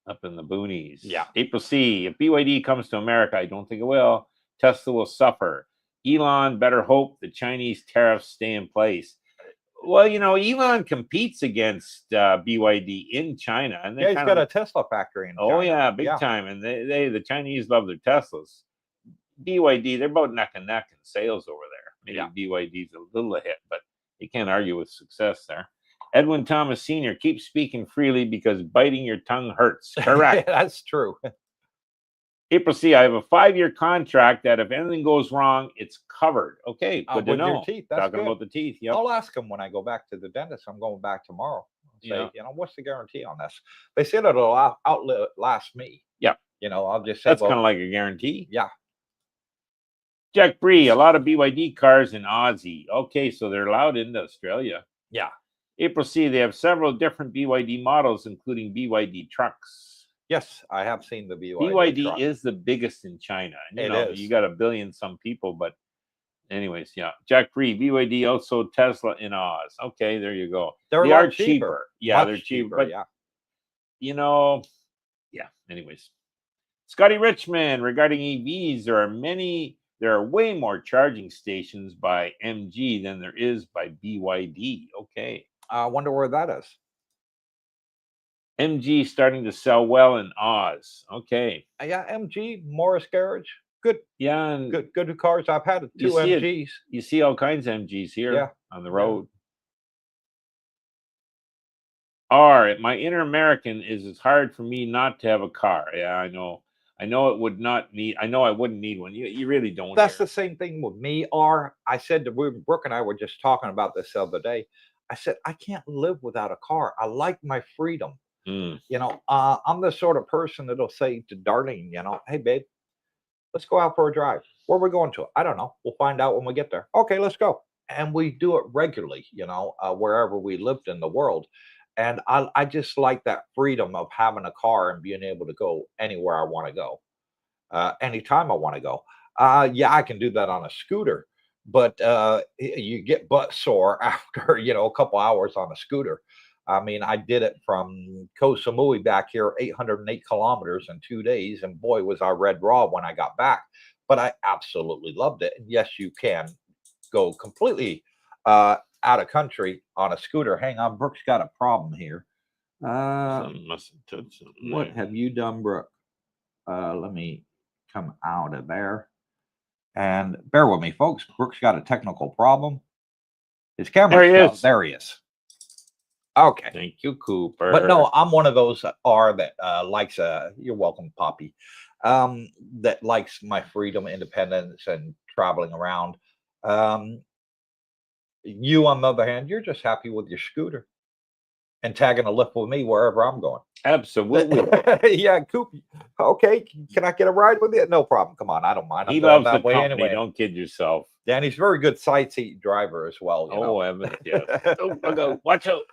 Up in the boonies. Yeah. April C. If BYD comes to America, I don't think it will. Tesla will suffer. Elon better hope the Chinese tariffs stay in place. Well, Elon competes against BYD in China, and he's got a Tesla factory in China. Oh yeah, big time. And the Chinese love their Teslas. BYD, they're about neck and neck in sales over there. Maybe BYD's a little ahead, but you can't argue with success there. Edwin Thomas Sr. Keep speaking freely because biting your tongue hurts. Correct. That's true. April C. I have a 5-year contract that if anything goes wrong, it's covered. Okay, good to know. Your teeth. That's Talking good. about the teeth. Yep. I'll ask him when I go back to the dentist. I'm going back tomorrow. Say, Yeah. What's the guarantee on this? They said it'll outlast me. Yeah. I'll just say that's kind of like a guarantee. Yeah. Jack Bree, a lot of BYD cars in Aussie. Okay, so they're allowed into Australia. Yeah. April C. They have several different BYD models, including BYD trucks. Yes, I have seen the BYD. BYD truck. is the biggest in China. It is. You got 1 billion some people, but anyways, yeah. Jack Bree, BYD also Tesla in Oz. Okay, there you go. They are cheaper. Yeah, Much they're cheaper. But, yeah. Yeah. Anyways, Scotty Richmond, regarding EVs, there are way more charging stations by MG than there is by BYD. Okay. I wonder where that is. MG starting to sell well in Oz. Okay. Yeah, MG, Morris Garage. Good. Yeah. And good cars. I've had 2 MGs. You see all kinds of MGs here on the road. My inner American is it's hard for me not to have a car. Yeah, I know. I know I wouldn't need one. You really don't. That's the same thing with me. I said to Brooke and I were just talking about this the other day. I said, I can't live without a car. I like my freedom. I'm the sort of person that'll say to Darlene, hey, babe, let's go out for a drive. Where are we going to? I don't know. We'll find out when we get there. Okay, let's go. And we do it regularly, wherever we lived in the world. And I just like that freedom of having a car and being able to go anywhere I want to go, anytime I want to go. I can do that on a scooter, but you get butt sore after, a couple hours on a scooter. I mean, I did it from Koh Samui back here, 808 kilometers in 2 days. And boy, was I red raw when I got back. But I absolutely loved it. And yes, you can go completely out of country on a scooter. Hang on, Brooke's got a problem here. What have you done, Brooke? Let me come out of there. And bear with me, folks. Brooke's got a technical problem. His camera. There he is. Okay. Thank you, Cooper. But no, I'm one of those that likes you're welcome, Poppy. That likes my freedom, independence, and traveling around. You, on the other hand, you're just happy with your scooter and tagging a lift with me wherever I'm going. Absolutely. Yeah, Coop. Okay, can I get a ride with you? No problem. Come on, I don't mind. He loves the company. Anyway. Don't kid yourself. Yeah, and he's a very good sightseeing driver as well. Evan, yes. Watch out.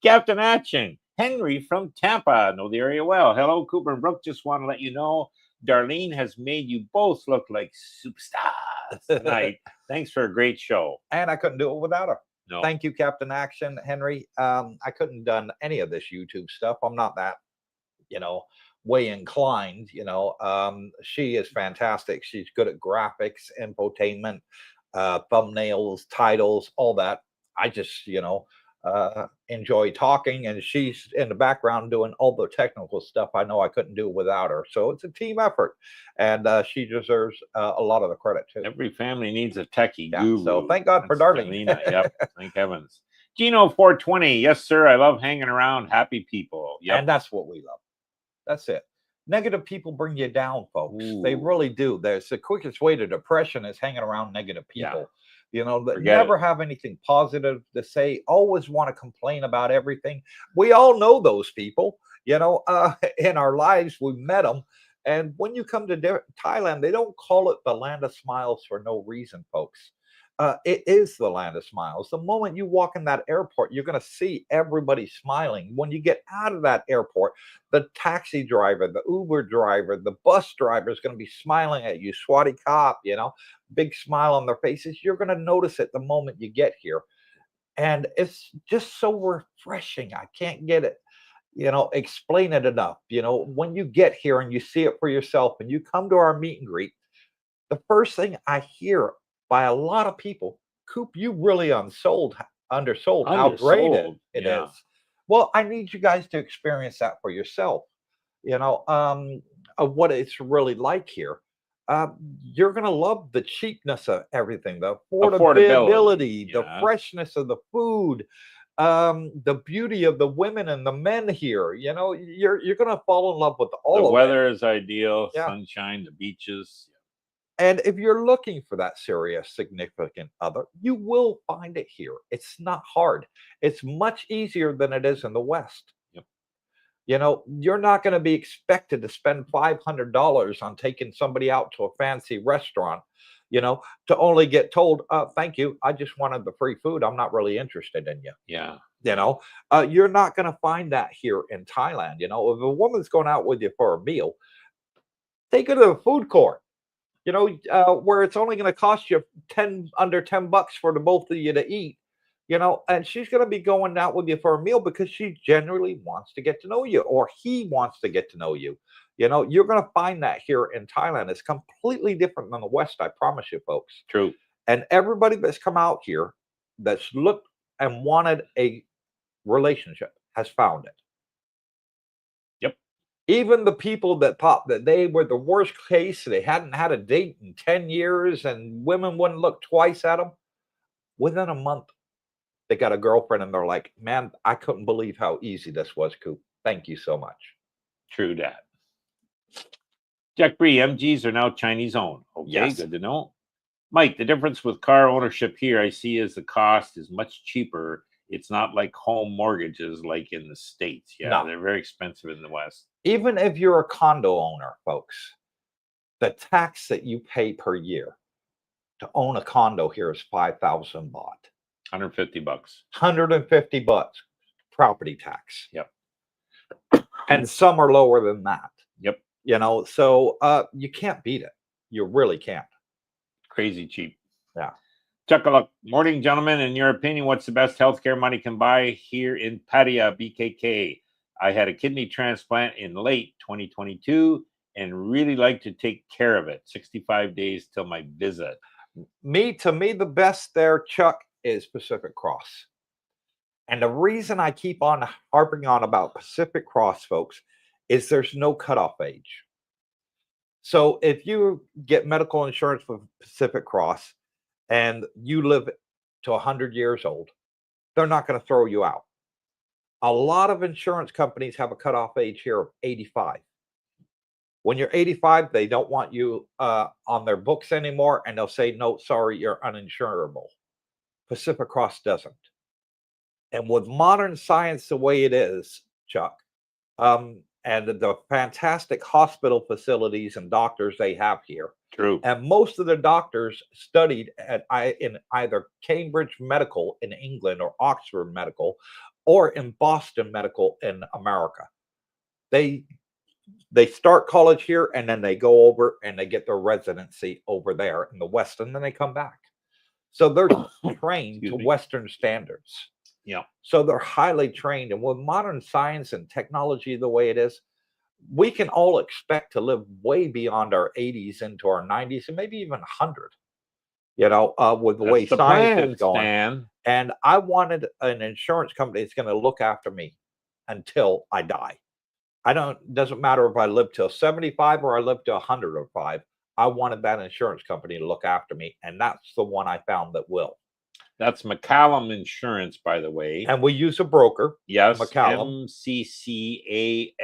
Captain Action. Henry from Tampa. Know the area well. Hello, Cooper and Brooke. Just want to let you know Darlene has made you both look like superstars tonight. Thanks for a great show. And I couldn't do it without her. No. Thank you, Captain Action, Henry. I couldn't done any of this YouTube stuff. I'm not that, way inclined. She is fantastic. She's good at graphics, infotainment, thumbnails, titles, all that. I just, enjoy talking, and she's in the background doing all the technical stuff. I know I couldn't do without her. So it's a team effort, and she deserves a lot of the credit too. Every family needs a techie guru. So thank God for Darlene. Yep. Thank heavens. Gino 420. Yes, sir. I love hanging around happy people. Yep. And that's what we love. That's it. Negative people bring you down, folks. Ooh. They really do. There's the quickest way to depression is hanging around negative people. Yeah. That Forget never have anything positive to say, always want to complain about everything. We all know those people, in our lives. We met them, And when you come to Thailand, they don't call it the land of smiles for no reason, folks. It is the land of smiles. The moment you walk in that airport, you're going to see everybody smiling. When you get out of that airport, the taxi driver, the Uber driver, the bus driver is going to be smiling at you. Swati cop, big smile on their faces. You're going to notice it the moment you get here. And it's just so refreshing. I can't get it, explain it enough. When you get here and you see it for yourself and you come to our meet and greet, the first thing I hear by a lot of people, Coop, you really undersold how great it is. Well, I need you guys to experience that for yourself, of what it's really like here. You're going to love the cheapness of everything, the affordability, the freshness of the food, the beauty of the women and the men here. You're going to fall in love with all of it. The weather is ideal, sunshine, the beaches. And if you're looking for that serious, significant other, you will find it here. It's not hard. It's much easier than it is in the West. You're not going to be expected to spend $500 on taking somebody out to a fancy restaurant, to only get told, thank you, I just wanted the free food. I'm not really interested in you. Yeah. You're not going to find that here in Thailand. If a woman's going out with you for a meal, take her to the food court, where it's only going to cost you under $10 for the both of you to eat. And she's going to be going out with you for a meal because she generally wants to get to know you, or he wants to get to know you. You're going to find that here in Thailand. It's completely different than the West, I promise you, folks. True. And everybody that's come out here that's looked and wanted a relationship has found it. Yep. Even the people that thought that they were the worst case, they hadn't had a date in 10 years and women wouldn't look twice at them, within a month, they got a girlfriend and they're like, man, I couldn't believe how easy this was, Coop. Thank you so much. True that. Jack Bree, MGs are now Chinese owned. Okay, yes. Good to know. Mike, the difference with car ownership here I see is the cost is much cheaper. It's not like home mortgages like in the States. Yeah, no. They're very expensive in the West. Even if you're a condo owner, folks, the tax that you pay per year to own a condo here is 5,000 baht. $150. $150 property tax. Yep. And some are lower than that. Yep. So you can't beat it. You really can't. Crazy cheap. Yeah. Chuck-a-luck. Morning, gentlemen. In your opinion, what's the best healthcare money can buy here in Pattaya, BKK? I had a kidney transplant in late 2022 and really like to take care of it. 65 days till my visit. To me, the best there, Chuck, is Pacific Cross. And the reason I keep on harping on about Pacific Cross, folks, is there's no cutoff age. So if you get medical insurance with Pacific Cross and you live to 100 years old, they're not going to throw you out. A lot of insurance companies have a cutoff age here of 85. When you're 85, they don't want you on their books anymore, and they'll say, no, sorry, you're uninsurable. Pacific Cross doesn't. And with modern science the way it is, Chuck, and the fantastic hospital facilities and doctors they have here. True. And most of the doctors studied in either Cambridge Medical in England or Oxford Medical or in Boston Medical in America. They start college here and then they go over and they get their residency over there in the West, and then they come back. So they're trained to Western standards. Yeah. So they're highly trained. And with modern science and technology the way it is, we can all expect to live way beyond our 80s into our 90s and maybe even 100, with the way science is going. Stan. And I wanted an insurance company that's going to look after me until I die. Doesn't matter if I live till 75 or I live to 105. I wanted that insurance company to look after me. And that's the one I found that will. That's McCallum Insurance, by the way. And we use a broker. Yes. McCallum. MCCALLUM.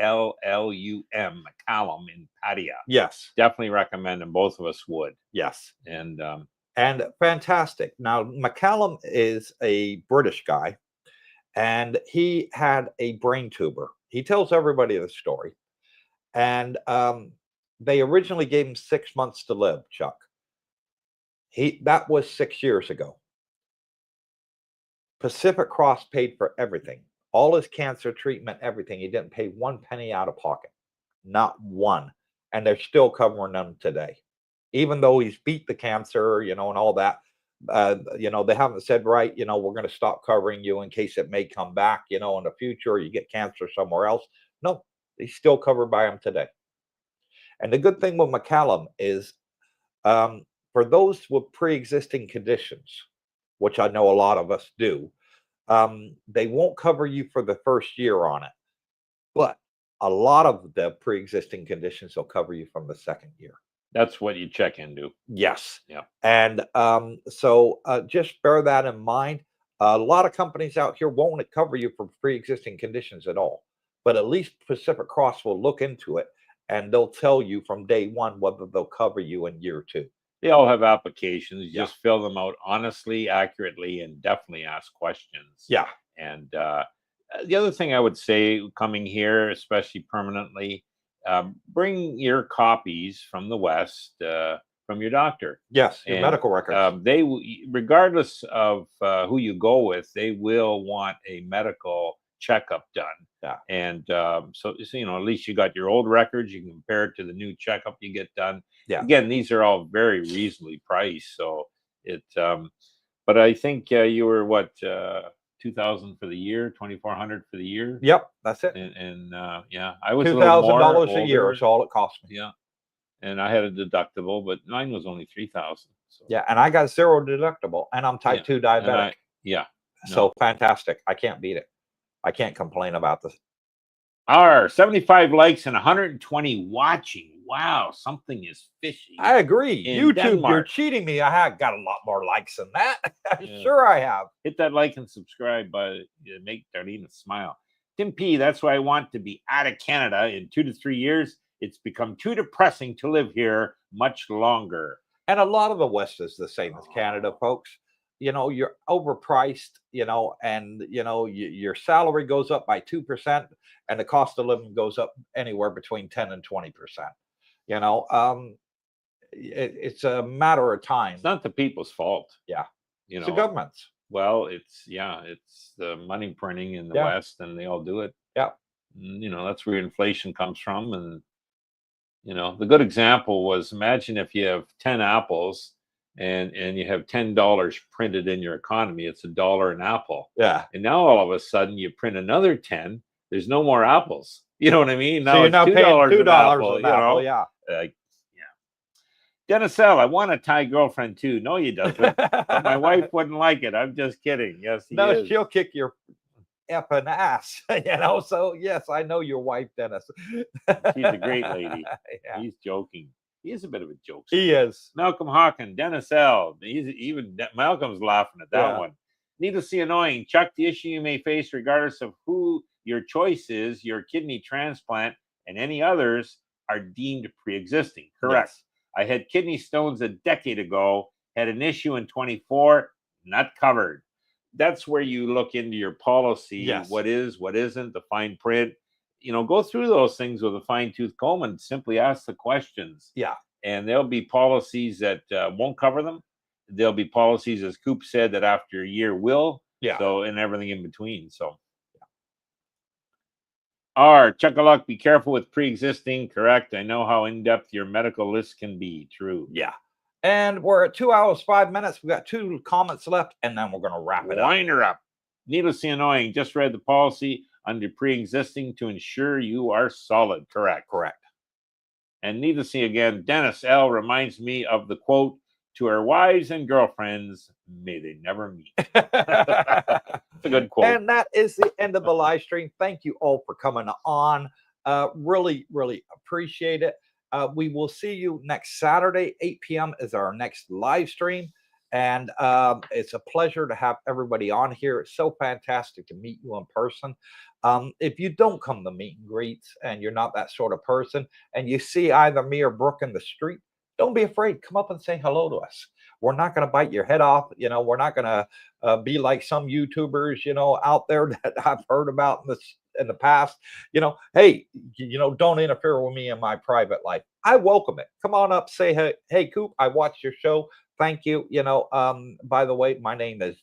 McCallum in Pattaya. Yes. Definitely recommend them. Both of us would. Yes. And fantastic. Now, McCallum is a British guy, and he had a brain tumor. He tells everybody the story. And They originally gave him 6 months to live, Chuck. That was 6 years ago. Pacific Cross paid for everything, all his cancer treatment, everything. He didn't pay 1 penny out of pocket, not one, and they're still covering him today, even though he's beat the cancer, and all that. They haven't said, right, we're going to stop covering you in case it may come back, in the future, or you get cancer somewhere else. No, he's still covered by him today. And the good thing with McCallum is, for those with pre-existing conditions, which I know a lot of us do, they won't cover you for the first year on it, but a lot of the pre-existing conditions will cover you from the second year. That's what you check into. Yes. Yeah. And so just bear that in mind. A lot of companies out here won't cover you for pre-existing conditions at all, but at least Pacific Cross will look into it, and they'll tell you from day one whether they'll cover you in year 2. They all have applications. You Yeah. just fill them out honestly, accurately, and definitely ask questions. Yeah. And the other thing I would say, coming here, especially permanently, bring your copies from the West from your doctor. Yes, your medical records. They, regardless of who you go with, they will want a medical checkup done. Yeah. And so at least you got your old records. You can compare it to the new checkup you get done. Yeah. Again, these are all very reasonably priced. So but I think you were what, 2,000 for the year, 2,400 for the year. Yep, that's it. And yeah, I was $2,000 a year is all it cost me. Yeah. And I had a deductible, but mine was only 3,000. So. Yeah, and I got 0 deductible, and I'm type 2 diabetic. So fantastic. I can't beat it. I can't complain about this. 75 likes and 120 watching. Wow, something is fishy. I agree. YouTube, Denmark. You're cheating me. I have got a lot more likes than that. Sure, I have. Hit that like and subscribe, but make Darlene smile. Tim P, that's why I want to be out of Canada in 2 to 3 years. It's become too depressing to live here much longer. And a lot of the West is the same as Canada, folks. You're overpriced, and your salary goes up by 2%, and the cost of living goes up anywhere between 10 and 20%. It's a matter of time. It's not the people's fault. Yeah. It's the government's. Well, it's the money printing in the West, and they all do it. Yeah. That's where inflation comes from. And the good example was, imagine if you have 10 apples and you have $10 printed in your economy. It's $1 an apple. Yeah. And now all of a sudden you print another 10. There's no more apples. You know what I mean? Now so you're it's now $2 paying $2 an apple. Yeah. Dennis L., I want a Thai girlfriend too. No, you doesn't. But my wife wouldn't like it. I'm just kidding. Yes, he is. She'll kick your effing ass. So yes, I know your wife, Dennis. She's a great lady. Yeah. He's joking. He is a bit of a joke. He is. Malcolm Hawken, Dennis L. Malcolm's laughing at that one. Needlessly annoying. Chuck, the issue you may face, regardless of who your choice is, your kidney transplant and any others are deemed pre-existing. Correct. Yes. I had kidney stones a decade ago, had an issue in 24, not covered. That's where you look into your policy. Yes. What is, what isn't, the fine print. Go through those things with a fine-tooth comb and simply ask the questions. Yeah. And there'll be policies that won't cover them. There'll be policies, as Coop said, that after a year will. Yeah. So, and everything in between. So. Chuck-a-luck, be careful with pre-existing. Correct. I know how in-depth your medical list can be. True. Yeah. And we're at 2 hours, 5 minutes. We've got 2 comments left, and then we're going to wrap it up. Wind her up. Needlessly annoying. Just read the policy under pre-existing to ensure you are solid. Correct. Correct. And needlessly again, Dennis L. reminds me of the quote, to our wives and girlfriends, may they never meet. It's a good quote. And that is the end of the live stream. Thank you all for coming on. Really, really appreciate it. We will see you next Saturday. 8 p.m. is our next live stream. And it's a pleasure to have everybody on here. It's so fantastic to meet you in person. If you don't come to meet and greets and you're not that sort of person, and you see either me or Brooke in the street, don't be afraid. Come up and say hello to us. We're not going to bite your head off. We're not going to be like some YouTubers, out there that I've heard about in in the past, hey, don't interfere with me in my private life. I welcome it. Come on up, say hey, Coop, I watched your show. Thank you. By the way, my name is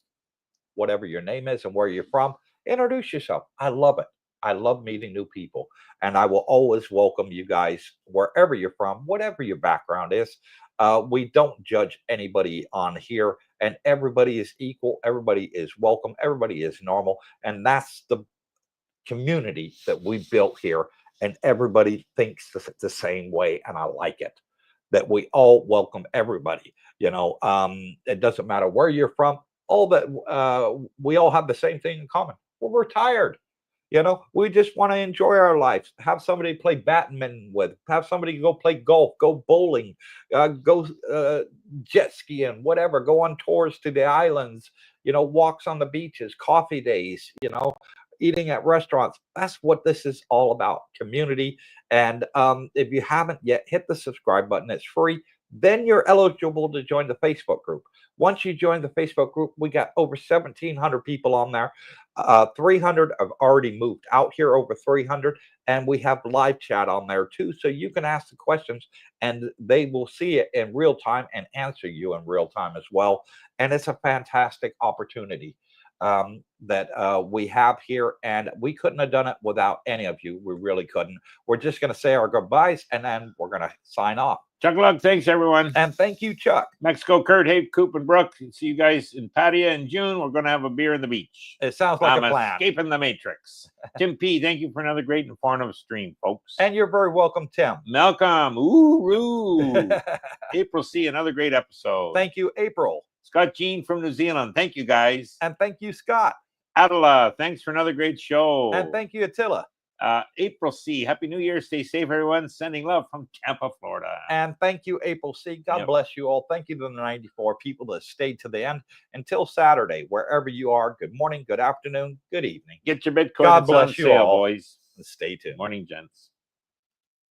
whatever your name is and where you're from. Introduce yourself. I love it. I love meeting new people, and I will always welcome you guys wherever you're from, whatever your background is. We don't judge anybody on here, and everybody is equal. Everybody is welcome. Everybody is normal, and that's the community that we built here. And everybody thinks the same way, and I like it. That we all welcome everybody. It doesn't matter where you're from. All that we all have the same thing in common. We're retired. We just want to enjoy our lives, have somebody to play badminton with, have somebody go play golf, go bowling, go jet skiing, whatever, go on tours to the islands, walks on the beaches, coffee days, eating at restaurants. That's what this is all about, community. And if you haven't yet, hit the subscribe button. It's free. Then you're eligible to join the Facebook group. Once you join the Facebook group, we got over 1,700 people on there. 300 have already moved out here, over 300. And we have live chat on there too. So you can ask the questions and they will see it in real time and answer you in real time as well. And it's a fantastic opportunity that we have here. And we couldn't have done it without any of you. We really couldn't. We're just going to say our goodbyes and then we're going to sign off. Chuck Luck, thanks everyone. And thank you, Chuck. Mexico, Kurt, hey, Coop and Brooke. See you guys in Pattaya in June. We're going to have a beer in the beach. It sounds like a plan. Escaping the Matrix. Tim P, thank you for another great informative stream, folks. And you're very welcome, Tim. Malcolm, ooh. April C, another great episode. Thank you, April. Scott Jean from New Zealand. Thank you, guys. And thank you, Scott. Attila, thanks for another great show. And thank you, Attila. April C, Happy New Year. Stay safe, everyone. Sending love from Tampa, Florida. And thank you, April C. God bless you all. Thank you to the 94 people that stayed to the end. Until Saturday, wherever you are, good morning, good afternoon, good evening. Get your Bitcoin. God bless you all, boys. And stay tuned. Morning, gents.